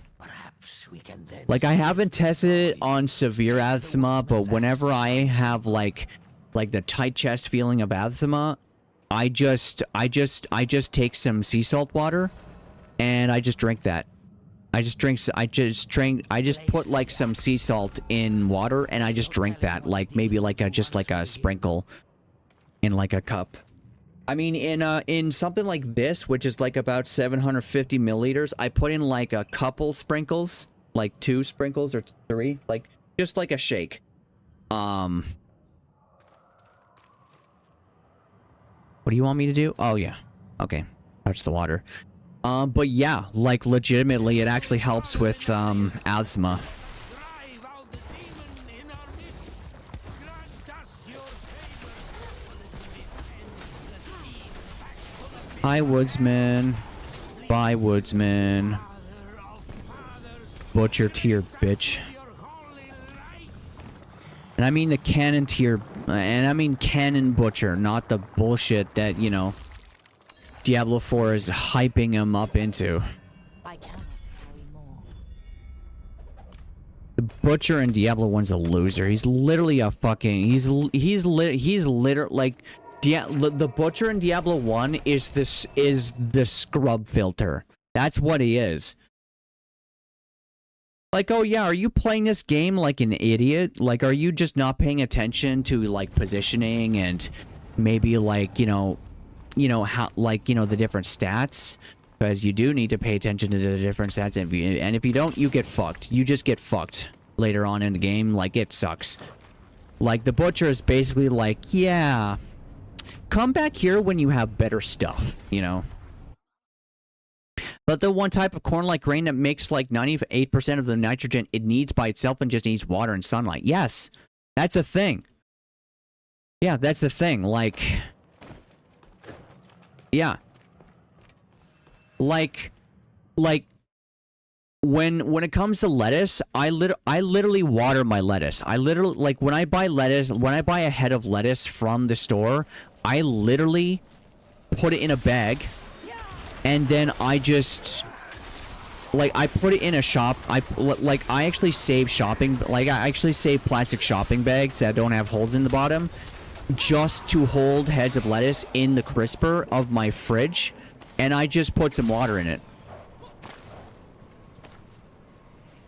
Like, I haven't tested it on severe asthma, but whenever I have like the tight chest feeling of asthma, I just take some sea salt water and I just drink that. I just put like some sea salt in water and I just drink that, like maybe like just like a sprinkle in like a cup. I mean, in something like this, which is like about 750 milliliters, I put in like a couple sprinkles, like 2 sprinkles or 3, like just like a shake. What do you want me to do? Oh yeah, okay, touch the water. But yeah, like legitimately, it actually helps with asthma. Hi, woodsman. Bye, woodsman. Butcher tier, bitch. And I mean the cannon tier, and I mean cannon butcher, not the bullshit that, you know, Diablo 4 is hyping him up into. I cannot carry more. The butcher in Diablo 1's a loser. He's literally a fucking, he's literally like, the butcher in Diablo 1 is the scrub filter. That's what he is. Like, oh yeah, are you playing this game like an idiot? Like, are you just not paying attention to like positioning and maybe like, you know how, like, you know, the different stats? Because you do need to pay attention to the different stats, and if you don't, you get fucked. You just get fucked later on in the game. Like, it sucks. Like, the butcher is basically like, yeah, come back here when you have better stuff, you know? But the one type of corn-like grain that makes like 98% of the nitrogen it needs by itself and just needs water and sunlight. Yes, that's a thing. Yeah, that's the thing. Like, yeah. Like, when it comes to lettuce, I literally water my lettuce. I literally, like, when I buy a head of lettuce from the store, I literally put it in a bag, and then I just, like, I put it in a shop. I actually save shopping, like, I actually save plastic shopping bags that don't have holes in the bottom, just to hold heads of lettuce in the crisper of my fridge, and I just put some water in it.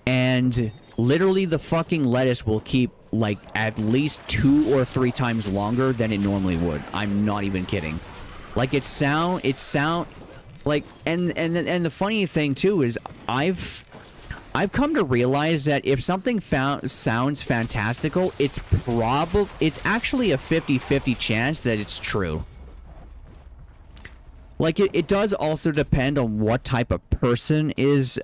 And literally the fucking lettuce will keep, like, at least 2 or 3 times longer than it normally would. I'm not even kidding. Like, it sound like, and the funny thing too is I've come to realize that if something sounds fantastical, it's actually a 50-50 chance that it's true. Like, it does also depend on what type of person is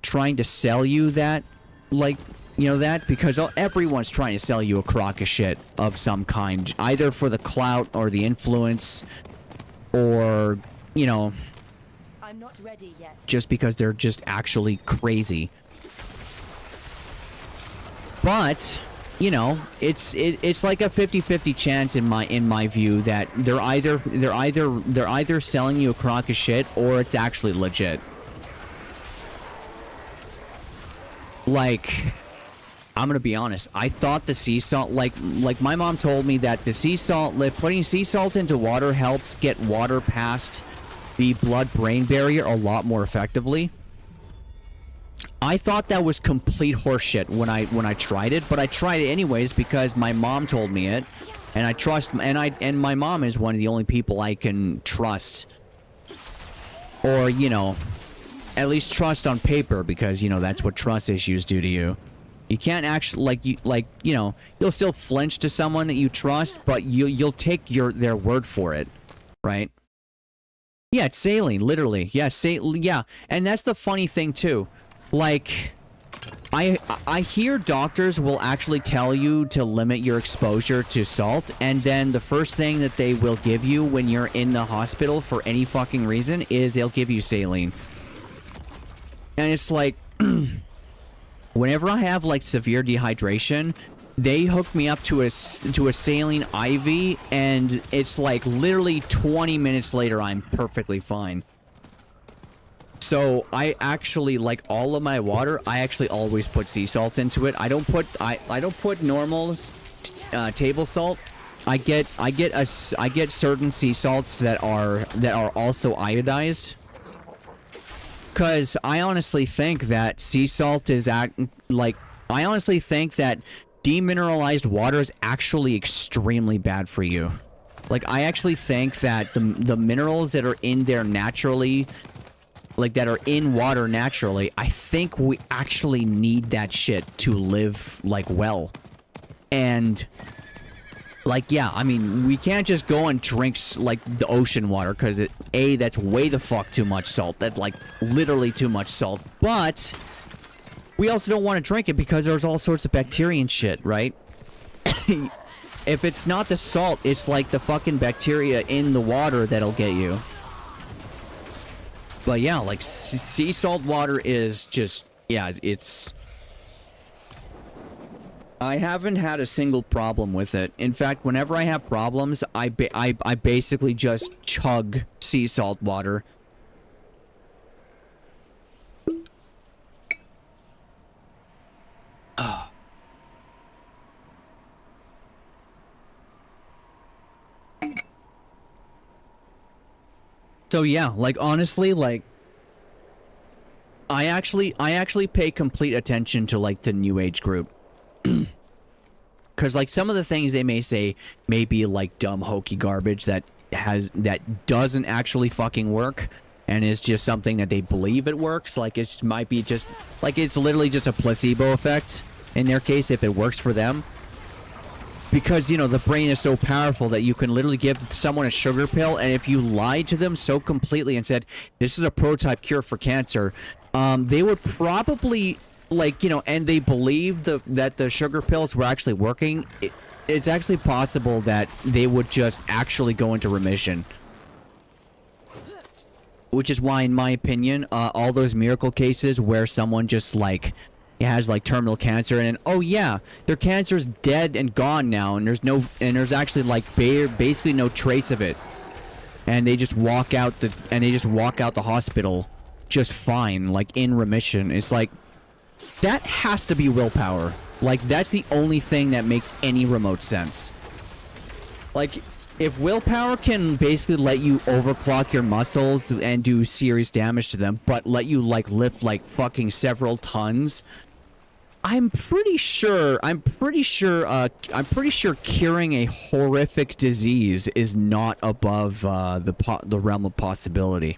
trying to sell you that, like, you know, that, because everyone's trying to sell you a crock of shit of some kind, either for the clout or the influence, or, you know, I'm not ready yet. just because they're just actually crazy. But, you know, it's like a 50-50 chance in my view that they're either selling you a crock of shit or it's actually legit. Like, I'm gonna be honest, I thought the sea salt, like my mom told me that the sea salt, like, putting sea salt into water helps get water past the blood-brain barrier a lot more effectively. I thought that was complete horseshit when I tried it, but I tried it anyways because my mom told me it, and I trust, and my mom is one of the only people I can trust, or, you know, at least trust on paper, because, you know, that's what trust issues do to you. You can't actually, you know, you'll still flinch to someone that you trust, but you'll take their word for it, right? Yeah, it's saline, literally. Yeah, yeah, and that's the funny thing too. Like, I hear doctors will actually tell you to limit your exposure to salt, and then the first thing that they will give you when you're in the hospital for any fucking reason is they'll give you saline. And it's like, whenever I have, like, severe dehydration, they hook me up to a saline IV, and it's like literally 20 minutes later I'm perfectly fine. So I actually, like, all of my water, I actually always put sea salt into it. I don't put normal table salt. I get certain sea salts that are also iodized. Cause I honestly think that sea salt is I honestly think that demineralized water is actually extremely bad for you. Like, I actually think that the minerals that are in there naturally, like, that are in water naturally, I think we actually need that shit to live, like, well. And, like, yeah, I mean, we can't just go and drink, like, the ocean water, because that's way the fuck too much salt. That's, like, literally too much salt. But we also don't want to drink it because there's all sorts of bacteria and shit, right? If it's not the salt, it's like the fucking bacteria in the water that'll get you. But yeah, like, sea salt water is just, yeah, it's... I haven't had a single problem with it. In fact, whenever I have problems, I basically just chug sea salt water. So yeah, like, honestly, like, I actually pay complete attention to, like, the new age group. Because, like, some of the things they may say may be, like, dumb hokey garbage that doesn't actually fucking work, and is just something that they believe it works. Like, it might be just, like, it's literally just a placebo effect in their case if it works for them. Because, you know, the brain is so powerful that you can literally give someone a sugar pill, and if you lied to them so completely and said, this is a prototype cure for cancer, they would probably, like, you know, and they believe that the sugar pills were actually working, it's actually possible that they would just actually go into remission. Which is why, in my opinion, all those miracle cases where someone just like has like terminal cancer and oh yeah, their cancer's dead and gone now, and there's actually like basically no trace of it, and they just walk out the hospital just fine, like in remission. It's like that has to be willpower. Like that's the only thing that makes any remote sense. Like, if willpower can basically let you overclock your muscles and do serious damage to them, but let you, like, lift, like, fucking several tons, I'm pretty sure curing a horrific disease is not above, the realm of possibility.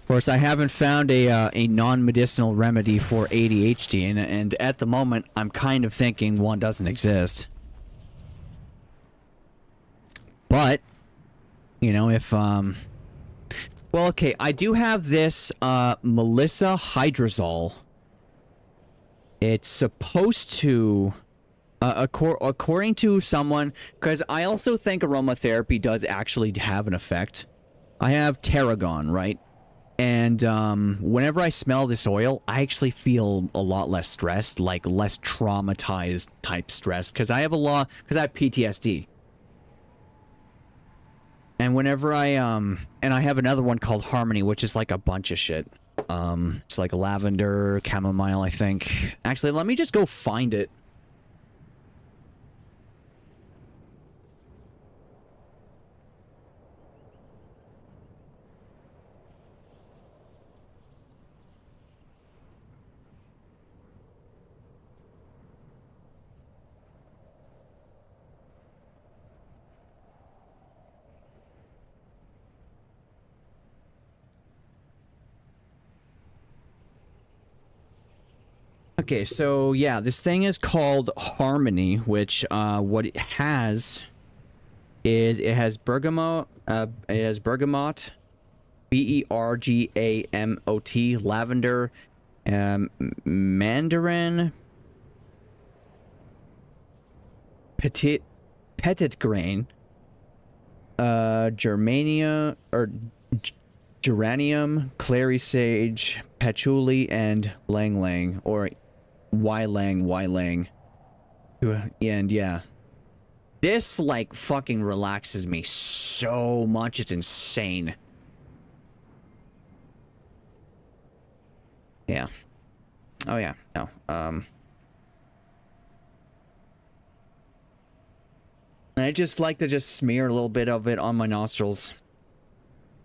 Of course, I haven't found a non-medicinal remedy for ADHD, and at the moment, I'm kind of thinking one doesn't exist. But, you know, if, well, okay, I do have this, Melissa Hydrazole. It's supposed to, according to someone, because I also think aromatherapy does actually have an effect. I have Tarragon, right? And whenever I smell this oil, I actually feel a lot less stressed, like less traumatized type stress, because I have PTSD. And whenever and I have another one called Harmony, which is like a bunch of shit. It's like lavender, chamomile, I think. Actually, let me just go find it. Okay, so yeah, this thing is called Harmony, which what it has is it has bergamot, bergamot, lavender, mandarin, petit grain, germania or geranium, clary sage, patchouli, and lang lang or ylang. And yeah, this like fucking relaxes me so much, it's insane. Yeah. Oh yeah, no. And I just like to just smear a little bit of it on my nostrils.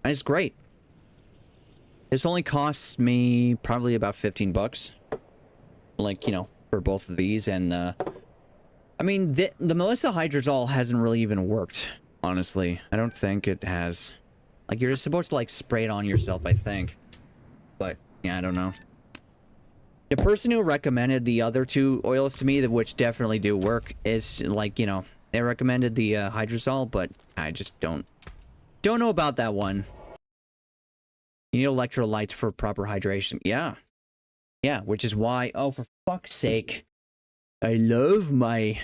And it's great. This only costs me probably about 15 bucks. Like, you know, for both of these. And, I mean, the Melissa Hydrazole hasn't really even worked, honestly. I don't think it has. Like, you're just supposed to, like, spray it on yourself, I think. But, yeah, I don't know. The person who recommended the other two oils to me, which definitely do work, is, like, you know, they recommended the Hydrazole, but I just don't know about that one. You need electrolytes for proper hydration. Yeah. Yeah, which is why, oh, for fuck's sake, I love my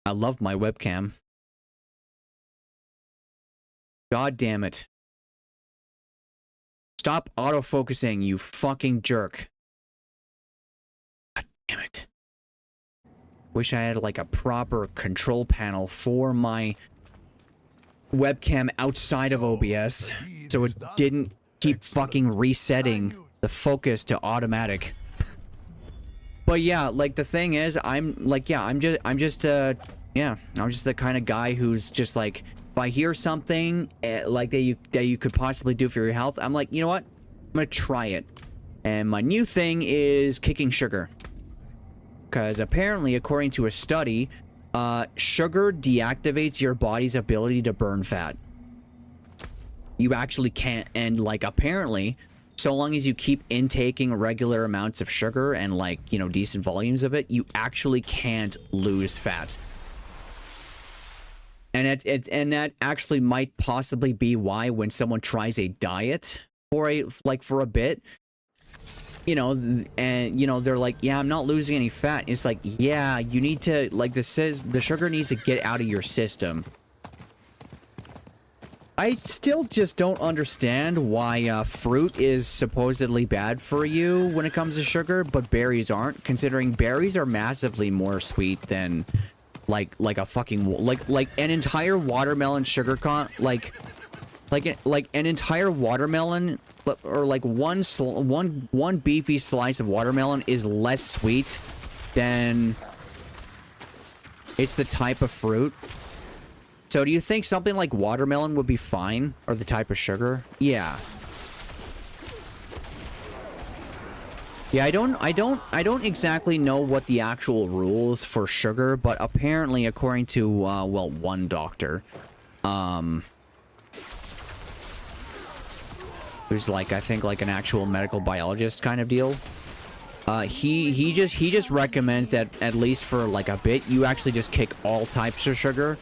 webcam. God damn it. Stop autofocusing, you fucking jerk. God damn it. Wish I had like a proper control panel for my webcam outside of OBS so it didn't keep fucking resetting the focus to automatic. But yeah, like the thing is, I'm just the kind of guy who's just like, if I hear something like that you could possibly do for your health, I'm like, you know what? I'm gonna try it. And my new thing is kicking sugar. Because apparently, according to a study, sugar deactivates your body's ability to burn fat. You actually can't, and like apparently, so long as you keep intaking regular amounts of sugar and like, you know, decent volumes of it, you actually can't lose fat. And that actually might possibly be why when someone tries a diet for a bit, and they're like, yeah, I'm not losing any fat. It's like, yeah, you need to, like, this says the sugar needs to get out of your system. I still just don't understand why fruit is supposedly bad for you when it comes to sugar, but berries aren't, considering berries are massively more sweet than like a fucking like an entire watermelon sugar like an entire watermelon, or like one beefy slice of watermelon is less sweet than it's the type of fruit. So do you think something like watermelon would be fine, or the type of sugar? Yeah. Yeah, I don't exactly know what the actual rules for sugar, but apparently, according to well, one doctor, who's like, I think like an actual medical biologist kind of deal. He just recommends that at least for like a bit, you actually just kick all types of sugar.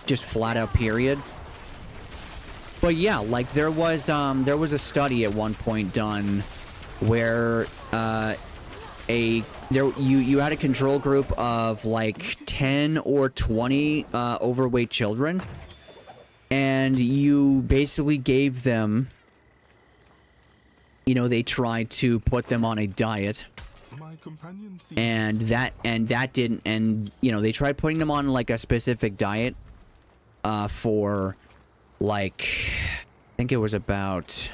Just flat out, period. But yeah, like there was a study at one point done where you had a control group of like 10 or 20 overweight children, and you basically gave them, they tried to put them on a diet, and that didn't, and they tried putting them on like a specific diet for like, I think it was about,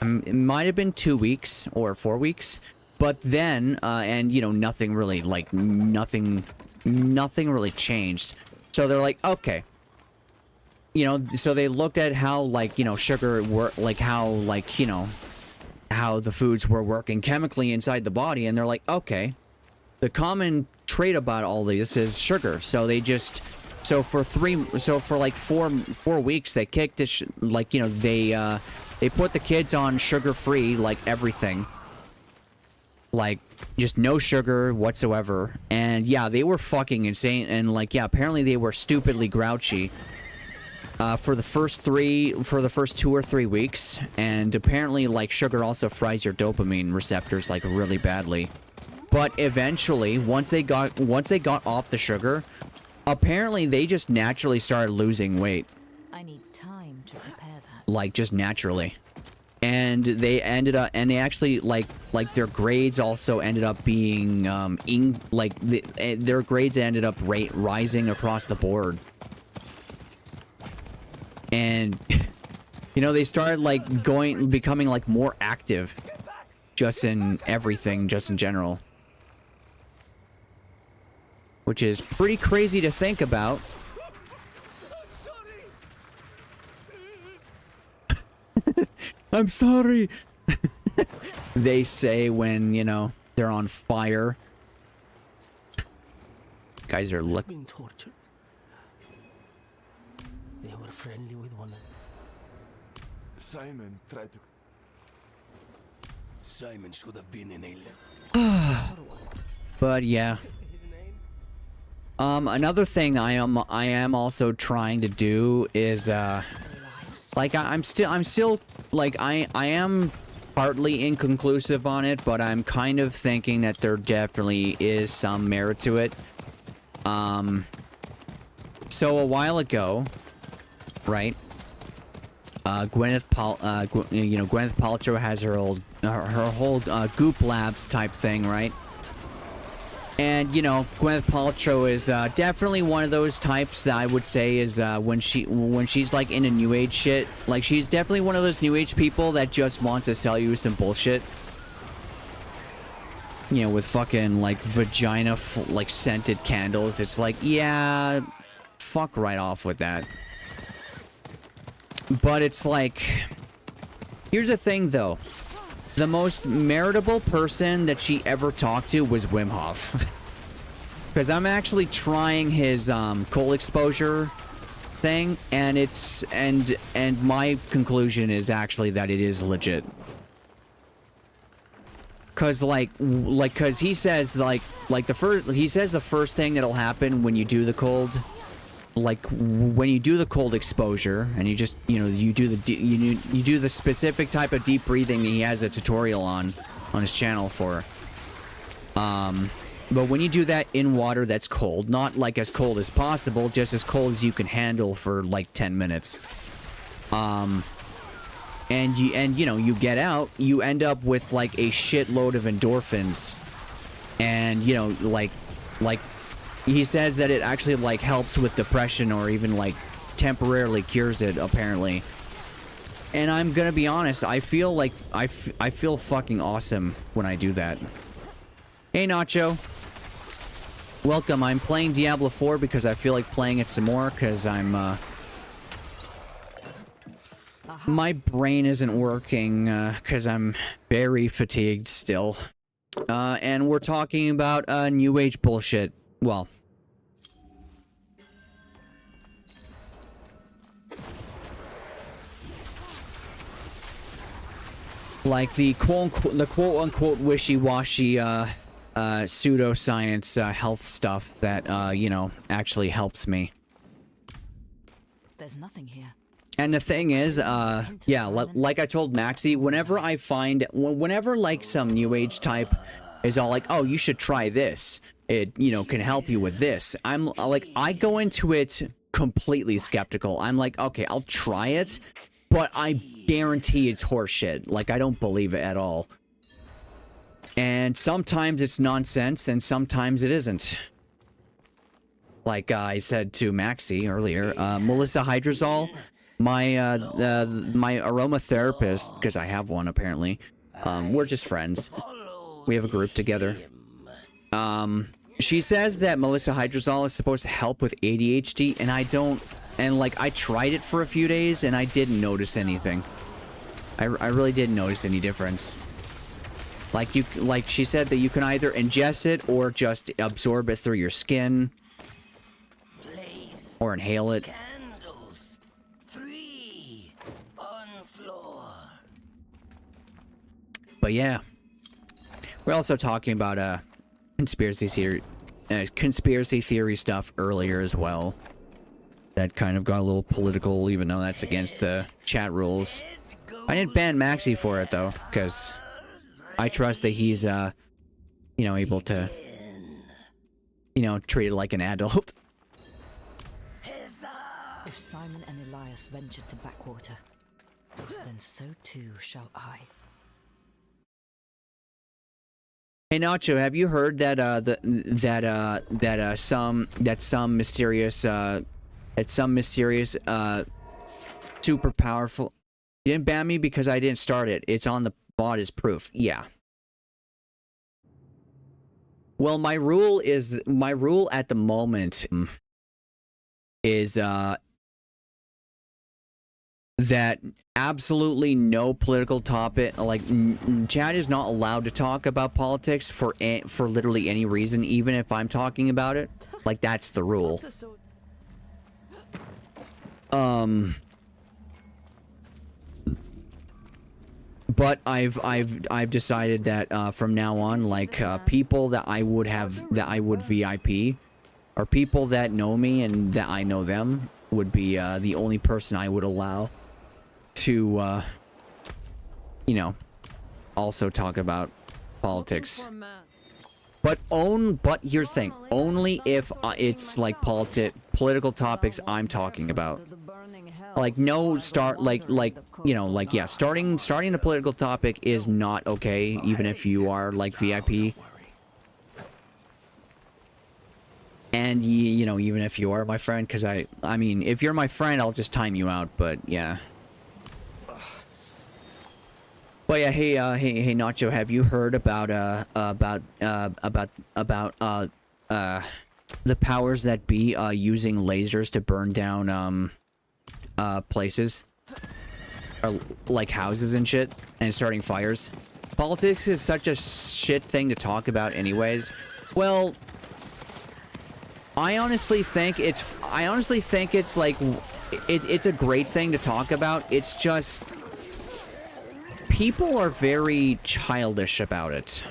it might have been 2 weeks or 4 weeks, but then and nothing really, like nothing really changed. So they're like, okay, so they looked at how, like, sugar work, like how, like, how the foods were working chemically inside the body, and they're like, okay, the common trait about all this is sugar. So they just, for like four weeks, they kicked it, they put the kids on sugar-free, like everything, like just no sugar whatsoever. And yeah, they were fucking insane. And like, yeah, apparently they were stupidly grouchy for the first 2 or 3 weeks. And apparently, like, sugar also fries your dopamine receptors like really badly. But eventually, once they got off the sugar, apparently they just naturally started losing weight. I need time to prepare that. Like, just naturally. And they ended up, and they actually, like their grades also ended up being, their grades ended up rising across the board. And, they started, like, becoming, like, more active. Just in everything, just in general. Which is pretty crazy to think about. I'm sorry. They say when, they're on fire. Guys are being tortured. They were friendly with one another. Simon tried to. Simon should have been in a. But yeah. Another thing I am also trying to do is like I'm still like I am partly inconclusive on it, but I'm kind of thinking that there definitely is some merit to it. So a while ago, right? Gwyneth Paltrow has her whole Goop Labs type thing, right? And, Gwyneth Paltrow is definitely one of those types that I would say is when she's like in a new age shit, like she's definitely one of those new age people that just wants to sell you some bullshit. With fucking like vagina like scented candles. It's like, yeah, fuck right off with that. But it's like, here's the thing though. The most meritable person that she ever talked to was Wim Hof. Because I'm actually trying his cold exposure thing, and it's and my conclusion is actually that it is legit. Cause cause he says the first thing that'll happen when you do the cold when you do the cold exposure and you just, you know, you do the specific type of deep breathing that he has a tutorial on his channel for. But when you do that in water that's cold, not like as cold as possible, just as cold as you can handle for like 10 minutes. And you know, you get out, you end up with like a shitload of endorphins. And, you know, like he says that it actually like helps with depression or even like temporarily cures it, apparently. And I'm gonna be honest, I feel like I feel fucking awesome when I do that. Hey Nacho, welcome. I'm playing Diablo 4 because I feel like playing it some more because I'm my brain isn't working because I'm very fatigued still. And we're talking about new age bullshit. Well, like the quote unquote wishy-washy pseudoscience health stuff that you know, actually helps me. There's nothing here. And the thing is, yeah, like I told Maxie, whenever like some new age type is all like, oh, you should try this, it, you know, can help you with this, I'm like, I go into it completely skeptical. I'm like, okay, I'll try it, but I guarantee it's horseshit. Like, I don't believe it at all. And sometimes it's nonsense, and sometimes it isn't. Like I said to Maxie earlier, Melissa Hydrosol, my aromatherapist, because I have one apparently, we're just friends. We have a group together. She says that Melissa Hydrosol is supposed to help with ADHD, and I don't, and like I tried it for a few days and I didn't notice anything. I really didn't notice any difference. Like she said that you can either ingest it or just absorb it through your skin or inhale it. Candles. 3 on floor. But yeah, we're also talking about conspiracy theory stuff earlier as well. That kind of got a little political, even though that's against the chat rules. I didn't ban Maxie for it though, because I trust that he's you know, able to, you know, treat it like an adult. If Simon and Elias ventured to Backwater, then so too shall I. Hey Nacho, have you heard that some mysterious super powerful? You didn't ban me because I didn't start it. It's on the bot as proof. Yeah. Well, my rule at the moment is that absolutely no political topic, like chat is not allowed to talk about politics for literally any reason, even if I'm talking about it. Like, that's the rule. But I've decided that from now on, like people that I would VIP, or people that know me and that I know them, would be the only person I would allow to you know, also talk about politics. But here's the thing, only if it's like political topics I'm talking about. Like, no you know, like, yeah, starting the political topic is not okay, even if you are like VIP. And you know, even if you are my friend, because I mean, if you're my friend, I'll just time you out. But yeah. But yeah, hey Nacho, have you heard about the powers that be using lasers to burn down places, or like houses and shit, and starting fires? Politics is such a shit thing to talk about anyways. Well, I honestly think it's like it's a great thing to talk about. It's just people are very childish about it.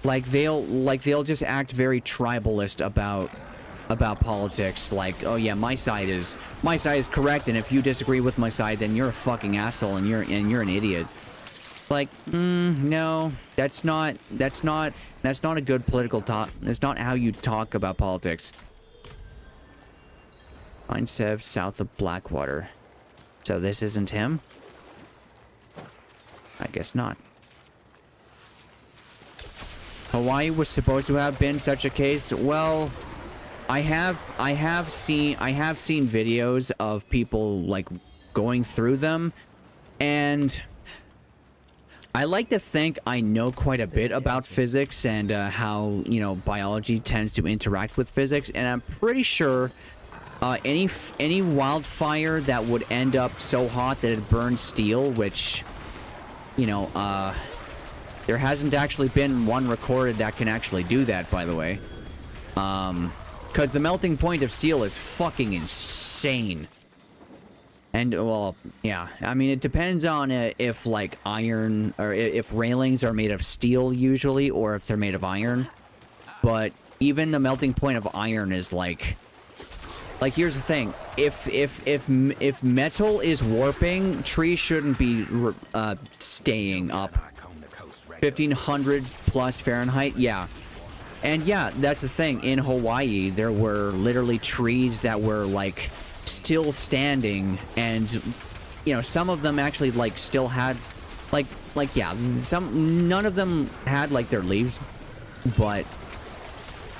Like they'll just act very tribalist about about politics, like, oh yeah, my side is correct, and if you disagree with my side, then you're a fucking asshole and you're an idiot. Like, no, that's not a good political talk. That's not how you talk about politics. Find Sev south of Blackwater. So this isn't him? I guess not. Hawaii was supposed to have been such a case. Well, I have seen videos of people like going through them, and I like to think I know quite a bit about physics and how, you know, biology tends to interact with physics, and I'm pretty sure any wildfire that would end up so hot that it burns steel, which, you know, there hasn't actually been one recorded that can actually do that, by the way. Because the melting point of steel is fucking insane. And, well, yeah, I mean, it depends on if, like, iron, or if railings are made of steel, usually, or if they're made of iron. But even the melting point of iron is, like, here's the thing. If metal is warping, trees shouldn't be, staying up. 1500 plus Fahrenheit, yeah. And yeah, that's the thing. In Hawaii, there were literally trees that were, like, still standing, and, you know, some of them actually, like, still had, like, yeah, none of them had, like, their leaves, but,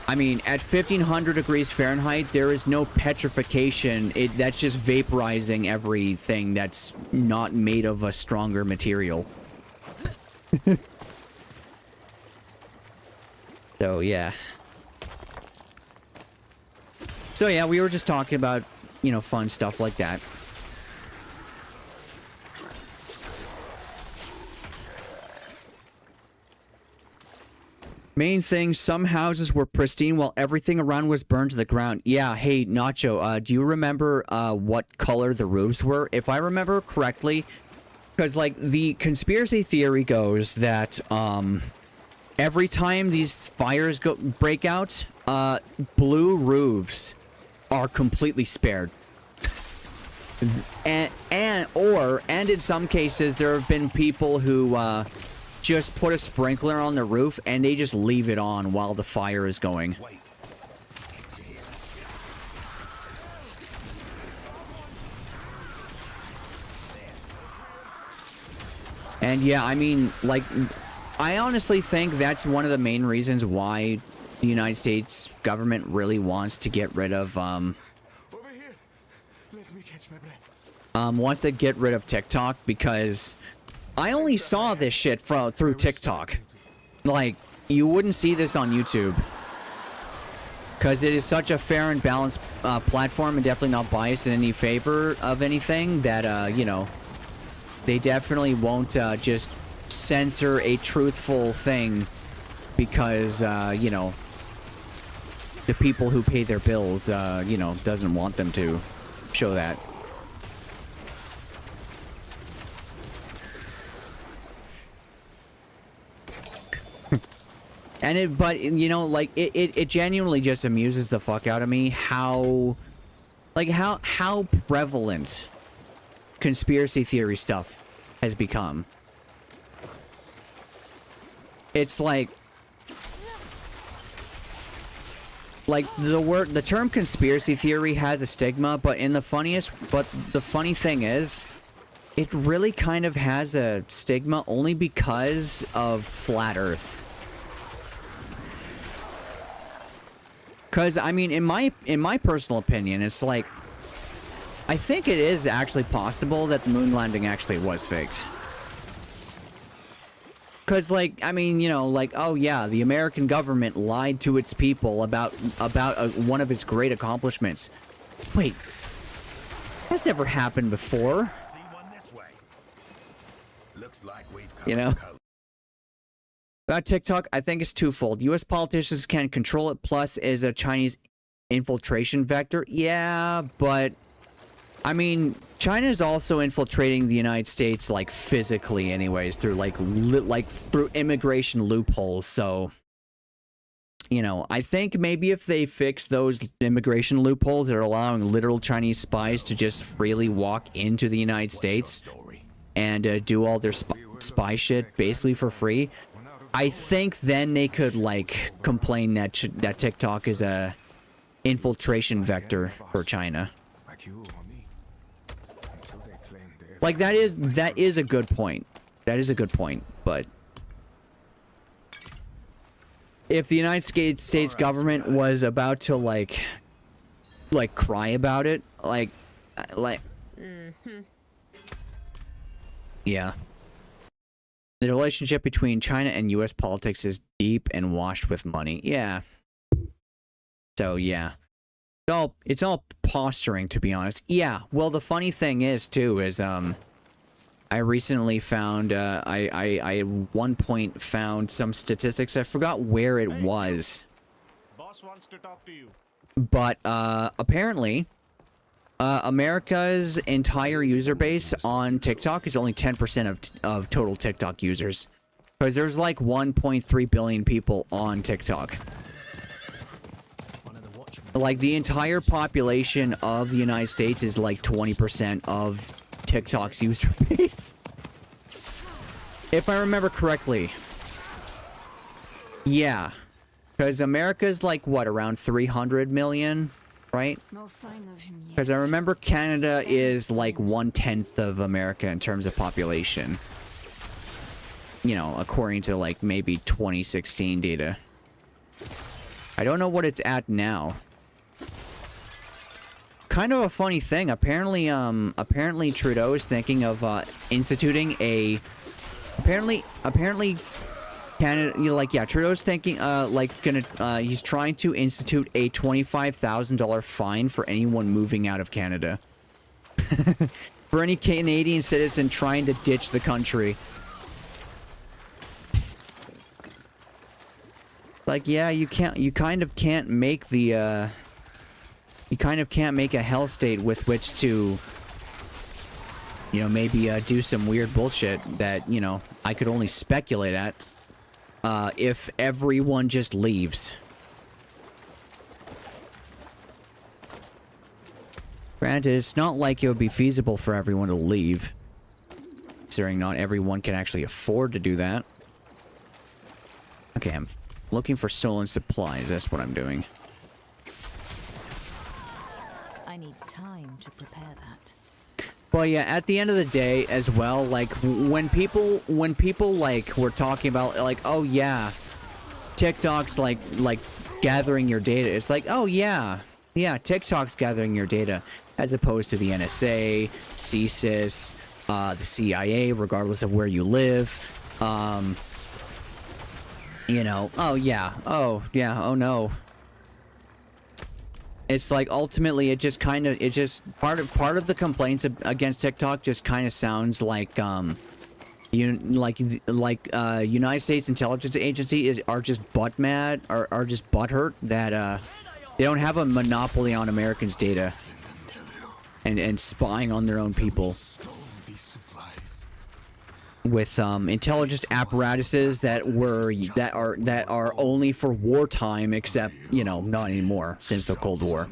I mean, at 1500 degrees Fahrenheit, there is no petrification. That's just vaporizing everything that's not made of a stronger material. So, yeah. So, yeah, we were just talking about, you know, fun stuff like that. Main thing, some houses were pristine while everything around was burned to the ground. Yeah, hey, Nacho, do you remember what color the roofs were? If I remember correctly, because, like, the conspiracy theory goes that, every time these fires break out, blue roofs are completely spared. And in some cases, there have been people who, just put a sprinkler on the roof and they just leave it on while the fire is going. And yeah, I mean, like, I honestly think that's one of the main reasons why the United States government really wants to get rid of, Over here. Let me catch my breath. wants to get rid of TikTok, because I only saw this shit through TikTok. Like, you wouldn't see this on YouTube. Because it is such a fair and balanced platform, and definitely not biased in any favor of anything, that, you know, they definitely won't just censor a truthful thing because, you know, the people who pay their bills, you know, doesn't want them to show that. And but, you know, like, it genuinely just amuses the fuck out of me how prevalent conspiracy theory stuff has become. It's like the term conspiracy theory has a stigma, but the funny thing is, it really kind of has a stigma only because of Flat Earth. Because, I mean, in my personal opinion, it's like, I think it is actually possible that the moon landing actually was faked. Because, like, I mean, you know, like, oh yeah, the American government lied to its people about one of its great accomplishments. Wait, that's never happened before. See one this way. Looks like we've You know? About TikTok, I think it's twofold. U.S. politicians can control it, plus is a Chinese infiltration vector. Yeah, but, I mean, China is also infiltrating the United States, like, physically anyways, through, like, through immigration loopholes, so, You know, I think maybe if they fix those immigration loopholes that are allowing literal Chinese spies to just freely walk into the United States and do all their spy shit basically for free, I think then they could like complain that that TikTok is a infiltration vector for China. Like that is a good point. That is a good point, but if the United States government was about to like cry about it, yeah. The relationship between China and US politics is deep and washed with money. Yeah. So yeah. It's all posturing, to be honest. Yeah. Well, the funny thing is too is I recently found I at one point found some statistics. I forgot where it was. Boss wants to talk to you. But apparently America's entire user base on TikTok is only 10% of total TikTok users. Because there's like 1.3 billion people on TikTok. Like the entire population of the United States is like 20% of TikTok's user base. If I remember correctly. Yeah. Because America's like, what, around 300 million, right? No sign of him yet. Because I remember Canada is like 1/10 of America in terms of population. You know, according to like maybe 2016 data. I don't know what it's at now. Kind of a funny thing. Apparently Trudeau is thinking of instituting a. Apparently Canada, you know, like, yeah, Trudeau's thinking, he's trying to institute a $25,000 fine for anyone moving out of Canada. For any Canadian citizen trying to ditch the country. Like, yeah, you kind of can't make the, you kind of can't make a hell state with which to, you know, maybe do some weird bullshit that, you know, I could only speculate at if everyone just leaves. Granted, it's not like it would be feasible for everyone to leave, considering not everyone can actually afford to do that. Okay, I'm looking for stolen supplies. That's what I'm doing. I need time to prepare that. Well, yeah, at the end of the day as well, like, when people like, were talking about, like, oh yeah, TikTok's like gathering your data, it's like, oh yeah, TikTok's gathering your data, as opposed to the NSA, CSIS, the CIA, regardless of where you live, you know, oh no. It's like ultimately it just part of the complaints against TikTok just kind of sounds like United States intelligence agency are just are just butthurt that they don't have a monopoly on Americans' data and spying on their own people with intelligence apparatuses that are only for wartime, except, you know, not anymore since the Cold War.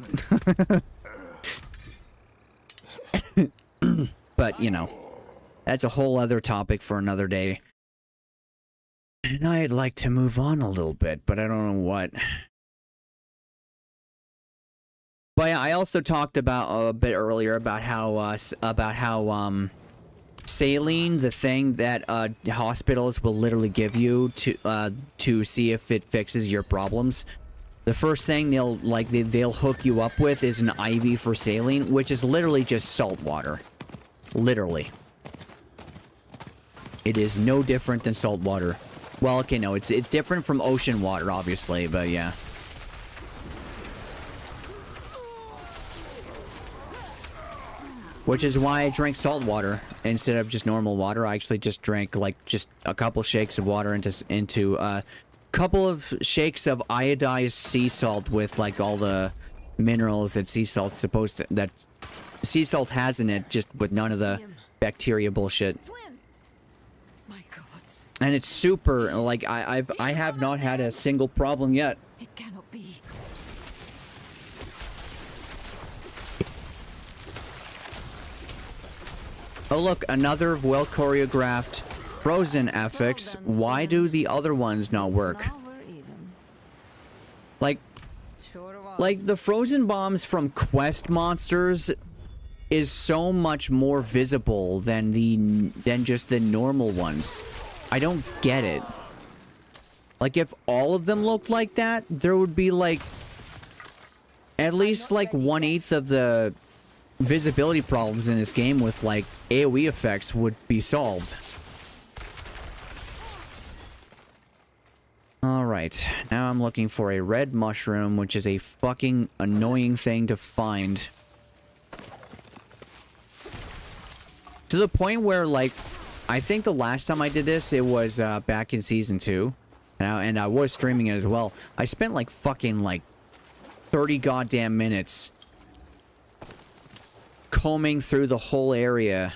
But, you know, that's a whole other topic for another day. And I'd like to move on a little bit, but I don't know what. But yeah, I also talked about a bit earlier about how saline, the thing that hospitals will literally give you to see if it fixes your problems. The first thing they'll hook you up with is an IV for saline, which is literally just salt water. Literally. It is no different than salt water. Well, okay, no, it's different from ocean water, obviously, but yeah. Which is why I drank salt water instead of just normal water. I actually just drank like just a couple shakes of water into a couple of shakes of iodized sea salt with like all the minerals that sea salt's that sea salt has in it, just with none of the bacteria bullshit. My God. And it's super, like, I have not had a single problem yet. It Oh look, another well choreographed Frozen FX. Why do the other ones not work? Like the Frozen bombs from Quest monsters is so much more visible than just the normal ones. I don't get it. Like, if all of them looked like that, there would be like at least like 1/8 of the visibility problems in this game with like AoE effects would be solved. Alright, now I'm looking for a red mushroom, which is a fucking annoying thing to find. To the point where, like, I think the last time I did this, it was back in Season 2. And I was streaming it as well. I spent like fucking like 30 goddamn minutes combing through the whole area.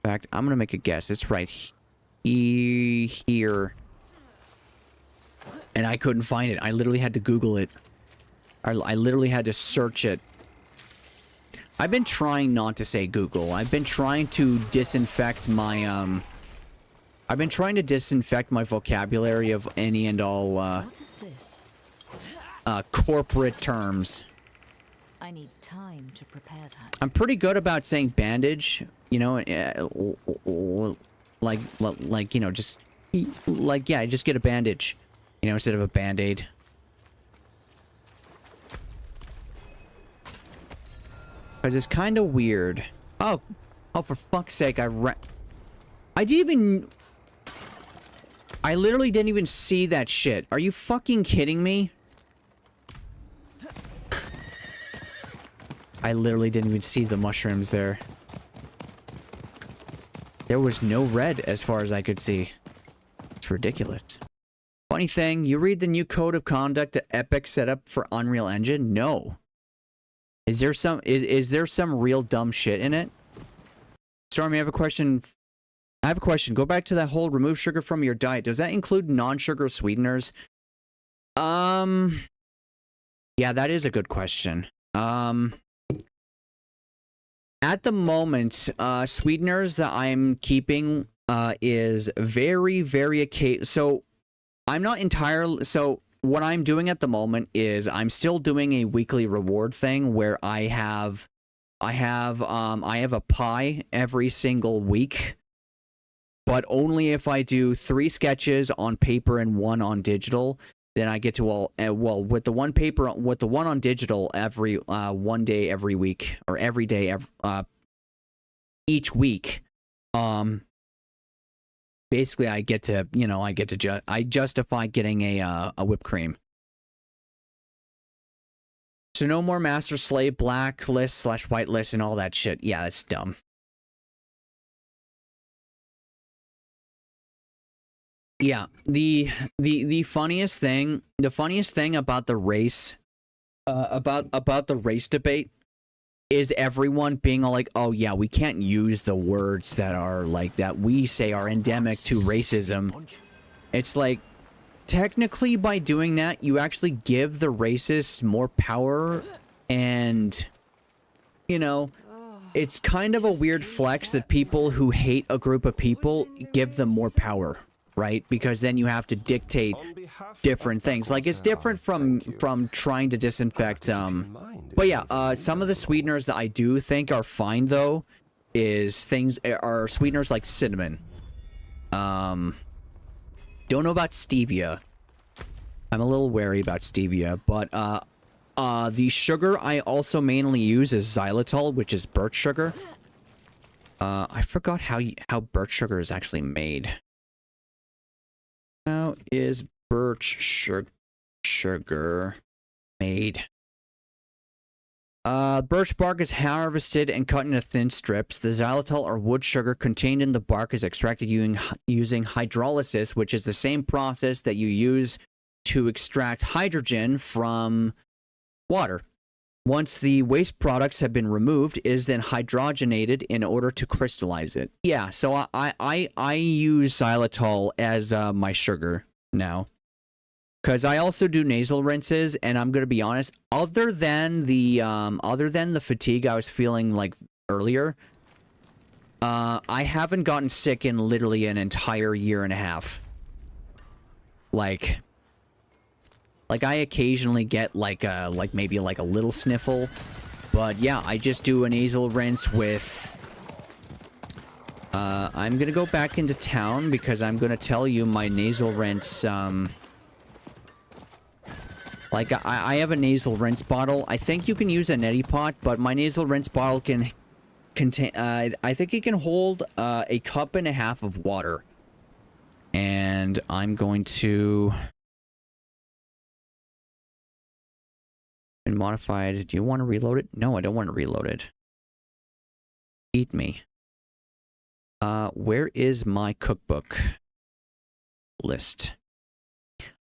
In fact, I'm gonna make a guess. It's right here. And I couldn't find it. I literally had to Google it. I literally had to search it. I've been trying not to say Google. I've been trying to disinfect my vocabulary of any and all What is this? corporate terms. I need time to prepare that. I'm pretty good about saying bandage, you know, like you know, just like, yeah, just get a bandage, you know, instead of a band-aid. Because it's kind of weird. Oh, for fuck's sake, I literally didn't even see that shit. Are you fucking kidding me? I literally didn't even see the mushrooms there. There was no red as far as I could see. It's ridiculous. Funny thing, you read the new code of conduct that Epic set up for Unreal Engine? No. Is there some real dumb shit in it? Stormy, I have a question. Go back to that whole remove sugar from your diet. Does that include non-sugar sweeteners? Yeah, that is a good question. At the moment, sweeteners that I'm keeping is very, very occasional. So I'm not entirely. So what I'm doing at the moment is I'm still doing a weekly reward thing where I have a pie every single week, but only if I do 3 sketches on paper and 1 on digital. Then I get to with the one on digital every 1 day every week, or every day each week. Basically I get to, you know, I justify getting a whipped cream. So no more master slave blacklist / whitelist and all that shit. Yeah, that's dumb. Yeah, the funniest thing about the race, about the race debate, is everyone being all like, "Oh yeah, we can't use the words that are like that we say are endemic to racism." It's like, technically, by doing that, you actually give the racists more power, and you know, it's kind of a weird flex that people who hate a group of people give them more power. Right? Because then you have to dictate different things. Like, it's different from trying to disinfect, but yeah, some of the sweeteners that I do think are fine, though, are sweeteners like cinnamon. Don't know about stevia. I'm a little wary about stevia, but, the sugar I also mainly use is xylitol, which is birch sugar. I forgot how birch sugar is actually made. How is birch sugar made? Birch bark is harvested and cut into thin strips. The xylitol or wood sugar contained in the bark is extracted using hydrolysis, which is the same process that you use to extract hydrogen from water. Once the waste products have been removed, it is then hydrogenated in order to crystallize it. Yeah, so I use xylitol as my sugar now. Because I also do nasal rinses, and I'm going to be honest, other than the fatigue I was feeling like earlier, I haven't gotten sick in literally an entire year and a half. Like I occasionally get like maybe like a little sniffle, but yeah, I just do a nasal rinse with. I'm gonna go back into town because I'm gonna tell you my nasal rinse. Like I have a nasal rinse bottle. I think you can use a neti pot, but my nasal rinse bottle can contain. I think it can hold a cup and a half of water, and I'm going to. Been modified. Do you want to reload it? No, I don't want to reload it. Eat me. Where is my cookbook list?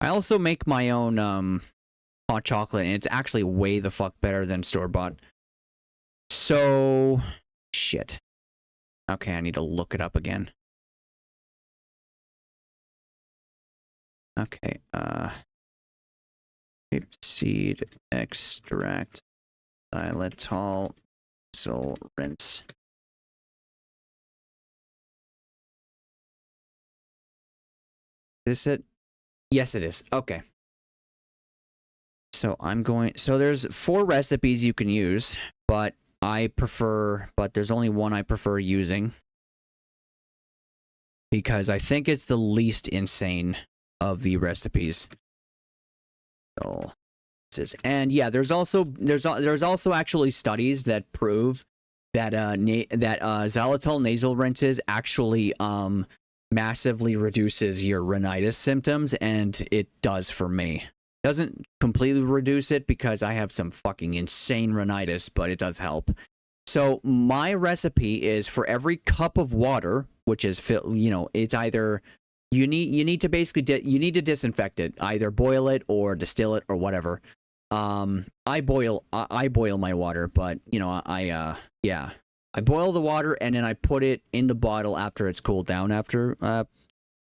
I also make my own hot chocolate, and it's actually way the fuck better than store-bought. So shit. Okay, I need to look it up again. Okay, seed extract, xylitol, nasal rinse. Is it? Yes, it is. Okay. So there's 4 recipes you can use, but there's only one I prefer using. Because I think it's the least insane of the recipes. So, and yeah, there's also actually studies that prove that xylitol nasal rinses actually massively reduces your rhinitis symptoms, and it does for me. Doesn't completely reduce it because I have some fucking insane rhinitis, but it does help. So my recipe is for every cup of water, which is it's either you need to basically you need to disinfect it, either boil it or distill it or whatever. I boil my water, but I boil the water and then I put it in the bottle after it's cooled down after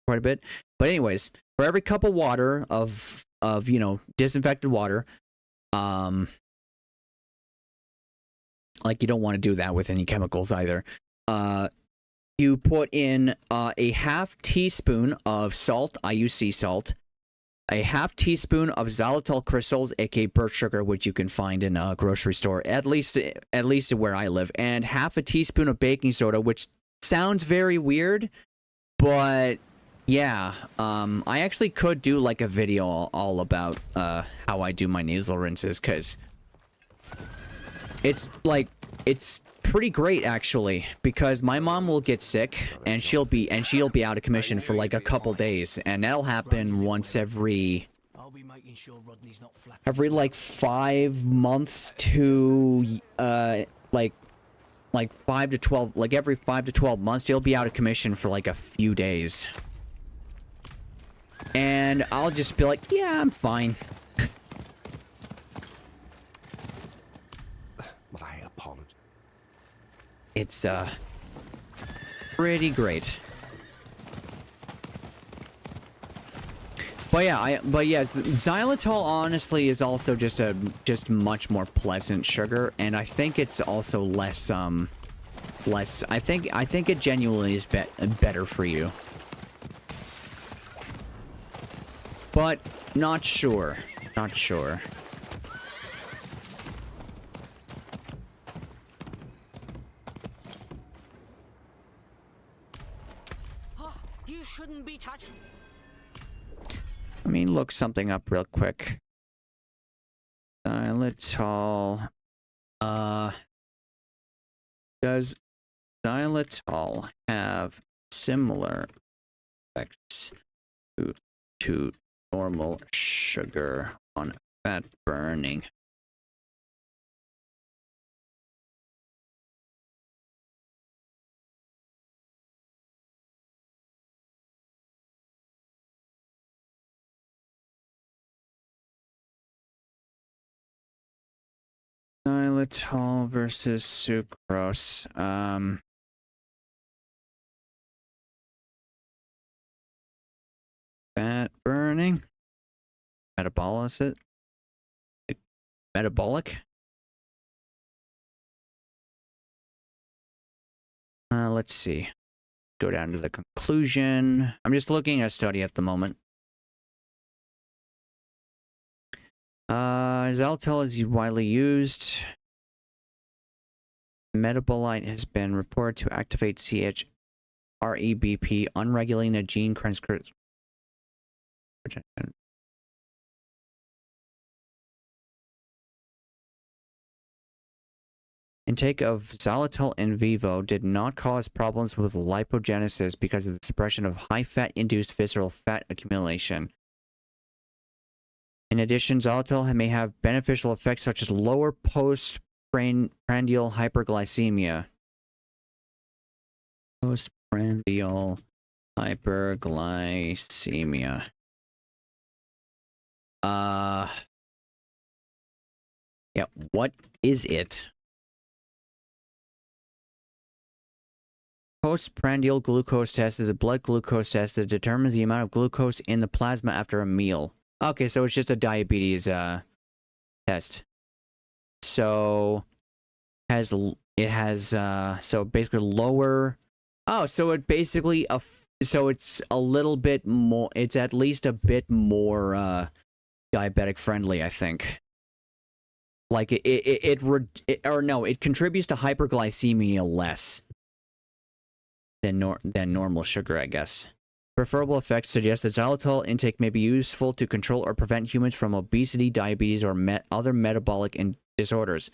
quite a bit. But anyways, for every cup of water of disinfected water, like you don't want to do that with any chemicals either. You put in a half teaspoon of salt. I use sea salt. A half teaspoon of xylitol crystals, aka birch sugar, which you can find in a grocery store, at least where I live, and half a teaspoon of baking soda, which sounds very weird, but yeah, I actually could do like a video all about how I do my nasal rinses, because it's pretty great actually, because my mom will get sick and she'll be out of commission for like a couple days, and that'll happen once every like 5 months to like 5 to 12, like every 5 to 12 months she'll be out of commission for like a few days, and I'll just be like, yeah, I'm fine. I apologize. It's pretty great. But yeah, xylitol honestly is also just much more pleasant sugar, and I think it's also less I think it genuinely is better for you. But not sure. Not sure. You shouldn't be touching. Let me look something up real quick. Xylitol. Does xylitol have similar effects to normal sugar on fat burning? Xylitol versus sucrose. Fat burning. Metabolic. Metabolic. Let's see. Go down to the conclusion. I'm just looking at a study at the moment. Xylitol is widely used. Metabolite has been reported to activate CHREBP, unregulating the gene transcription. Intake of xylitol in vivo did not cause problems with lipogenesis because of the suppression of high-fat-induced visceral fat accumulation. In addition, xylitol may have beneficial effects such as lower postprandial hyperglycemia. Postprandial hyperglycemia. Yeah, what is it? Postprandial glucose test is a blood glucose test that determines the amount of glucose in the plasma after a meal. Okay, so it's just a diabetes test. So so basically lower. Oh, so it basically so it's a little bit more. It's at least a bit more diabetic friendly, I think. Like it contributes to hyperglycemia less than normal sugar, I guess. Preferable effects suggest that xylitol intake may be useful to control or prevent humans from obesity, diabetes, or other metabolic disorders.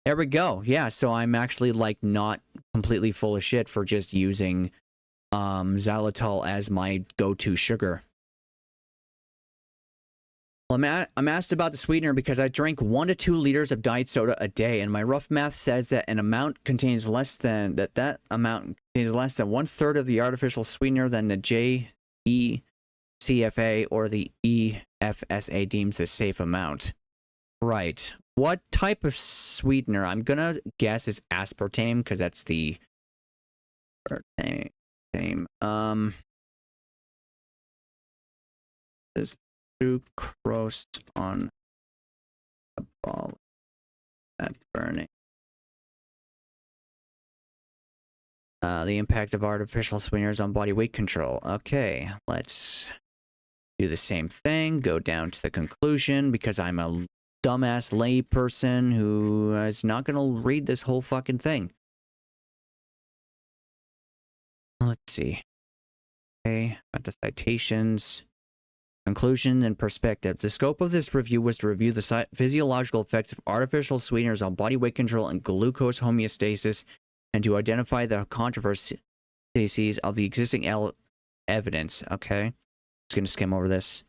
There we go. Yeah, so I'm actually like not completely full of shit for just using xylitol as my go-to sugar. Well, I'm asked about the sweetener because I drink 1 to 2 liters of diet soda a day, and my rough math says that an amount contains less than that amount contains less than 1/3 of the artificial sweetener than the JECFA or the EFSA deems the safe amount. Right. What type of sweetener? I'm gonna guess is aspartame because that's the aspartame. Is sucrose on a ball at burning. The impact of artificial sweeteners on body weight control. Okay, let's do the same thing. Go down to the conclusion because I'm a dumbass lay person who is not going to read this whole fucking thing. Let's see. Okay, got the citations. Conclusion and perspective. The scope of this review was to review the physiological effects of artificial sweeteners on body weight control and glucose homeostasis, and to identify the controversies of the existing evidence. Okay, just gonna skim over this.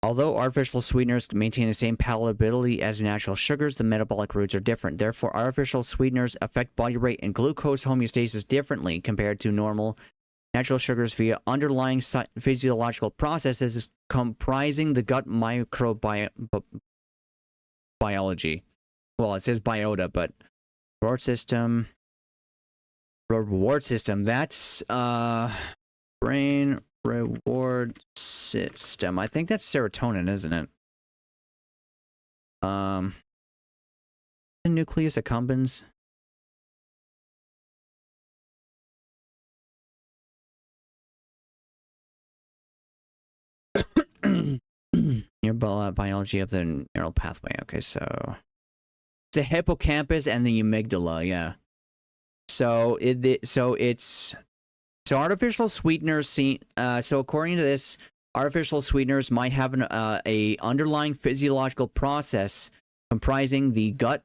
Although artificial sweeteners maintain the same palatability as natural sugars, the metabolic routes are different. Therefore, artificial sweeteners affect body weight and glucose homeostasis differently compared to normal natural sugars via underlying physiological processes comprising the gut microbiology. Well, it says biota, but reward system. That's brain reward system. I think that's serotonin, isn't it? The nucleus accumbens. Biology of the neural pathway. Okay, so it's the hippocampus and the amygdala. Yeah. So artificial sweeteners. So according to this, artificial sweeteners might have a underlying physiological process comprising the gut.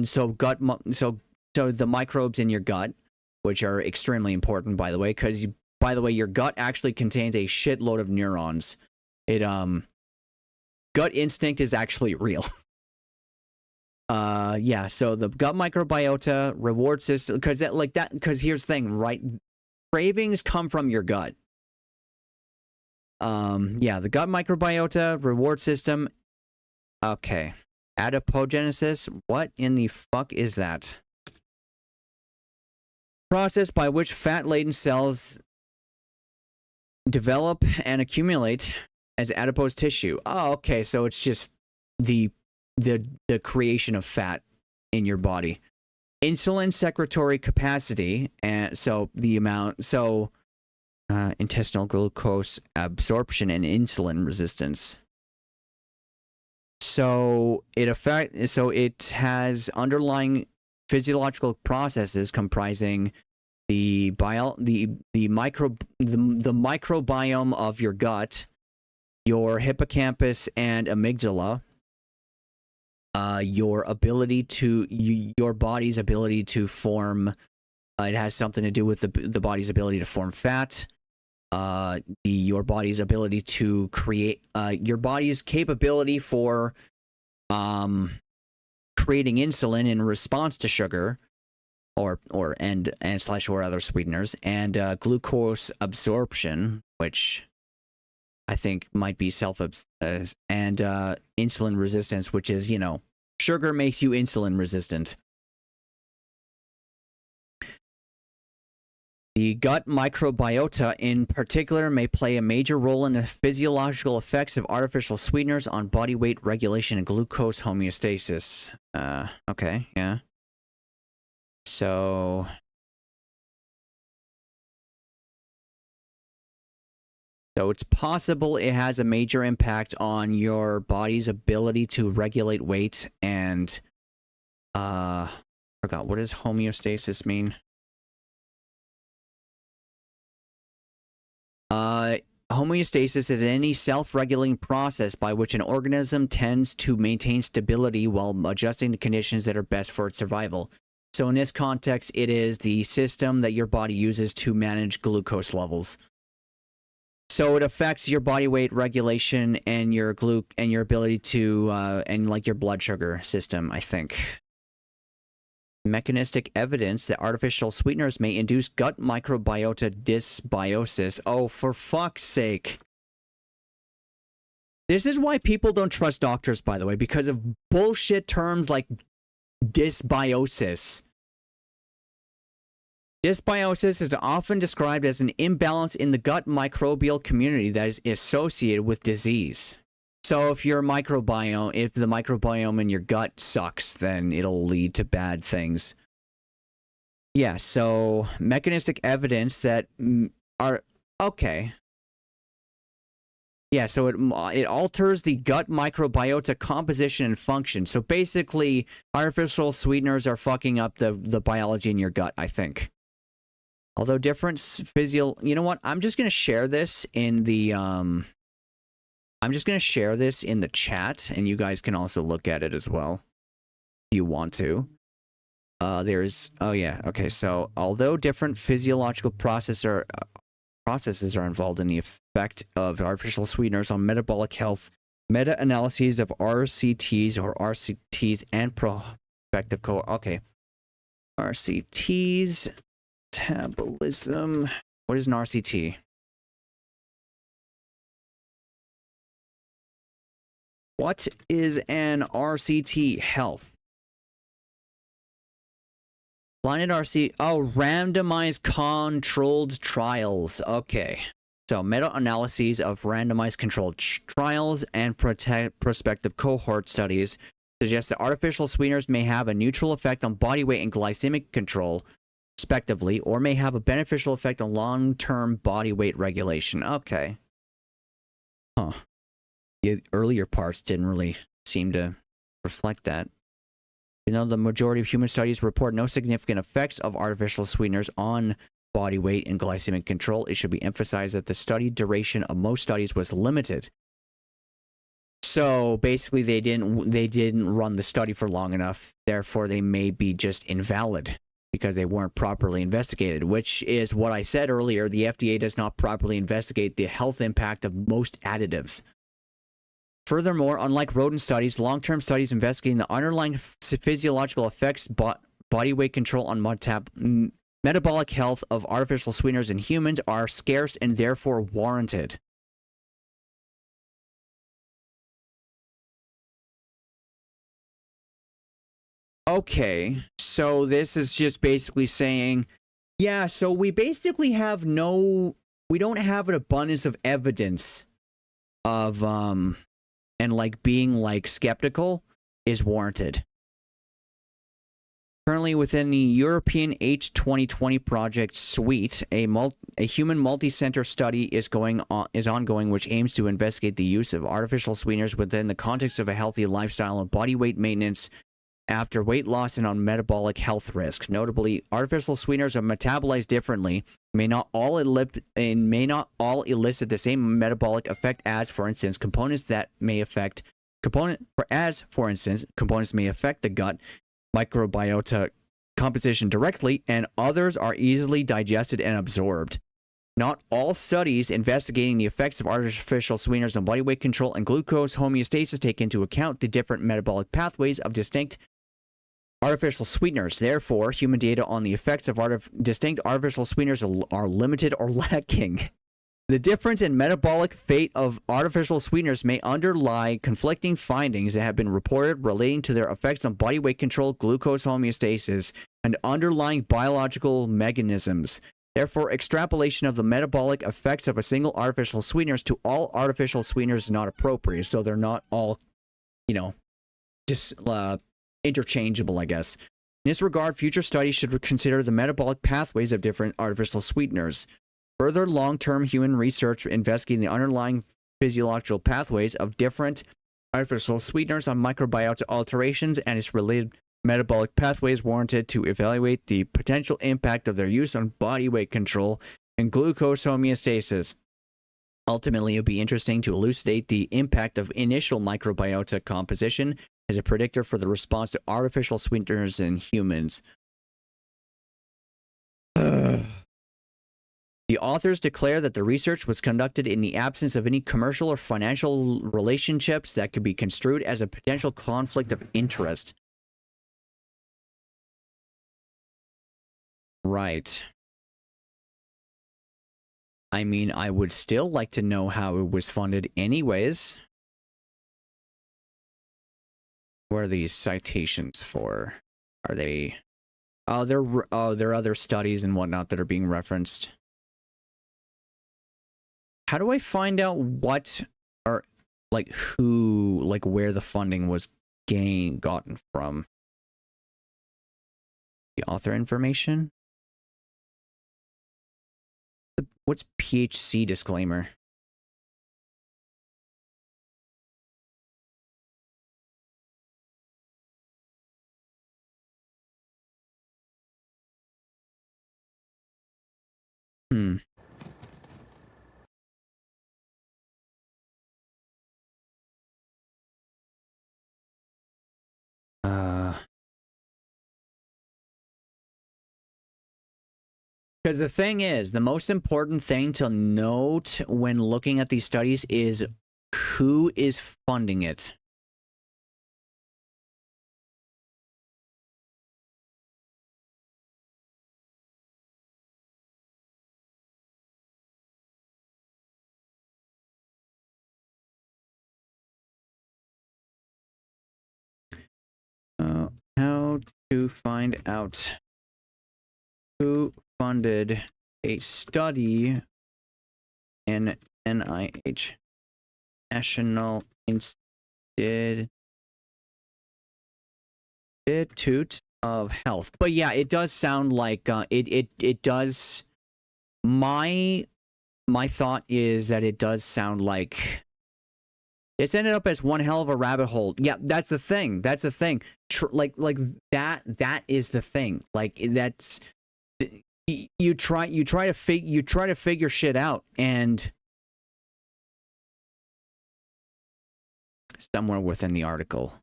So the microbes in your gut, which are extremely important, by the way, because your gut actually contains a shitload of neurons. Gut instinct is actually real. Yeah, so the gut microbiota, reward system, because here's the thing, right? Cravings come from your gut. Yeah, the gut microbiota, reward system. Okay. Adipogenesis, what in the fuck is that? Process by which fat-laden cells develop and accumulate as adipose tissue. Oh, okay, so it's just the creation of fat in your body. insulin secretory capacity, and so the amount, so intestinal glucose absorption and insulin resistance. So it has underlying physiological processes comprising the microbiome of your gut, your hippocampus and amygdala, your body's ability to form. It has something to do with the body's ability to form fat. Your body's ability to create. Your body's capability for creating insulin in response to sugar, or other sweeteners, and glucose absorption, which I think might be and insulin resistance, which is, sugar makes you insulin resistant. The gut microbiota in particular may play a major role in the physiological effects of artificial sweeteners on body weight regulation and glucose homeostasis. Okay, yeah. So it's possible it has a major impact on your body's ability to regulate weight and forgot, what does homeostasis mean? Homeostasis is any self-regulating process by which an organism tends to maintain stability while adjusting to conditions that are best for its survival. So in this context, it is the system that your body uses to manage glucose levels. So it affects your body weight regulation and your ability to and like your blood sugar system, I think. Mechanistic evidence that artificial sweeteners may induce gut microbiota dysbiosis. Oh, for fuck's sake. This is why people don't trust doctors, by the way, because of bullshit terms like dysbiosis. Dysbiosis is often described as an imbalance in the gut microbial community that is associated with disease. So if the microbiome in your gut sucks, then it'll lead to bad things. Yeah, so mechanistic evidence that are okay. Yeah, so it alters the gut microbiota composition and function. So basically, artificial sweeteners are fucking up the biology in your gut, I think. Although different you know what? I'm just gonna share this in the chat, and you guys can also look at it as well if you want to. So although different physiological processes are involved in the effect of artificial sweeteners on metabolic health, meta-analyses of RCTs and prospective RCTs, metabolism. What is an RCT? What is an RCT? Health. Blinded RC. Oh, randomized controlled trials. Okay. So, meta-analyses of randomized controlled trials and prospective cohort studies suggest that artificial sweeteners may have a neutral effect on body weight and glycemic control, respectively, or may have a beneficial effect on long-term body weight regulation. Okay. Huh. The earlier parts didn't really seem to reflect that. The majority of human studies report no significant effects of artificial sweeteners on body weight and glycemic control, it should be emphasized that the study duration of most studies was limited. So basically, they didn't run the study for long enough. Therefore, they may be just invalid because they weren't properly investigated, which is what I said earlier. The FDA does not properly investigate the health impact of most additives. Furthermore, unlike rodent studies, long-term studies investigating the underlying physiological effects, body weight control on metabolic health of artificial sweeteners in humans are scarce and therefore warranted. Okay, so this is just basically saying, yeah, so we basically have we don't have an abundance of evidence of, and like being like skeptical is warranted. Currently within the European H2020 project suite, a human multi-center study is ongoing, which aims to investigate the use of artificial sweeteners within the context of a healthy lifestyle and body weight maintenance after weight loss and on metabolic health risk. Notably, artificial sweeteners are metabolized differently, may not all elicit the same metabolic effect as, for instance, components may affect the gut microbiota composition directly, and others are easily digested and absorbed. Not all studies investigating the effects of artificial sweeteners on body weight control and glucose homeostasis take into account the different metabolic pathways of distinct artificial sweeteners. Therefore, human data on the effects of distinct artificial sweeteners are limited or lacking. The difference in metabolic fate of artificial sweeteners may underlie conflicting findings that have been reported relating to their effects on body weight control, glucose homeostasis, and underlying biological mechanisms. Therefore, extrapolation of the metabolic effects of a single artificial sweeteners to all artificial sweeteners is not appropriate. So they're not all, interchangeable, I guess. In this regard, future studies should consider the metabolic pathways of different artificial sweeteners. Further long-term human research investigating the underlying physiological pathways of different artificial sweeteners on microbiota alterations and its related metabolic pathways warranted to evaluate the potential impact of their use on body weight control and glucose homeostasis. Ultimately, it would be interesting to elucidate the impact of initial microbiota composition as a predictor for the response to artificial sweeteners in humans. The authors declare that the research was conducted in the absence of any commercial or financial relationships that could be construed as a potential conflict of interest. Right. I mean, I would still like to know how it was funded anyways. What are these citations for? Are they... Oh, there are other studies and whatnot that are being referenced. How do I find out what or where the funding was gotten from? The author information? What's PHC disclaimer? Because the thing is, the most important thing to note when looking at these studies is who is funding it. How to find out who funded a study in NIH, National Institute of Health. But yeah, it does sound like it does. My thought is that it does sound like it's ended up as one hell of a rabbit hole. Yeah, that's the thing. That's the thing. Like that is the thing. Like that's you try to figure shit out, and somewhere within the article.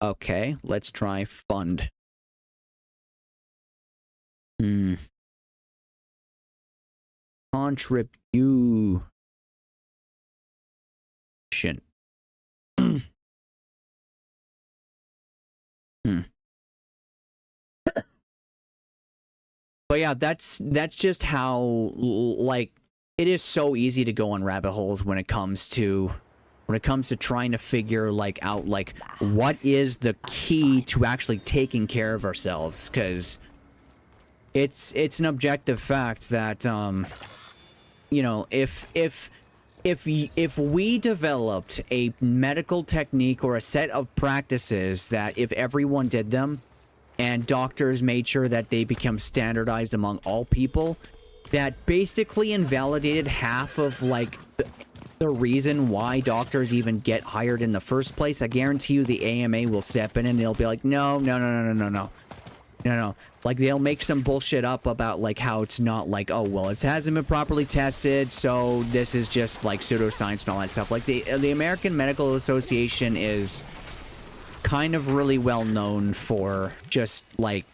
Okay, let's try fund. Contribution. But yeah, that's just how, like, it is so easy to go on rabbit holes when it comes to trying to figure out what is the key to actually taking care of ourselves, because it's an objective fact that if we developed a medical technique or a set of practices that if everyone did them, and doctors made sure that they become standardized among all people, that basically invalidated half of like the reason why doctors even get hired in the first place. I guarantee you the AMA will step in and they'll be like, no. Like, they'll make some bullshit up about, like, how it's not like, oh, well, it hasn't been properly tested, so this is just, like, pseudoscience and all that stuff. Like, the American Medical Association is kind of really well known for just, like,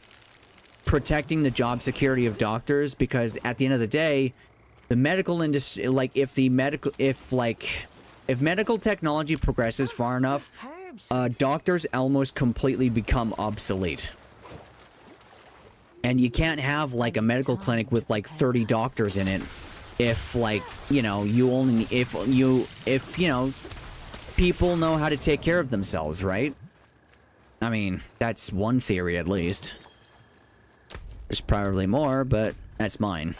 protecting the job security of doctors, because at the end of the day, the medical industry, like, if medical technology progresses far enough, doctors almost completely become obsolete. And you can't have, like, a medical clinic with, like, 30 doctors in it if, like, you know, if people know how to take care of themselves, right? I mean, that's one theory at least. There's probably more, but that's mine.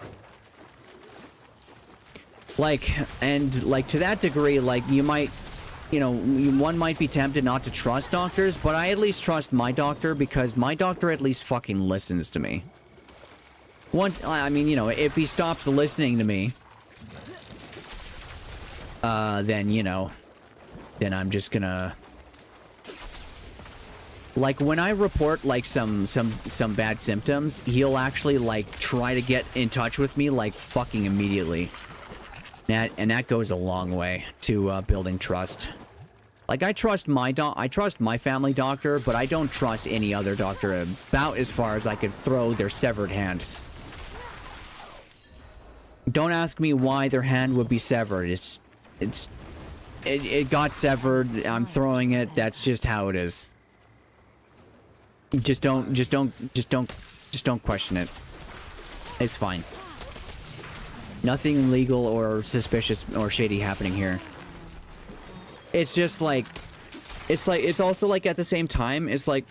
Like, and, like, to that degree, like, you might... You know, one might be tempted not to trust doctors, but I at least trust my doctor because my doctor at least fucking listens to me. I mean, you know, if he stops listening to me, then, you know, then I'm just gonna... Like, when I report, like, some bad symptoms, he'll actually, like, try to get in touch with me, like, fucking immediately. And that goes a long way to building trust. Like, I trust my family doctor, but I don't trust any other doctor about as far as I could throw their severed hand. Don't ask me why their hand would be severed. It got severed. I'm throwing it. That's just how it is. Just don't question it. It's fine. Nothing illegal or suspicious or shady happening here. It's just like, it's also like at the same time, it's like,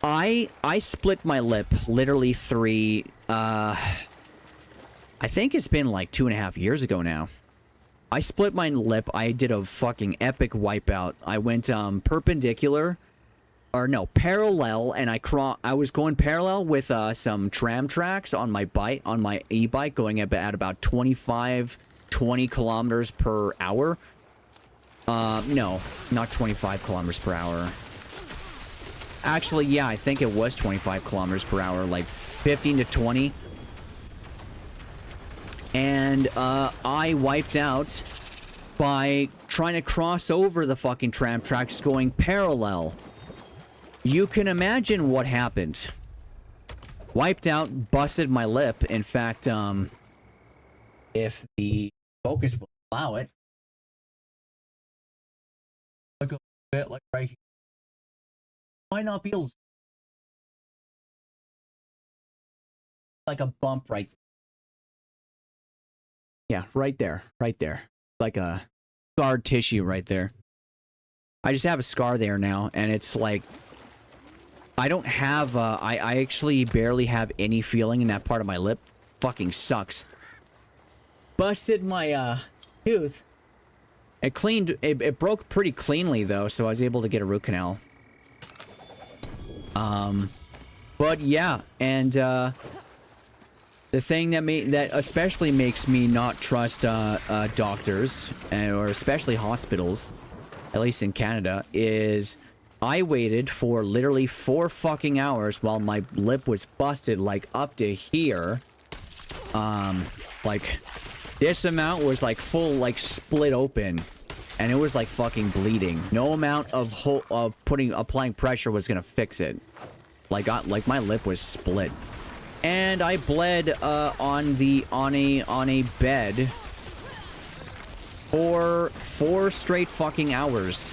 I split my lip literally I think it's been like 2.5 years ago now. I split my lip. I did a fucking epic wipeout. I went perpendicular, or no, parallel, and I was going parallel with some tram tracks on my e-bike, going at about 20 kilometers per hour. No, not 25 kilometers per hour. Actually, yeah, I think it was 25 kilometers per hour, like 15 to 20. And I wiped out by trying to cross over the fucking tram tracks going parallel. You can imagine what happened. Wiped out, busted my lip. In fact, if the focus will allow it, like a bit like right here. Might not be able to, like a bump right. Yeah, right there. Like a scarred tissue right there. I just have a scar there now, and it's like, I don't have, I actually barely have any feeling in that part of my lip. Fucking sucks. Busted my, tooth. It broke pretty cleanly, though, so I was able to get a root canal. But yeah, and, the thing that especially makes me not trust, doctors, or especially hospitals, at least in Canada, is I waited for literally 4 fucking hours while my lip was busted, like, up to here. Like, this amount was, like, full, like, split open. And it was, like, fucking bleeding. No amount of applying pressure was gonna fix it. Like, my lip was split. And I bled, on a bed for 4 straight fucking hours.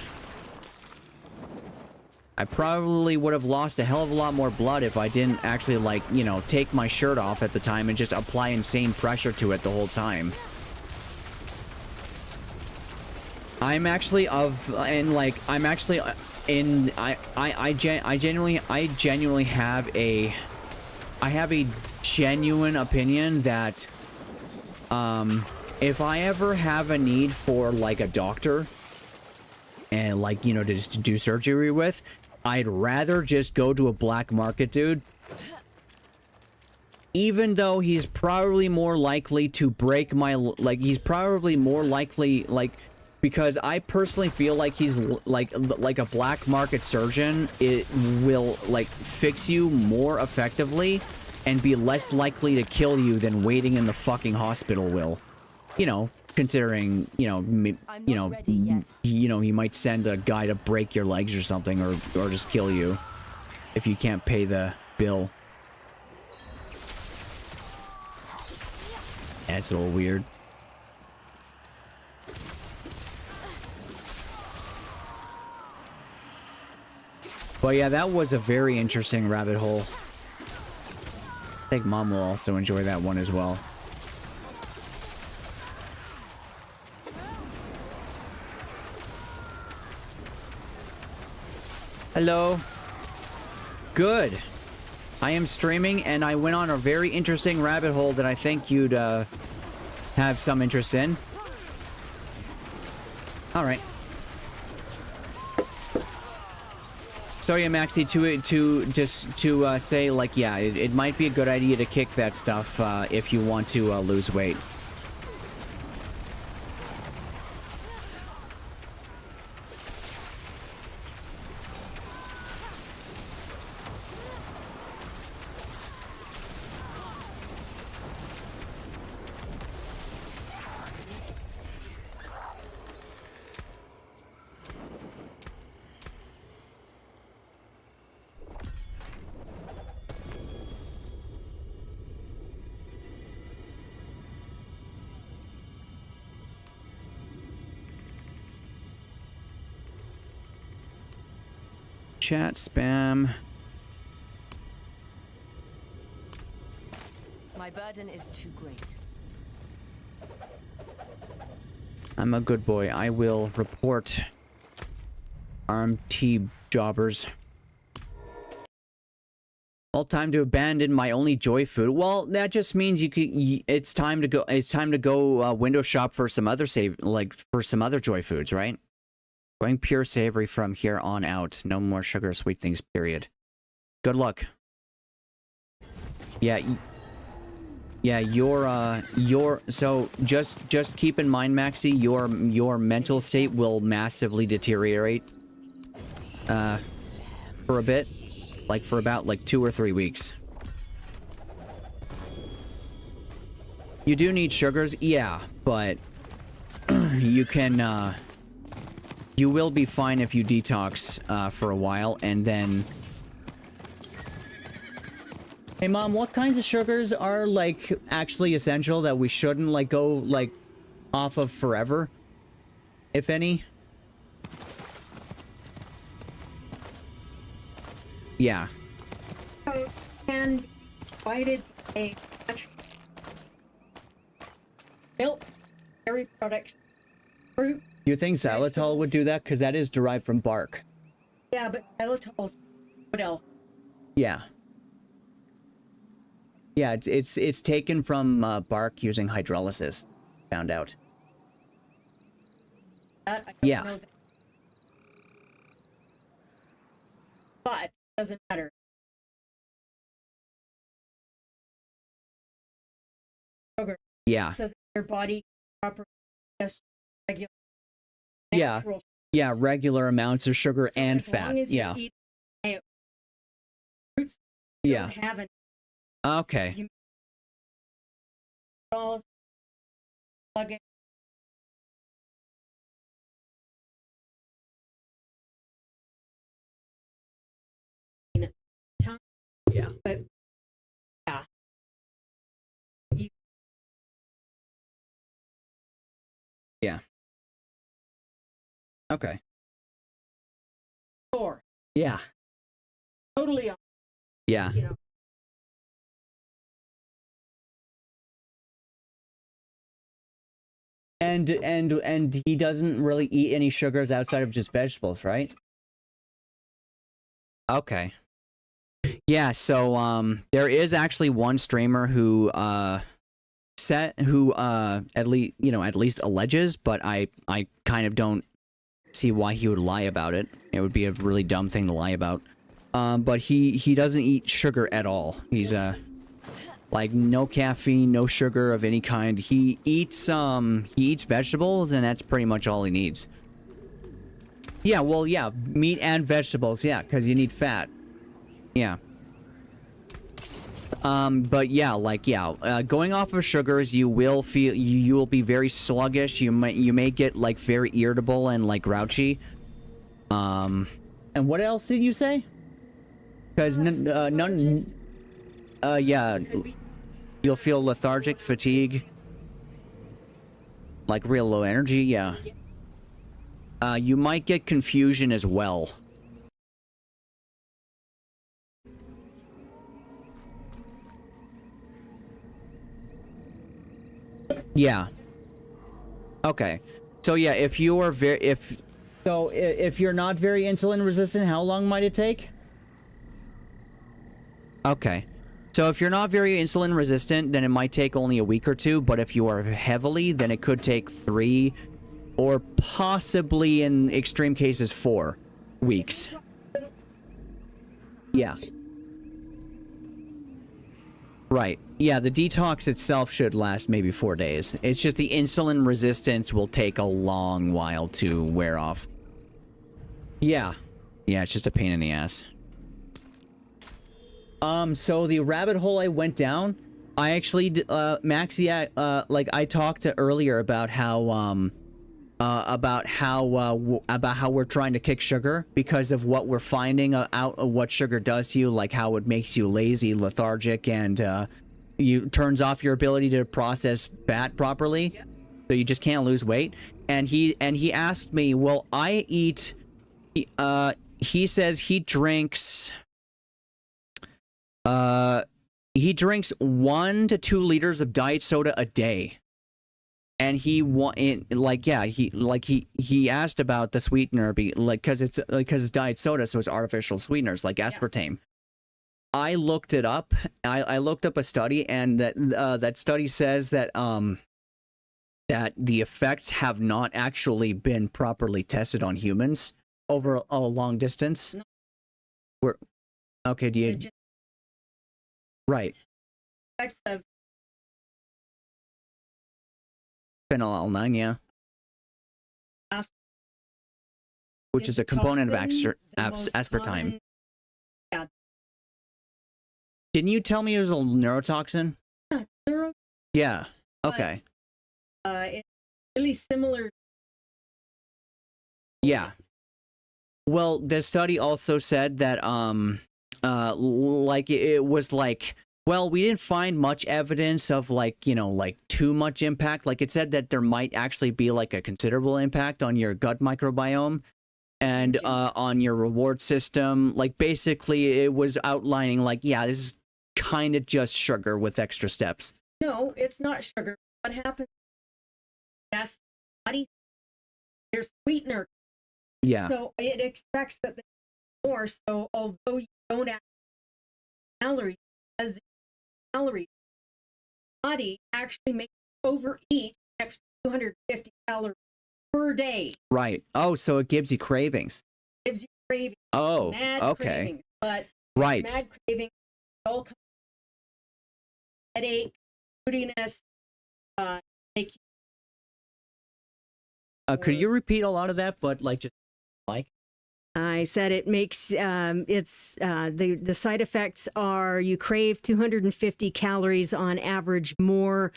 I probably would have lost a hell of a lot more blood if I didn't actually, like, you know, take my shirt off at the time and just apply insane pressure to it the whole time. I genuinely have a genuine opinion that, if I ever have a need for, like, a doctor, and, like, you know, to do surgery with, I'd rather just go to a black market, dude. Even though he's probably more likely to break my... Like, he's probably more likely, like... Because I personally feel like he's, like a black market surgeon. It will, like, fix you more effectively and be less likely to kill you than waiting in the fucking hospital will. You know, considering, you know, he might send a guy to break your legs or something, or just kill you if you can't pay the bill. That's a little weird. But yeah, that was a very interesting rabbit hole. I think Mom will also enjoy that one as well. Hello. Good. I am streaming and I went on a very interesting rabbit hole that I think you'd have some interest in. All right. So yeah, Maxie, to say, like, yeah, it might be a good idea to kick that stuff if you want to lose weight. Chat spam. My burden is too great. I'm a good boy. I will report armed T jobbers. Well, time to abandon my only joy food. Well, that just means it's time to go. It's time to go window shop for some other for some other joy foods, right? Going pure savory from here on out. No more sugar or sweet things, period. Good luck. Yeah, so just keep in mind, Maxie, your mental state will massively deteriorate for a bit, like for about 2 or 3 weeks. You do need sugars, yeah, but you can you will be fine if you detox for a while, and then... Hey, Mom, what kinds of sugars are, actually essential that we shouldn't, go, off of forever? If any? Yeah. And provided a milk, dairy products, fruit. Do you think xylitol would do that? Because that is derived from bark. Yeah, but xylitol's what else? Yeah. Yeah, it's taken from bark using hydrolysis. Found out. That, I don't know that. But it doesn't matter. Sugar. Yeah. So that your body properly just regular. Yeah. Yeah, regular amounts of sugar So and as fat. long as you Yeah. eat fruits, you Yeah. don't have any. Okay. You plug it. Yeah. But yeah. Yeah. Okay. Or Yeah. totally, Yeah. you know. And he doesn't really eat any sugars outside of just vegetables, right? Okay. Yeah, so there is actually one streamer who at least alleges, but I kind of don't see why he would lie about it. It would be a really dumb thing to lie about. But he doesn't eat sugar at all. He's like no caffeine, no sugar of any kind. He eats vegetables, and that's pretty much all he needs. Yeah, well, yeah, meat and vegetables, yeah, because you need fat. Yeah. But yeah, like, yeah, going off of sugars, you will feel, you will be very sluggish. You may get, like, very irritable and, like, grouchy. And what else did you say? Because yeah, you'll feel lethargic, fatigue, like real low energy, yeah. You might get confusion as well. Yeah. Okay. So yeah, if you are if you're not very insulin resistant, how long might it take? Okay. So if you're not very insulin resistant, then it might take only a week or two, but if you are heavily, then it could take 3 or possibly in extreme cases 4 weeks. Yeah. Right. Yeah, the detox itself should last maybe 4 days. It's just the insulin resistance will take a long while to wear off. Yeah. Yeah, it's just a pain in the ass. So the rabbit hole I went down, I actually, Max, yeah, like I talked to earlier about how we're trying to kick sugar because of what we're finding out of what sugar does to you, like how it makes you lazy, lethargic, and you turns off your ability to process fat properly. Yep. So you just can't lose weight. And he asked me, well, I eat. He says he drinks 1 to 2 liters of diet soda a day. And he asked about the sweetener, because it's diet soda, so it's artificial sweeteners like aspartame. Yeah. I looked it up. I looked up a study, and that study says that that the effects have not actually been properly tested on humans over a long distance. No. Okay. Do you? Right. Effects of phenylalanine, yeah. Which is a component of aspartame. Yeah. Didn't you tell me it was a neurotoxin? Yeah. Okay. It's really similar. Yeah. Well, the study also said that like it was like, well, we didn't find much evidence of like, you know, like too much impact. Like it said that there might actually be like a considerable impact on your gut microbiome and on your reward system. Like basically it was outlining like, yeah, this is kind of just sugar with extra steps. No, it's not sugar. What happens? That's body. There's sweetener. Yeah. So it expects that there's more. So although you don't have calories, as the calories, body actually makes you overeat extra 250 calories per day. Right. Oh, so it gives you cravings. Gives you cravings. Oh, mad okay. Cravings, but right. Mad cravings, all headache, moodiness, make you. Could you repeat a lot of that, but like just like? I said it makes the side effects are you crave 250 calories on average more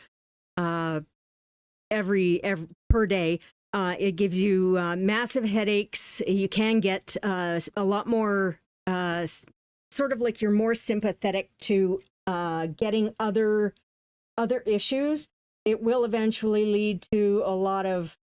every per day. It gives you massive headaches. You can get a lot more sort of like you're more sympathetic to getting other issues. It will eventually lead to a lot of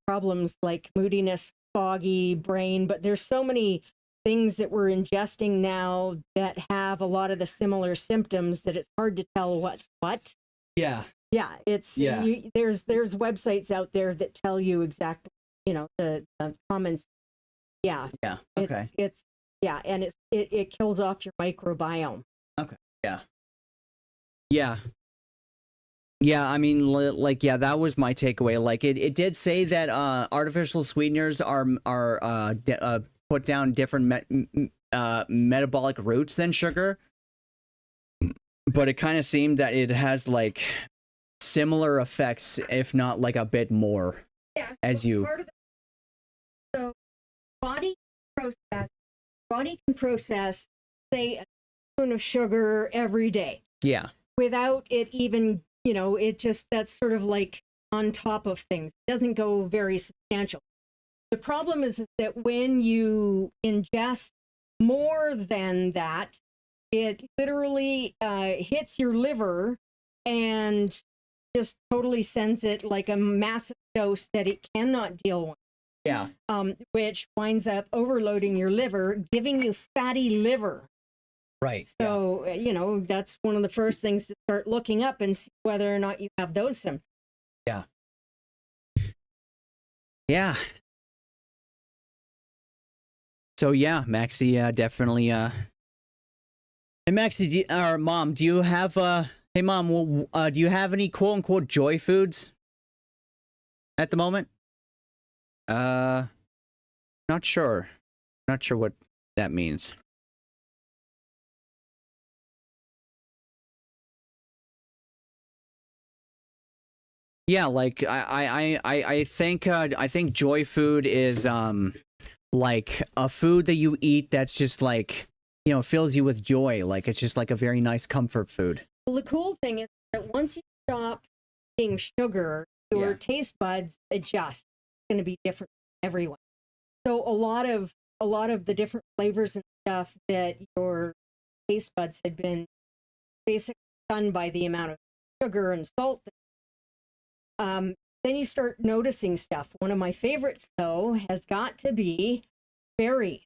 problems like moodiness, foggy brain, but there's so many things that we're ingesting now that have a lot of the similar symptoms that it's hard to tell what's what. Yeah. Yeah, it's there's websites out there that tell you exactly, you know, the comments. Yeah. Yeah. Okay. It's yeah, and it kills off your microbiome. Okay. Yeah. Yeah. Yeah, I mean, like, yeah, that was my takeaway. Like, it did say that artificial sweeteners are put down different metabolic routes than sugar, but it kind of seemed that it has like similar effects, if not like a bit more. Yeah, so as you. part of so body can process, say, a spoon of sugar every day Yeah. without it even, it just, that's sort of like on top of things. It doesn't go very substantial. The problem is that when you ingest more than that, it literally hits your liver and just totally sends it like a massive dose that it cannot deal with. Yeah. Which winds up overloading your liver, giving you fatty liver. Right. So, that's one of the first things to start looking up and see whether or not you have those symptoms. Yeah. Yeah. So yeah, Maxie, definitely. Hey, Maxie, or Mom, do you have Hey, Mom, do you have any quote unquote joy foods at the moment? Not sure. Not sure what that means. Yeah, like I think joy food is like a food that you eat that's just like, fills you with joy. Like it's just like a very nice comfort food. Well, the cool thing is that once you stop eating sugar, your taste buds adjust. It's going to be different for everyone. So a lot of the different flavors and stuff that your taste buds had been basically stunned by the amount of sugar and salt. Then you start noticing stuff. One of my favorites, though, has got to be berries,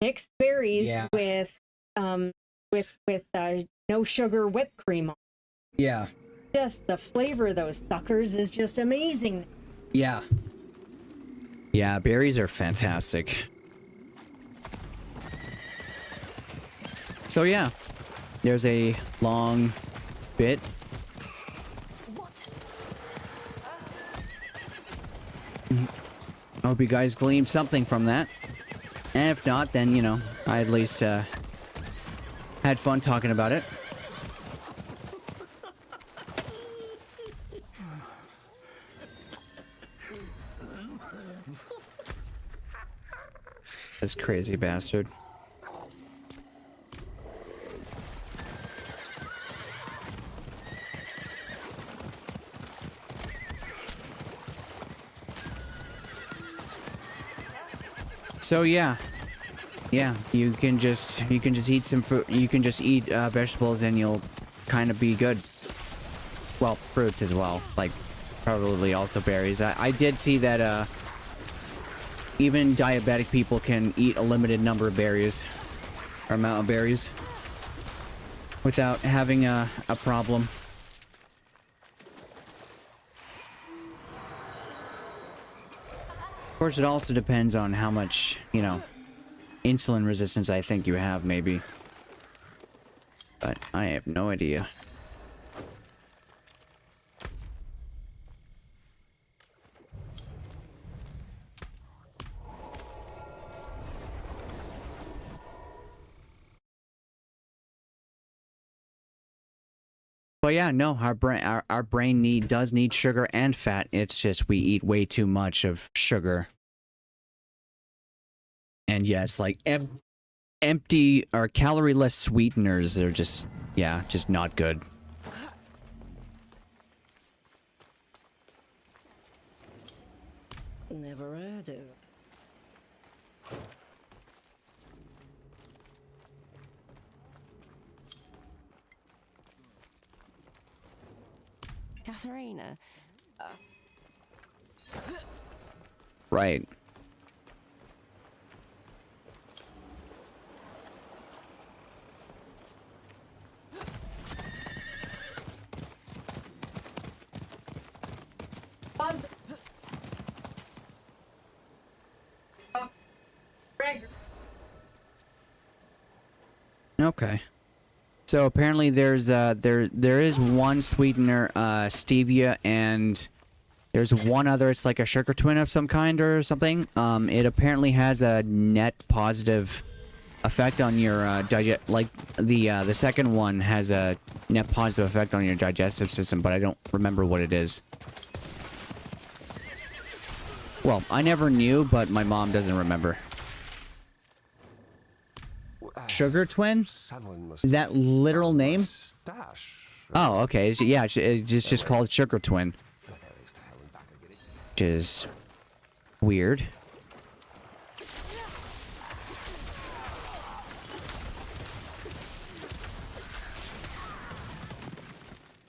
mixed berries with no sugar whipped cream on. Yeah. Just the flavor of those suckers is just amazing. Yeah. Yeah, berries are fantastic. So yeah, there's a long bit. I hope you guys gleaned something from that. And if not, then, I at least had fun talking about it. This crazy bastard. So yeah, you can just eat some fruit. You can just eat vegetables, and you'll kind of be good. Well, fruits as well, like probably also berries. I did see that even diabetic people can eat a limited number of berries, or amount of berries, without having a problem. Of course, it also depends on how much, insulin resistance I think you have, maybe. But I have no idea. But yeah, no, our brain does need sugar and fat. It's just we eat way too much of sugar. And yeah, it's like empty or calorie-less sweeteners. They're just, just not good. Never heard of. Katharina. Right. Okay. So apparently there's there is one sweetener, stevia, and there's one other. It's like a sugar twin of some kind or something. It apparently has a net positive effect on your like the second one has a net positive effect on your digestive system, but I don't remember what it is. Well, I never knew, but my mom doesn't remember. Sugar twin? That literal name? Oh, okay. Yeah, it's just called sugar twin. Which is weird.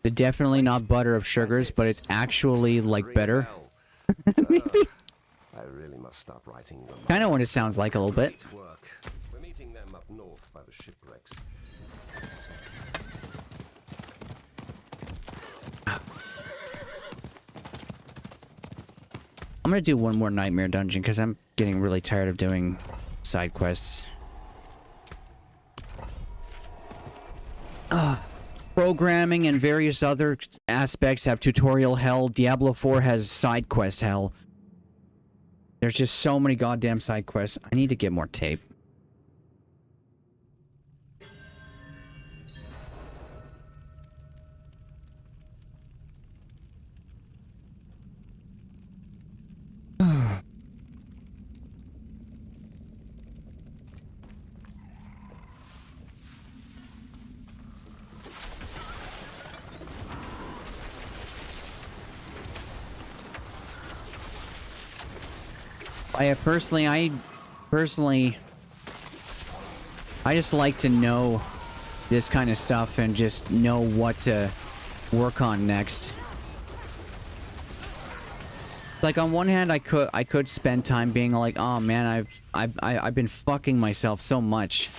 They're definitely not butter of sugars, but it's actually like better. Maybe. I really must stop writing them. Kind of what it sounds like a little bit. We're meeting them up north by the shipwrecks. I'm gonna do one more nightmare dungeon because I'm getting really tired of doing side quests. Programming and various other aspects have tutorial hell. Diablo 4 has side quest hell. There's just so many goddamn side quests. I need to get more tape. I just like to know this kind of stuff and just know what to work on next. Like on one hand, I could spend time being like, oh man, I've been fucking myself so much,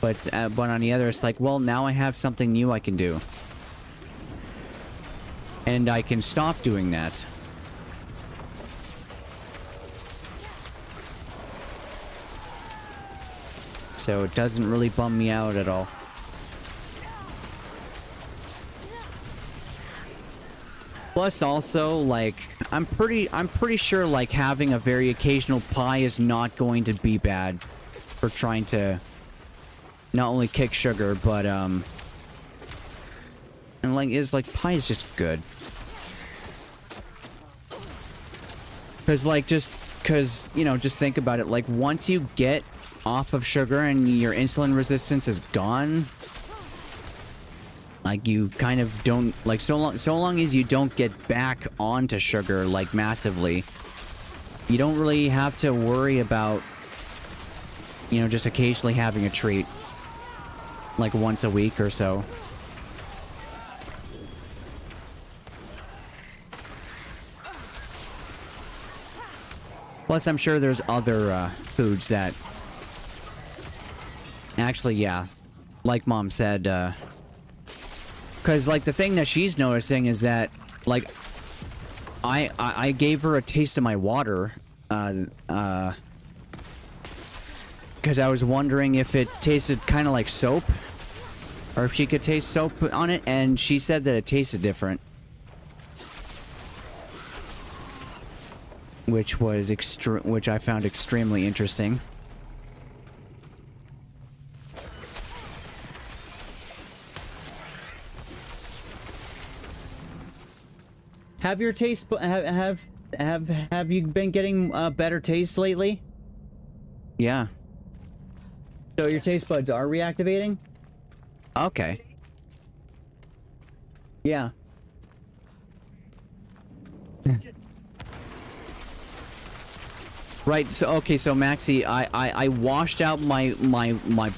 but on the other, it's like, well, now I have something new I can do, and I can stop doing that. So it doesn't really bum me out at all. Plus also, like, I'm pretty sure like having a very occasional pie is not going to be bad for trying to not only kick sugar, but and like pie is just good. Cause you know, just think about it, like once you get off of sugar and your insulin resistance is gone, like you kind of don't, like, so long as you don't get back onto sugar like massively, you don't really have to worry about, you know, just occasionally having a treat like once a week or so. Plus I'm sure there's other foods that actually, yeah, like Mom said, because, like, the thing that she's noticing is that, like, I gave her a taste of my water, because I was wondering if it tasted kind of like soap, or if she could taste soap on it, and she said that it tasted different. Which I found extremely interesting. Have your taste have you been getting better taste lately? Yeah. So your taste buds are reactivating? Okay. Yeah. Right, so okay, so Maxie, I washed out my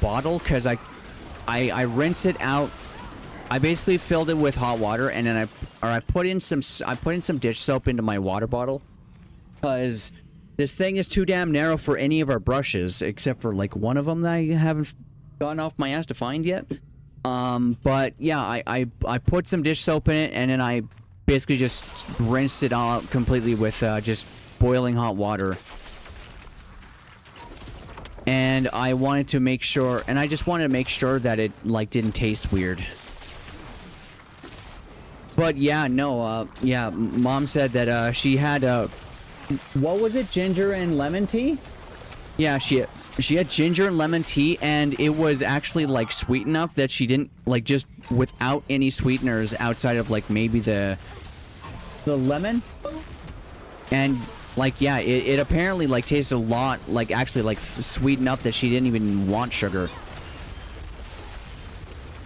bottle because I rinse it out. I basically filled it with hot water, and then I put in some dish soap into my water bottle, because this thing is too damn narrow for any of our brushes, except for like one of them that I haven't gotten off my ass to find yet. But yeah, I put some dish soap in it, and then I basically just rinsed it all out completely with just boiling hot water. and I wanted to make sure, and I just wanted to make sure that it like didn't taste weird. But yeah, no, yeah, Mom said that she had what was it, ginger and lemon tea? Yeah, she had ginger and lemon tea, and it was actually like sweet enough that she didn't like, just without any sweeteners outside of like maybe the lemon. And like, yeah, it apparently like tasted a lot like, actually like sweet enough that she didn't even want sugar,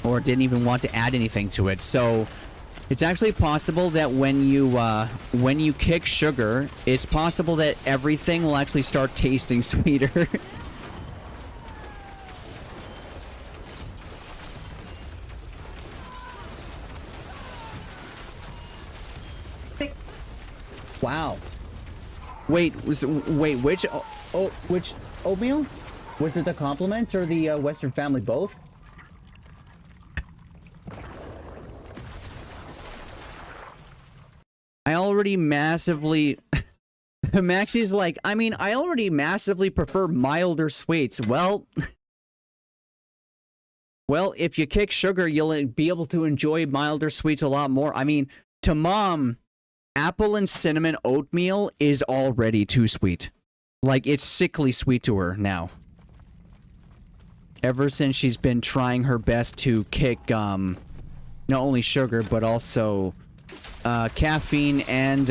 or didn't even want to add anything to it. So it's actually possible that when you kick sugar, it's possible that everything will actually start tasting sweeter. Wow. Wait, which oatmeal? Was it the compliments or the Western family, both? I already massively... Maxie's like, I mean, I already massively prefer milder sweets. Well... well, if you kick sugar, you'll be able to enjoy milder sweets a lot more. I mean, to Mom, apple and cinnamon oatmeal is already too sweet. Like, it's sickly sweet to her now. Ever since she's been trying her best to kick, not only sugar, but also... caffeine and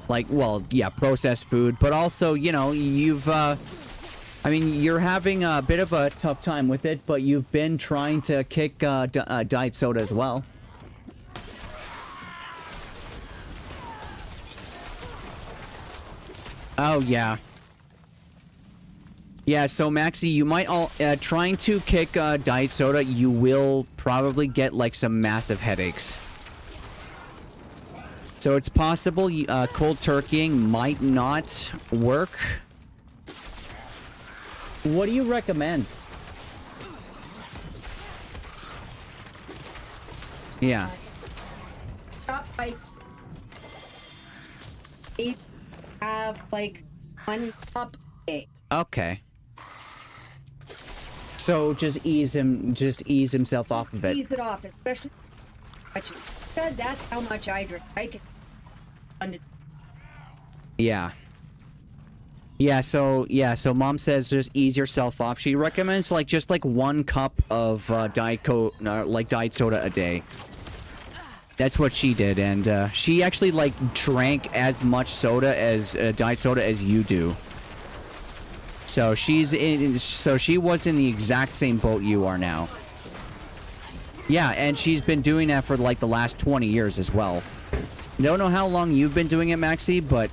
like, well, yeah, processed food, but also, you know, you've I mean, you're having a bit of a tough time with it, but you've been trying to kick diet soda as well. Oh yeah. Yeah, so Maxie, you might all trying to kick diet soda, you will probably get like some massive headaches. So it's possible cold turkeying might not work. What do you recommend? Yeah. Have like 1 cup a day. Okay. So just ease himself off of it. Ease it off, especially that's how much I drink. I can. Yeah. So Mom says just ease yourself off. She recommends like just like 1 cup of diet soda a day. That's what she did, and she actually like drank as much soda as diet soda as you do. So she was in the exact same boat you are now. Yeah, and she's been doing that for like the last 20 years as well. Don't know how long you've been doing it, Maxie, but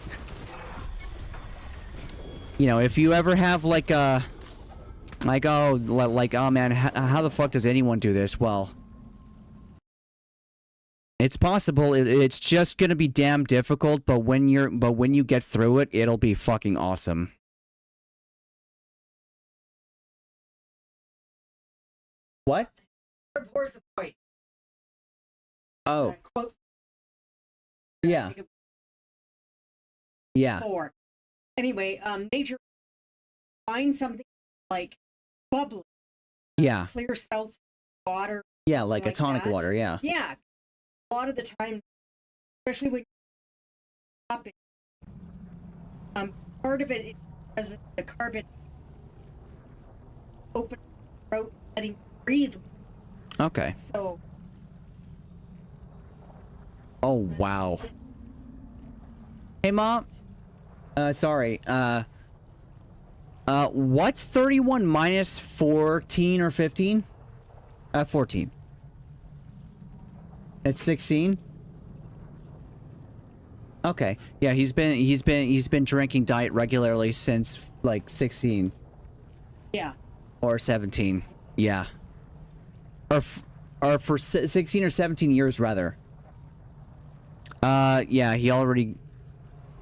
you know, if you ever have like a oh man, how the fuck does anyone do this? Well, it's possible. It's just gonna be damn difficult, but when you get through it, it'll be fucking awesome. What? Oh. Yeah. Yeah. Anyway, nature, find something like bubbly. Yeah. Clear seltzer water. Yeah, like a tonic that. water, yeah. Yeah. A lot of the time, especially when you're shopping, part of it is because the carbon open throat, letting you breathe. Okay. So. Oh, wow. Hey, Mom. Sorry. What's 31 minus 14 or 15? 14. It's 16? Okay. Yeah, he's been drinking diet regularly since like 16. Yeah. Or 17. Yeah. Or for 16 or 17 years rather. Yeah,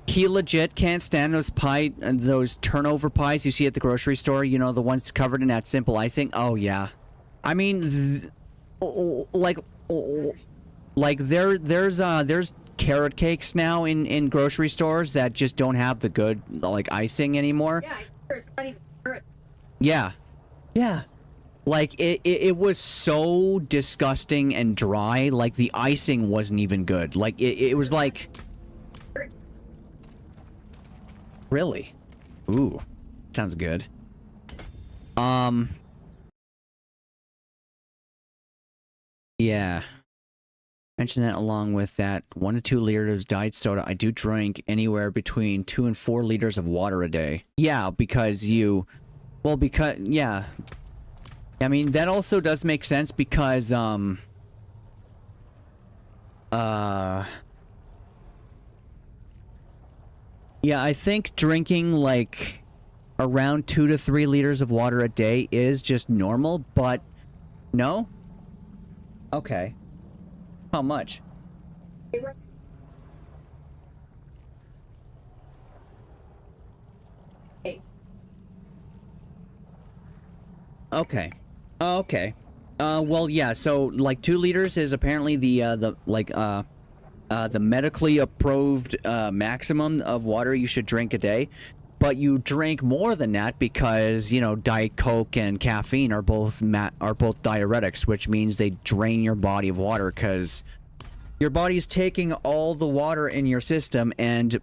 he legit can't stand those turnover pies you see at the grocery store, you know, the ones covered in that simple icing. Oh yeah. I mean, there's carrot cakes now in grocery stores that just don't have the good like icing anymore. Yeah, I swear it's not even carrot. Yeah. Yeah. Like it was so disgusting and dry, like the icing wasn't even good. Like it was like really? Ooh. Sounds good. Yeah. Mention that along with that 1 to 2 liters of diet soda. I do drink anywhere between 2 and 4 liters of water a day. Yeah, because yeah. I mean, that also does make sense because, yeah, I think drinking, like, around 2 to 3 liters of water a day is just normal, but no? Okay. How much? Okay. Okay. Well, yeah, so, like, 2 liters is apparently the medically approved, maximum of water you should drink a day. But you drink more than that because, you know, Diet Coke and caffeine are both diuretics, which means they drain your body of water because your body's taking all the water in your system and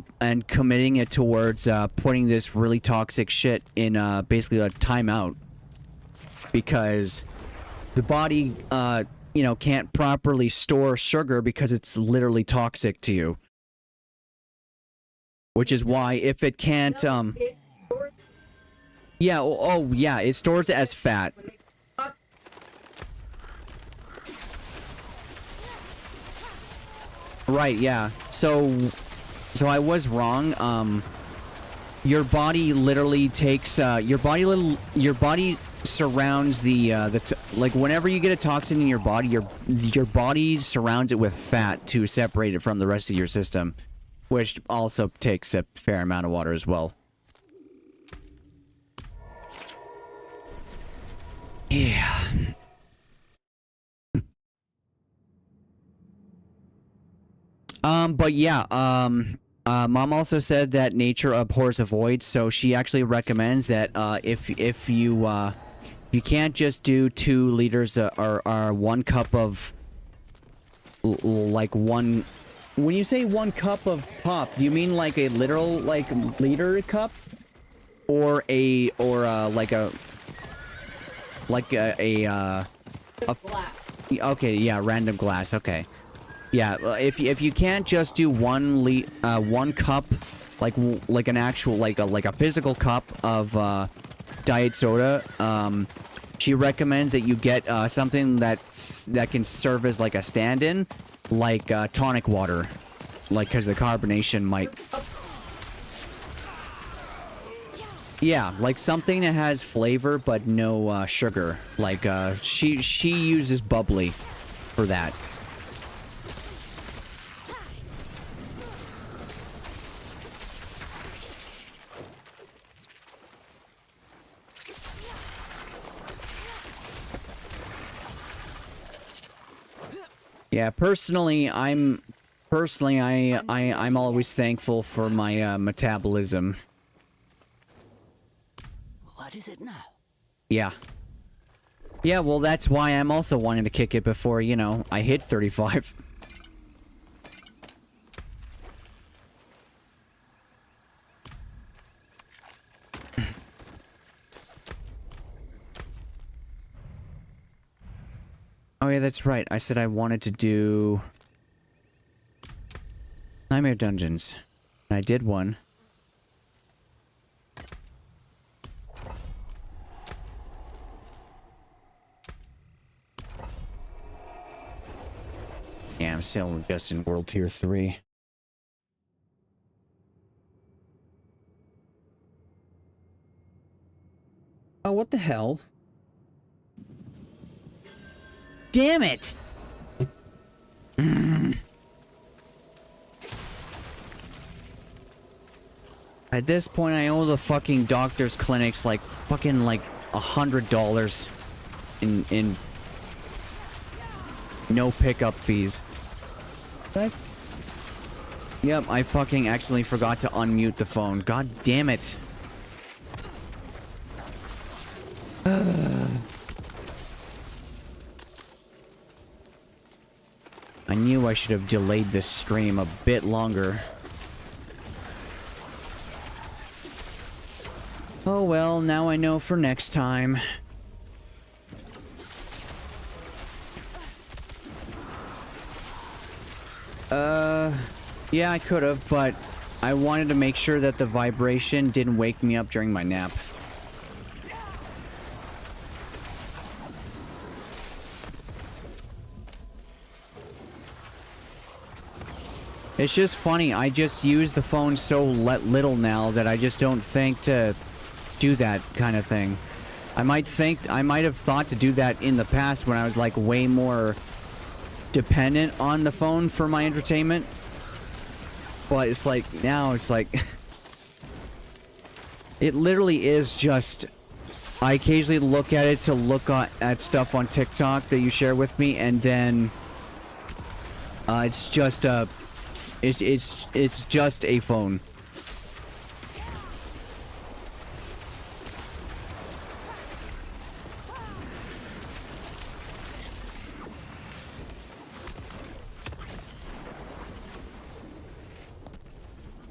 committing it towards putting this really toxic shit in basically a timeout. Because the body, you know, can't properly store sugar because it's literally toxic to you. Which is why if it can't, yeah, oh yeah, it stores it as fat. Right, yeah. So I was wrong. Your body literally takes, your body surrounds like whenever you get a toxin in your body, your body surrounds it with fat to separate it from the rest of your system. Which also takes a fair amount of water as well. Yeah. But yeah, Mom also said that nature abhors a void, so she actually recommends that, if you can't just do 2 liters or 1 cup of, like, one... When you say 1 cup of pop, do you mean like a literal, like, liter cup? Or like a okay, yeah, random glass, okay. Yeah, if you can't just do 1 cup, like an actual, like a physical cup of, diet soda, she recommends that you get, something that can serve as like a stand-in. Like, tonic water. Like, because the carbonation might... Yeah, like something that has flavor but no, sugar. Like, she uses bubbly for that. Yeah, personally, I'm always thankful for my metabolism. What is it now? Yeah. Yeah, well, that's why I'm also wanting to kick it before, you know, I hit 35. Oh yeah, that's right. I said I wanted to do Nightmare Dungeons. And I did one. Yeah, I'm still just in World Tier 3. Oh, what the hell? Damn it! At this point, I owe the fucking doctor's clinics like fucking like $100 in no pickup fees. What? Yep, I fucking accidentally forgot to unmute the phone. God damn it. I knew I should have delayed this stream a bit longer. Oh well, now I know for next time. Yeah, I could have, but I wanted to make sure that the vibration didn't wake me up during my nap. It's just funny, I just use the phone so little now that I just don't think to do that kind of thing. I might have thought to do that in the past when I was like way more dependent on the phone for my entertainment. But it's like, now it's like... it literally is just... I occasionally look at it to look at stuff on TikTok that you share with me, and then... it's just a... It's just a phone.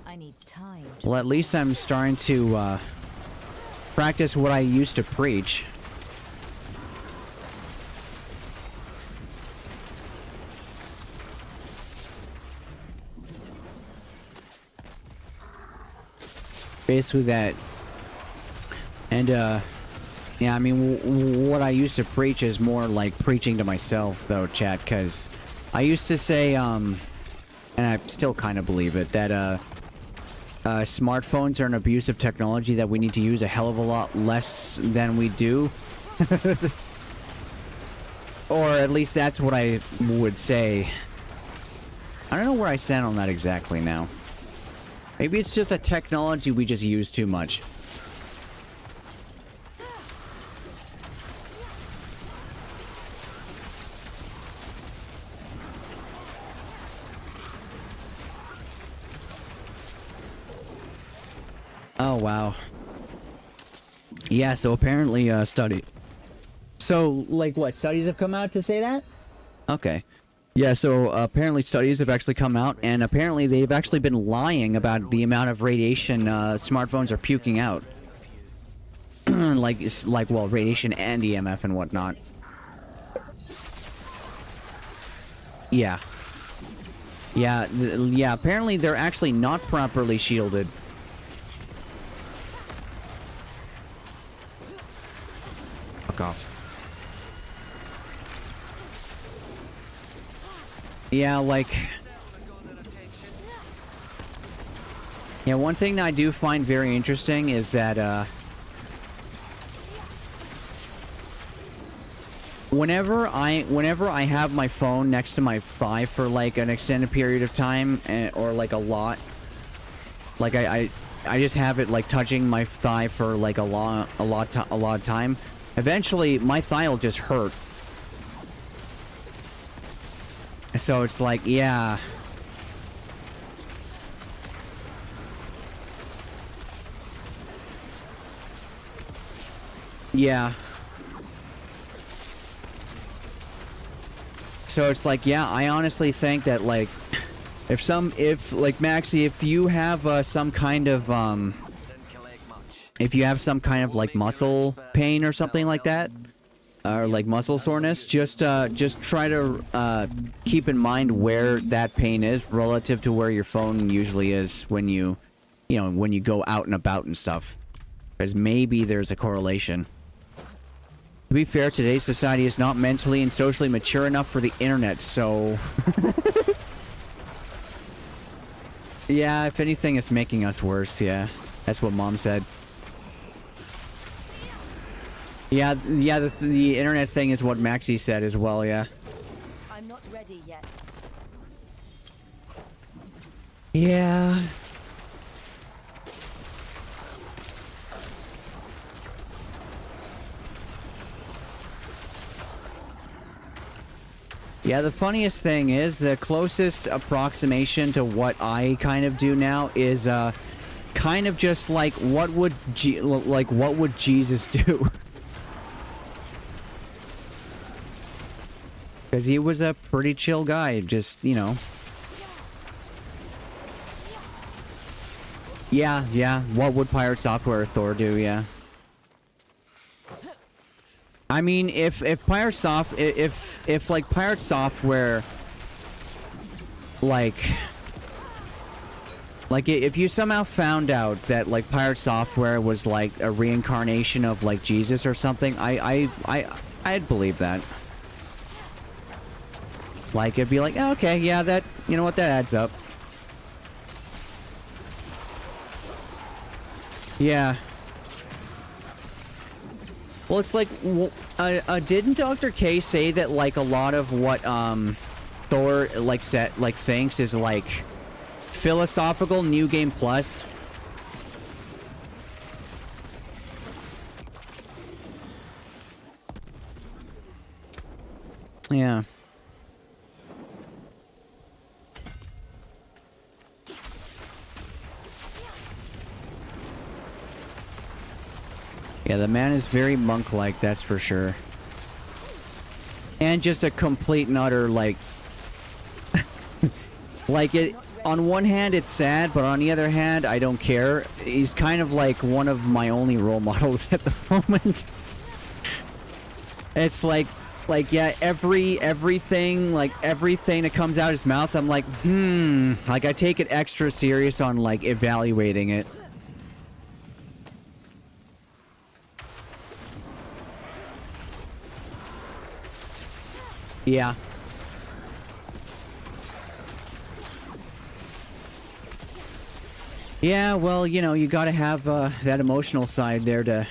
I need time. Well, at least I'm starting to practice what I used to preach. Basically that. And yeah, I mean, what I used to preach is more like preaching to myself, though, chat, because I used to say, and I still kind of believe it, that smartphones are an abusive technology that we need to use a hell of a lot less than we do. Or at least that's what I would say. I don't know where I stand on that exactly now. Maybe it's just a technology we just use too much. Oh, wow. Yeah, so apparently, So, like, what? Studies have come out to say that? Okay. Yeah, so apparently studies have actually come out, and apparently they've actually been lying about the amount of radiation smartphones are puking out. Well, radiation and EMF and whatnot. Yeah. Yeah, yeah, apparently they're actually not properly shielded. Fuck off. Yeah, like... Yeah, one thing that I do find very interesting is that, whenever I have my phone next to my thigh for, like, an extended period of time, or, like, a lot... Like, I just have it, like, touching my thigh for, like, a lot of time. Eventually, my thigh will just hurt. So it's like, yeah. Yeah. So it's like, yeah, I honestly think that, like, if like, Maxi, if you have some kind of, like, muscle pain or something like that, or like muscle soreness, just try to keep in mind where that pain is relative to where your phone usually is when you go out and about and stuff, because maybe there's a correlation. To be fair, today's society is not mentally and socially mature enough for the internet, so yeah, if anything, it's making us worse. Yeah, that's what Mom said. Yeah, the internet thing is what Maxi said as well, yeah. I'm not ready yet. Yeah. Yeah, the funniest thing is the closest approximation to what I kind of do now is kind of just like what would Jesus do? Because he was a pretty chill guy, just, you know. Yeah, what would Pirate Software or Thor do? Yeah. I mean, if Pirate Software, like if you somehow found out that like Pirate Software was like a reincarnation of like Jesus or something, I'd believe that. Like it'd be like, oh, okay, yeah, that, you know what, that adds up. Yeah. Well, it's like, didn't Dr. K say that like a lot of what Thor thinks is like philosophical New Game Plus? Yeah. Yeah, the man is very monk-like, that's for sure. And just a complete and utter, like... like, it... On one hand, it's sad, but on the other hand, I don't care. He's kind of like one of my only role models at the moment. It's like, yeah, everything that comes out of his mouth, I'm like, like, I take it extra serious on, like, evaluating it. Yeah. Yeah, well, you know, you gotta have that emotional side there to...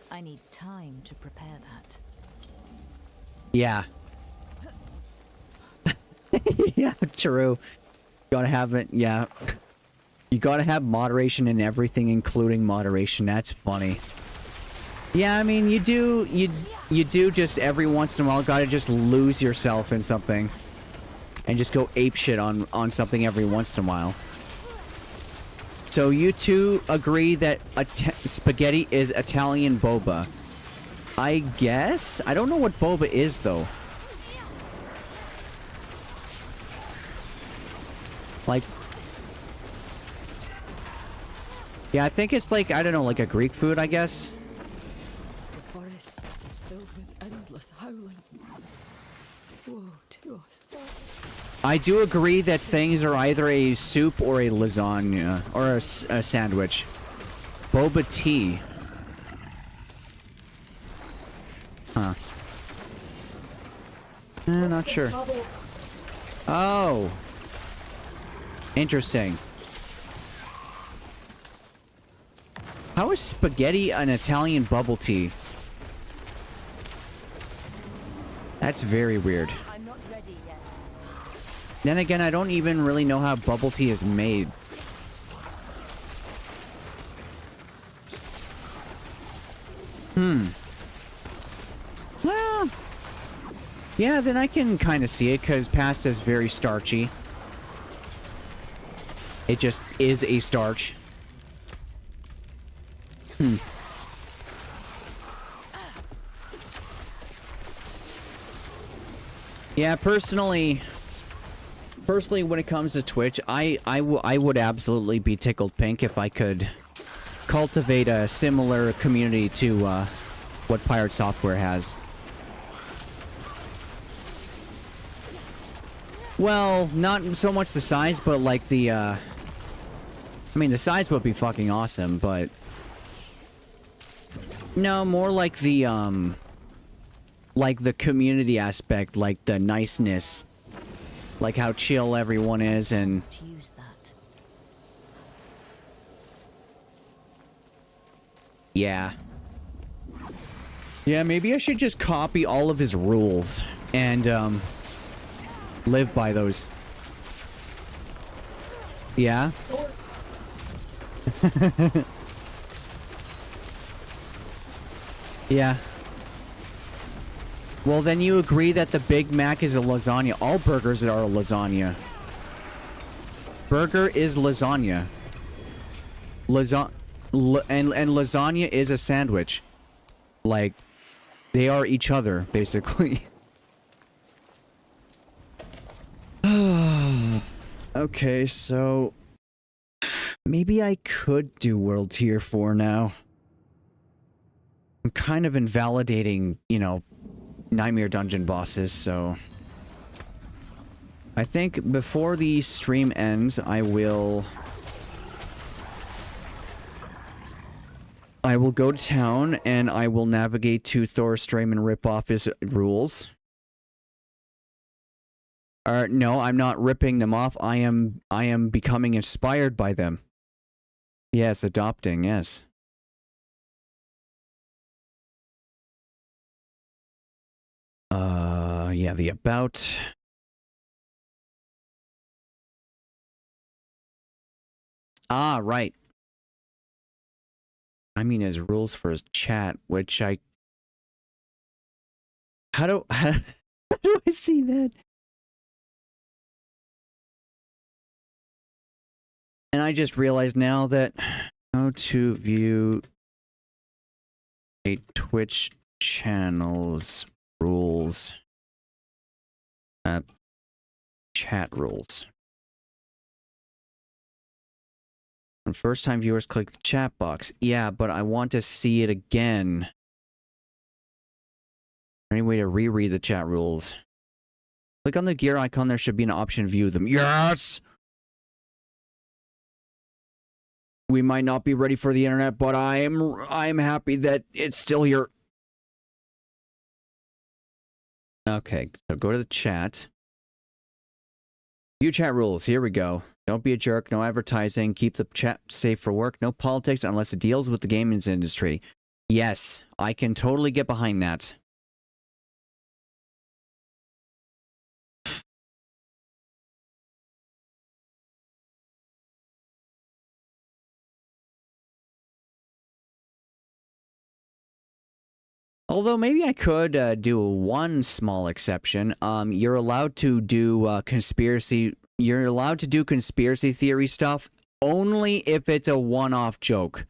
I need time to prepare that. Yeah. Yeah, true. Gotta have it, yeah. You gotta have moderation in everything, including moderation. That's funny. Yeah, I mean, you do just every once in a while gotta just lose yourself in something. And just go apeshit on something every once in a while. So you two agree that spaghetti is Italian boba. I guess? I don't know what boba is, though. Like... Yeah, I think it's like, I don't know, like a Greek food, I guess? The forest is filled with endless howling. Woe to us. I do agree that things are either a soup or a lasagna, or a sandwich. Boba tea. Huh. Not sure. Oh. Interesting. How is spaghetti an Italian bubble tea? That's very weird. I'm not ready yet. Then again, I don't even really know how bubble tea is made. Well... Yeah, then I can kind of see it, because pasta is very starchy. It just is a starch. Yeah, personally, when it comes to Twitch, I would absolutely be tickled pink if I could cultivate a similar community to what Pirate Software has. Well, not so much the size, but like the, I mean, the size would be fucking awesome, but... No, more like the community aspect, like the niceness. Like how chill everyone is and... To use that. Yeah. Yeah, maybe I should just copy all of his rules and, live by those. Yeah? Yeah. Well, then you agree that the Big Mac is a lasagna. All burgers are a lasagna. Burger is lasagna. And lasagna is a sandwich. Like, they are each other, basically. Okay, so maybe I could do World Tier 4 now. I'm kind of invalidating, you know, Nightmare Dungeon bosses, so I think before the stream ends, I will go to town and I will navigate to Thorstream and rip off his rules. No, I'm not ripping them off. I am becoming inspired by them. Yes, adopting, yes. Yeah, the about. Ah, right. I mean, his rules for his chat, which how do I see that? And I just realized now that how to view a Twitch channel's rules. Chat rules. When first time viewers click the chat box. Yeah, but I want to see it again. Any way to reread the chat rules? Click on the gear icon, there should be an option to view them. Yes! We might not be ready for the internet, but I'm happy that it's still here. Okay, so go to the chat. View chat rules. Here we go. Don't be a jerk. No advertising. Keep the chat safe for work. No politics unless it deals with the gaming industry. Yes, I can totally get behind that. Although maybe I could do one small exception. You're allowed to do conspiracy. You're allowed to do conspiracy theory stuff only if it's a one-off joke.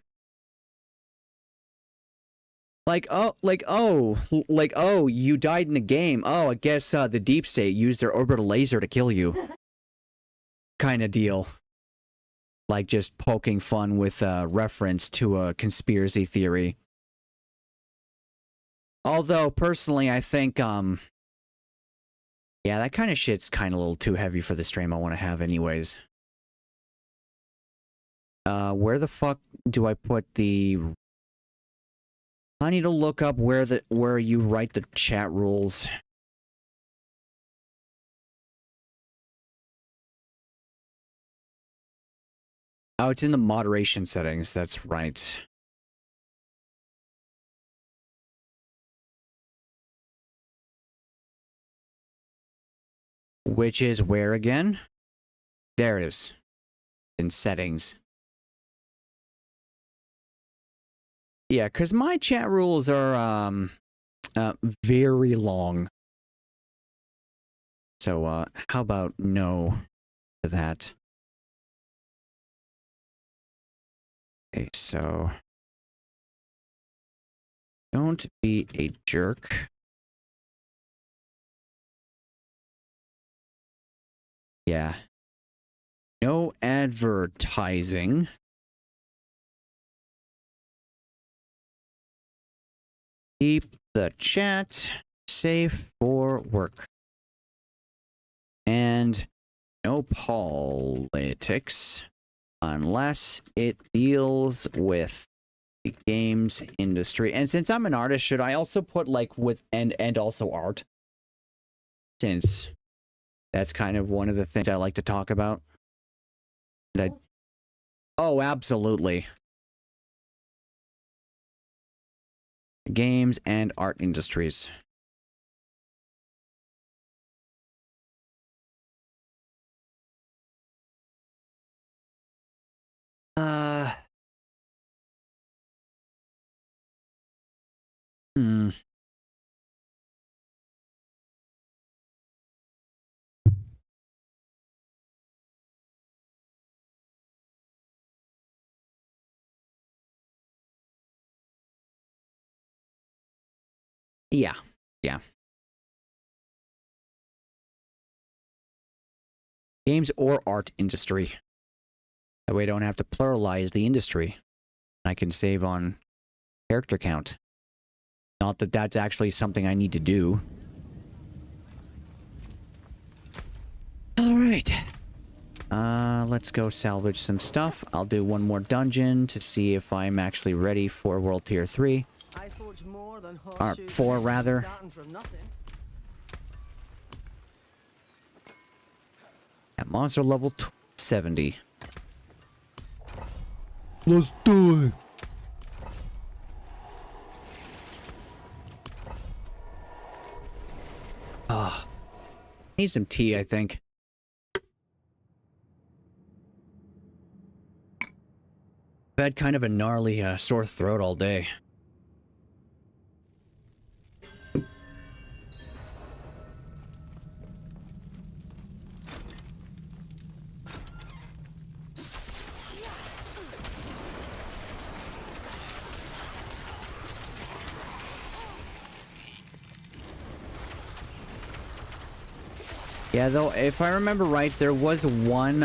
Like oh, you died in a game. Oh, I guess the deep state used their orbital laser to kill you. Kind of deal. Like just poking fun with reference to a conspiracy theory. Although, personally, I think, yeah, that kind of shit's kind of a little too heavy for the stream I want to have anyways. Where the fuck do I put the... I need to look up where you write the chat rules. Oh, it's in the moderation settings, that's right. Which is where again? There it is. In settings. Yeah, because my chat rules are, very long. So, how about no to that? Okay, so... Don't be a jerk. Yeah. No advertising. Keep the chat safe for work. And no politics unless it deals with the games industry. And since I'm an artist, should I also put like with and also art? Since that's kind of one of the things I like to talk about. Oh, absolutely. Games and art industries. Yeah. Yeah. Games or art industry. That way I don't have to pluralize the industry. I can save on character count. Not that that's actually something I need to do. Alright. Let's go salvage some stuff. I'll do one more dungeon to see if I'm actually ready for World Tier 3. Or 4, rather. At monster level 70. Let's do it. Ah. Need some tea, I think. I've had kind of a gnarly sore throat all day. Yeah, though, if I remember right, there was one,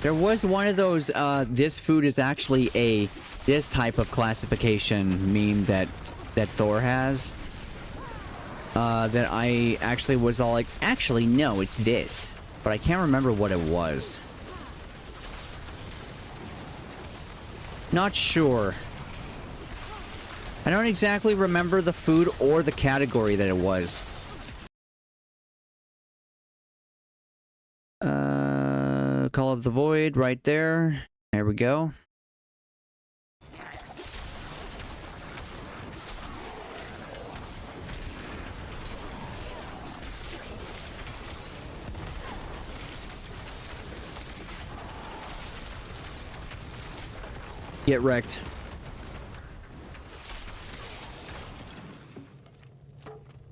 there was one of those, this food is actually this type of classification meme that Thor has. That I actually was all like, actually, no, it's this. But I can't remember what it was. Not sure. I don't exactly remember the food or the category that it was. Call of the Void right there. There we go. Get wrecked.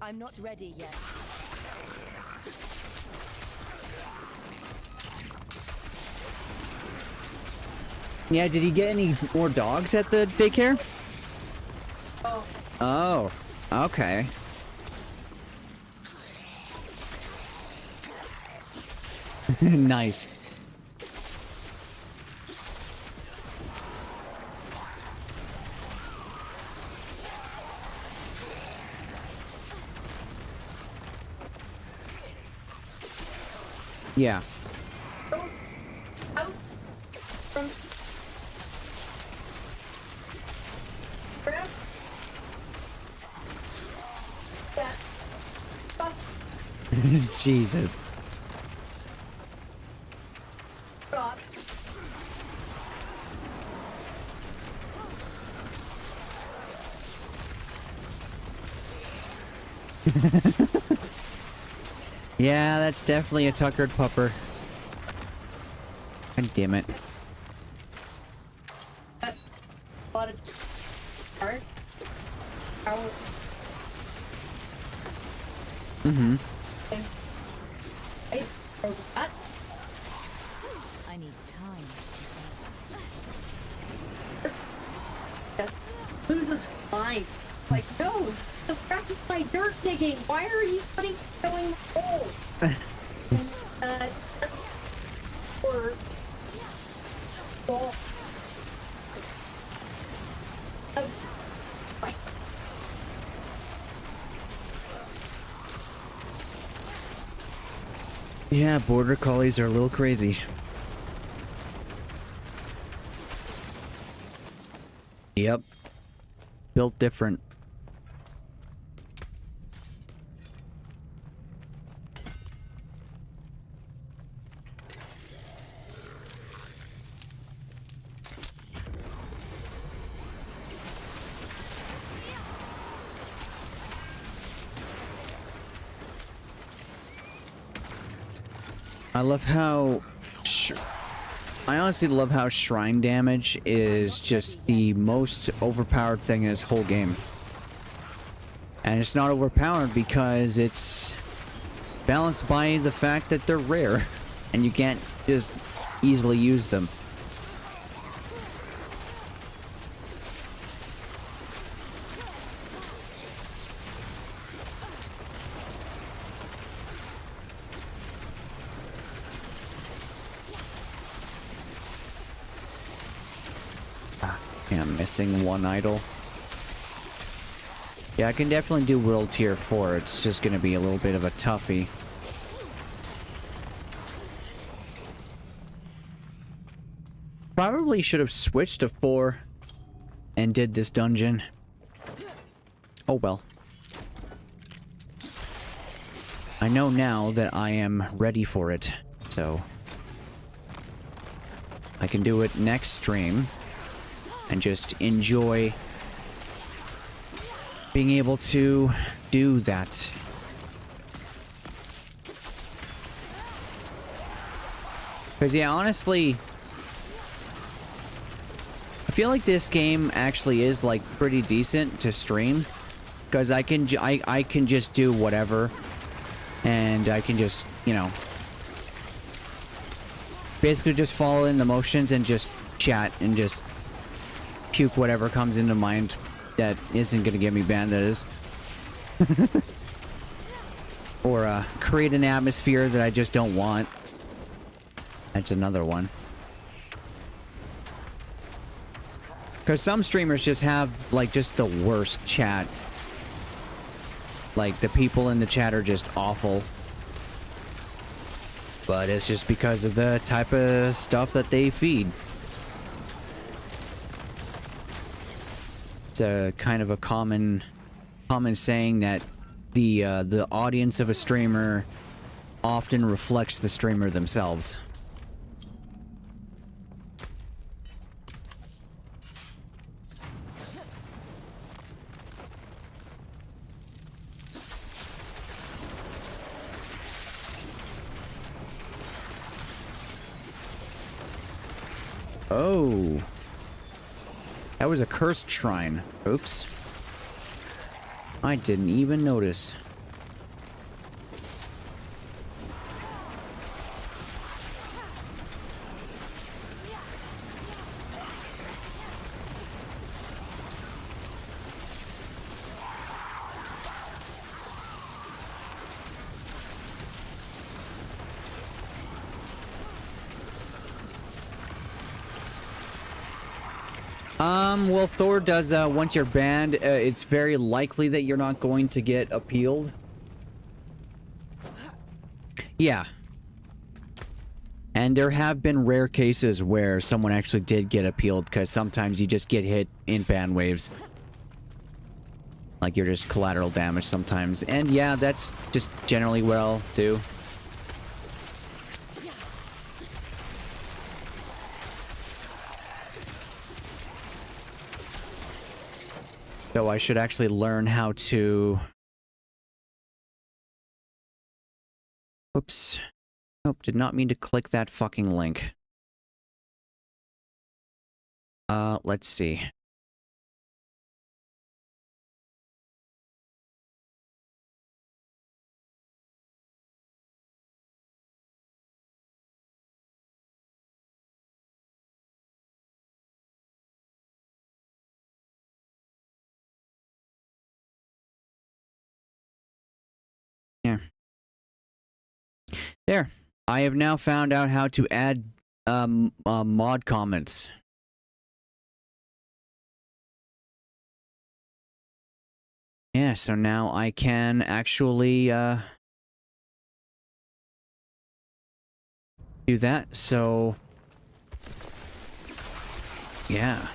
I'm not ready yet. Yeah, did he get any more dogs at the daycare? Oh, okay. Nice. Yeah. Jesus. Yeah, that's definitely a tuckered pupper. God damn it. Mm-hmm. I need time. Just lose this fine. Like, no, just practice my dirt digging. Why are you putting going hole? Or ball. Yeah, border collies are a little crazy. Yep. Built different. I love how... I honestly love how shrine damage is just the most overpowered thing in this whole game. And it's not overpowered because it's balanced by the fact that they're rare. And you can't just easily use them. Yeah, I'm missing one idol. Yeah, I can definitely do World Tier 4. It's just gonna be a little bit of a toughie. Probably should have switched to 4 and did this dungeon. Oh well. I know now that I am ready for it, so I can do it next stream and just enjoy being able to do that. Because, yeah, honestly, I feel like this game actually is, like, pretty decent to stream. Because I can just do whatever. And I can just, you know, basically just follow in the motions and just chat and just puke whatever comes into mind that isn't going to get me banned, that is. Or create an atmosphere that I just don't want. That's another one. Because some streamers just have, like, just the worst chat. Like, the people in the chat are just awful. But it's just because of the type of stuff that they feed. It's a kind of a common saying that the audience of a streamer often reflects the streamer themselves. Oh. That was a cursed shrine. Oops. I didn't even notice. Well, Thor does, once you're banned, it's very likely that you're not going to get appealed. Yeah. And there have been rare cases where someone actually did get appealed, because sometimes you just get hit in ban waves. Like, you're just collateral damage sometimes. And yeah, that's just generally what I'll do. So I should actually learn how to... Oops. Nope, did not mean to click that fucking link. Let's see. Yeah. There. I have now found out how to add mod comments. Yeah, so now I can actually do that. So yeah.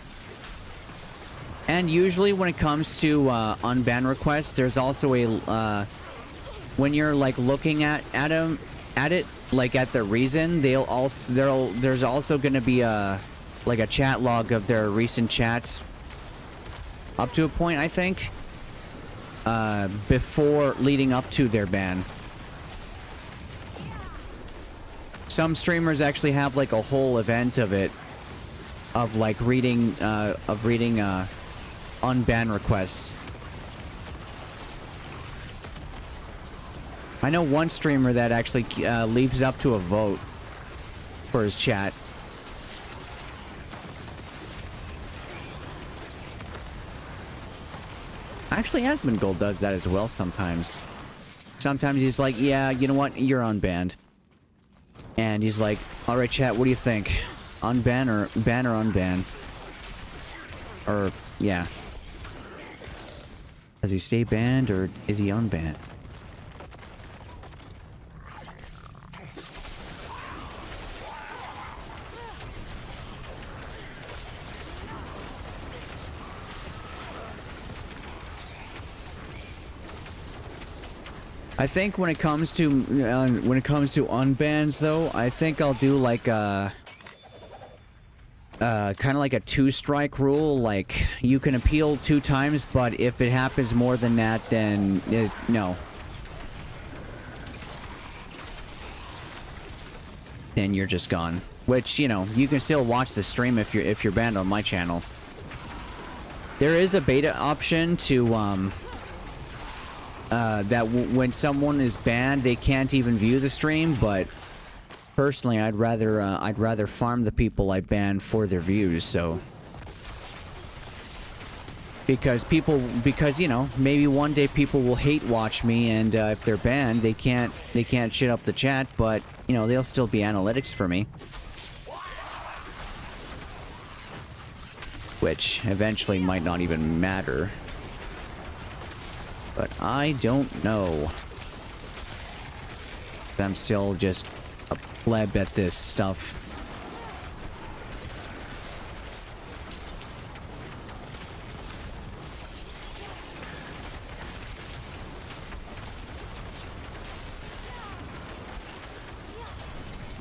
And usually when it comes to unban requests, there's also a when you're like looking at it, like at the reason, there's also going to be a like a chat log of their recent chats up to a point, I think, before leading up to their ban. Some streamers actually have like a whole event of it, of like reading unban requests. I know one streamer that actually leaves up to a vote for his chat. Actually, Asmongold does that as well sometimes. Sometimes he's like, yeah, you know what, you're unbanned. And he's like, alright chat, what do you think? Unban or ban or unban? Or, yeah. Does he stay banned or is he unbanned? I think when it comes to unbans though, I think I'll do like a kind of like a 2-strike rule. Like you can appeal 2 times, but if it happens more than that, then no. Then you're just gone. Which, you know, you can still watch the stream if you're banned on my channel. There is a beta option to when someone is banned, they can't even view the stream, but personally, I'd rather farm the people I ban for their views. So because you know, maybe one day people will hate watch me, and if they're banned, they can't shit up the chat, but you know, they'll still be analytics for me, which eventually might not even matter. But I don't know. I'm still just a pleb at this stuff.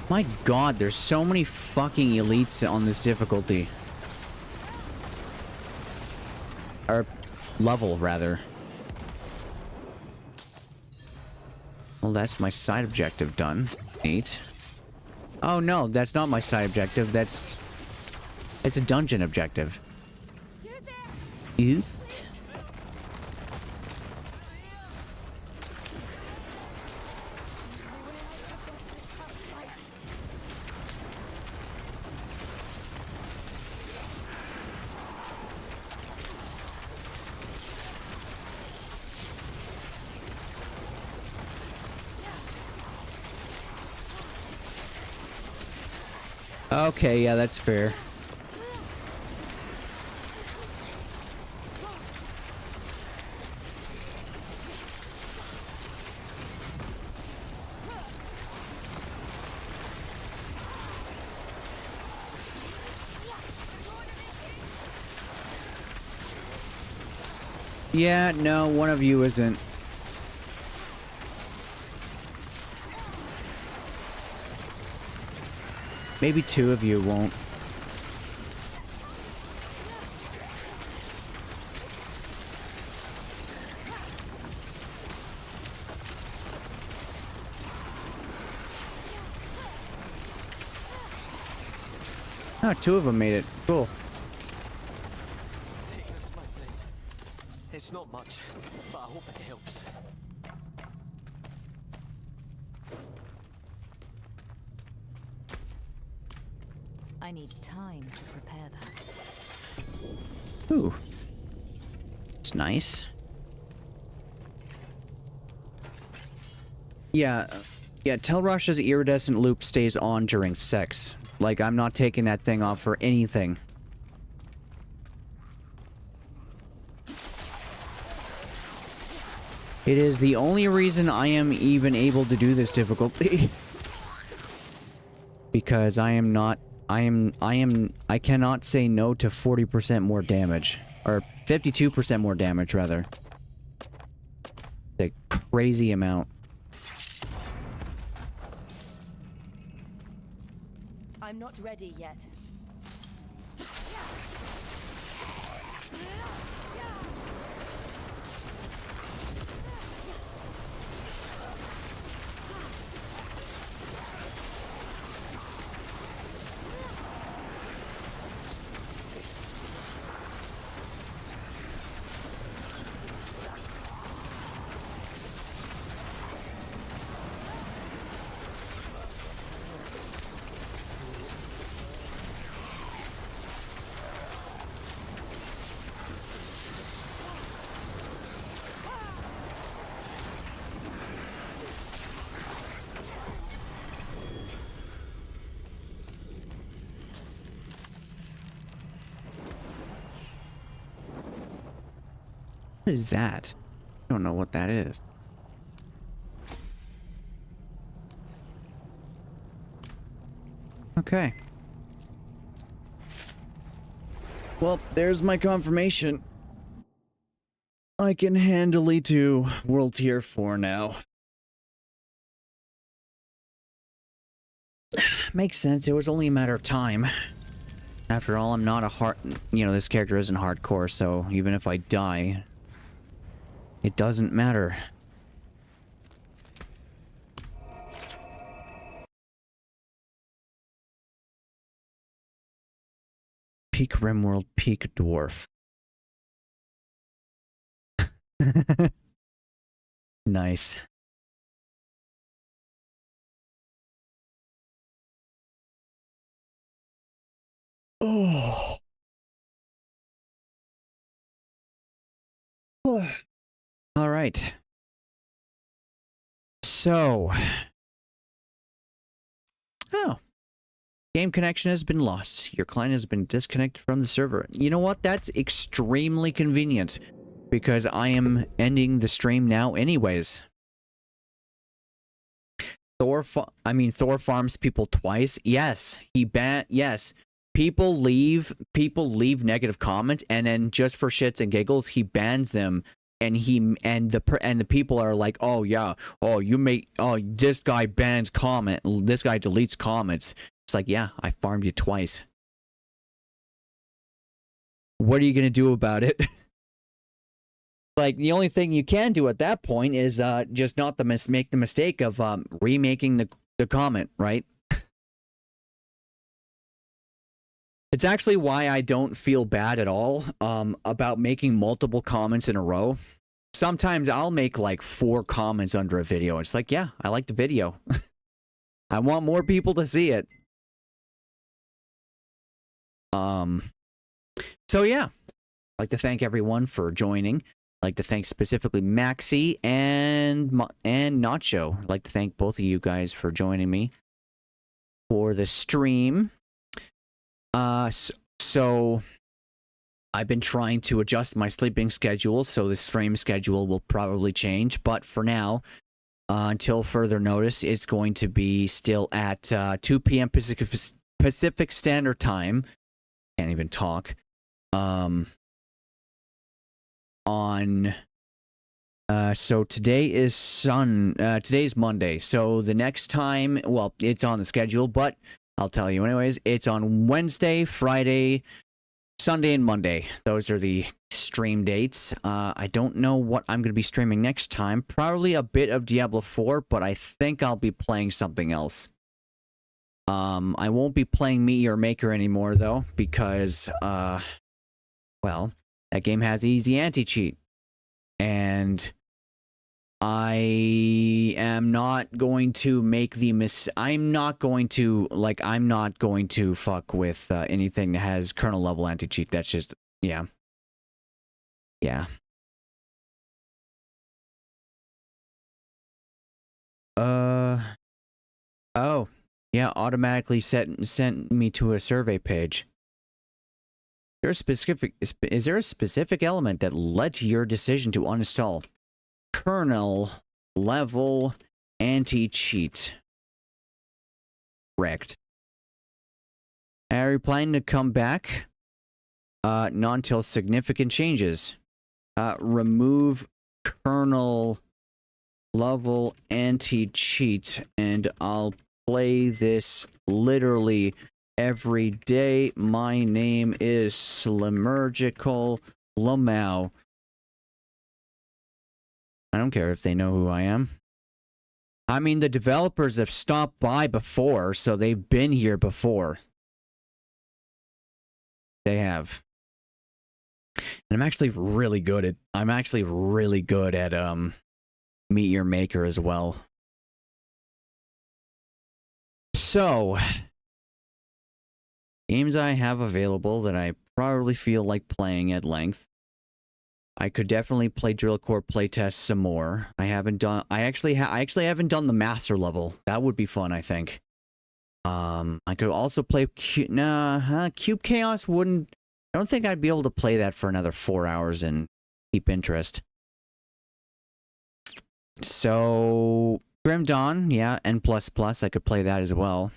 My god, there's so many fucking elites on this difficulty. Or level, rather. Well, that's my side objective done. Neat. Oh no, that's not my side objective. It's a dungeon objective. Oops. Okay, yeah, that's fair. Yeah, no, one of you isn't. Maybe 2 of you won't. Oh, 2 of them made it. Cool. It's not much, but I hope it helps. I need time to prepare that. Ooh. It's nice. Yeah, tell Russia's iridescent loop stays on during sex. Like, I'm not taking that thing off for anything. It is the only reason I am even able to do this difficulty. Because I cannot say no to 40% more damage. Or 52% more damage, rather. A crazy amount. I'm not ready yet. What is that? I don't know what that is. Okay. Well, there's my confirmation. I can handily do World Tier 4 now. Makes sense. It was only a matter of time. After all, I'm not a hard... You know, this character isn't hardcore, so even if I die, it doesn't matter. Peak Rimworld, Peak Dwarf. Nice. Oh. All right. So. Oh. Game connection has been lost. Your client has been disconnected from the server. You know what? That's extremely convenient. Because I am ending the stream now anyways. Thor farms people twice. Yes. Yes. People leave negative comments, and then just for shits and giggles, he bans them, and the people are like, oh yeah, this guy bans comment, this guy deletes comments. It's like, yeah, I farmed you twice. What are you gonna do about it? Like, the only thing you can do at that point is just not make the mistake of remaking the comment, right? It's actually why I don't feel bad at all about making multiple comments in a row. Sometimes I'll make like 4 comments under a video. It's like, yeah, I like the video. I want more people to see it. So yeah, I'd like to thank everyone for joining. I'd like to thank specifically Maxi and Nacho. I'd like to thank both of you guys for joining me for the stream. So I've been trying to adjust my sleeping schedule, so the stream schedule will probably change. But for now, until further notice, it's going to be still at 2 p.m. Pacific Standard Time. Can't even talk. So today is today's Monday. So the next time, well, it's on the schedule, but I'll tell you anyways, it's on Wednesday, Friday, Sunday, and Monday. Those are the stream dates. I don't know what I'm going to be streaming next time. Probably a bit of Diablo 4, but I think I'll be playing something else. I won't be playing Meteor Maker anymore, though, because, well, that game has easy anti-cheat. And I am not going to make the I'm not going to fuck with anything that has kernel level anti-cheat. That's just, yeah. Yeah. Oh. Yeah, automatically sent me to a survey page. Is there a specific element that led to your decision to uninstall kernel level anti-cheat? Correct. Are you planning to come back? Not until significant changes. Remove kernel level anti-cheat, and I'll play this literally every day. My name is Slimergical Lamau. I don't care if they know who I am. I mean, the developers have stopped by before, so they've been here before. They have. And I'm actually really good at Meteor Maker as well. So, games I have available that I probably feel like playing at length. I could definitely play Drill Core playtest some more. I actually haven't done the master level. That would be fun, I think. I could also play Cube Chaos wouldn't. I don't think I'd be able to play that for another 4 hours in keep interest. So Grim Dawn, yeah, N++, I could play that as well.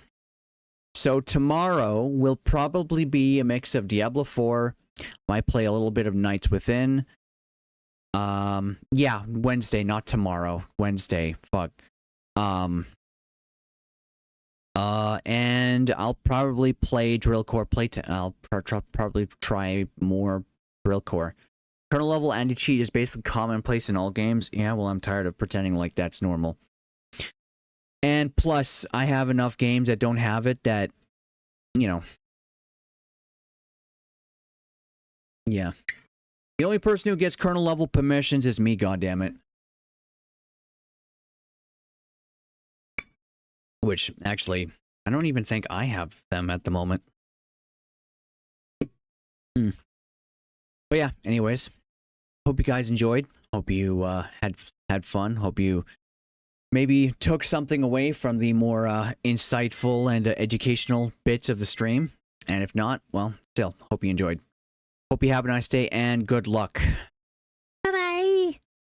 So tomorrow will probably be a mix of Diablo 4. Might play a little bit of Nights Within. Yeah, Wednesday, not tomorrow. Wednesday, fuck. And I'll probably play Drillcore I'll probably try more Drillcore. Kernel level anti-cheat is basically commonplace in all games. Yeah, well, I'm tired of pretending like that's normal. And plus, I have enough games that don't have it that, you know. Yeah. The only person who gets kernel level permissions is me, goddammit. Which, actually, I don't even think I have them at the moment. But yeah, anyways. Hope you guys enjoyed. Hope you had fun. Hope you maybe took something away from the more insightful and educational bits of the stream. And if not, well, still, hope you enjoyed. Hope you have a nice day and good luck.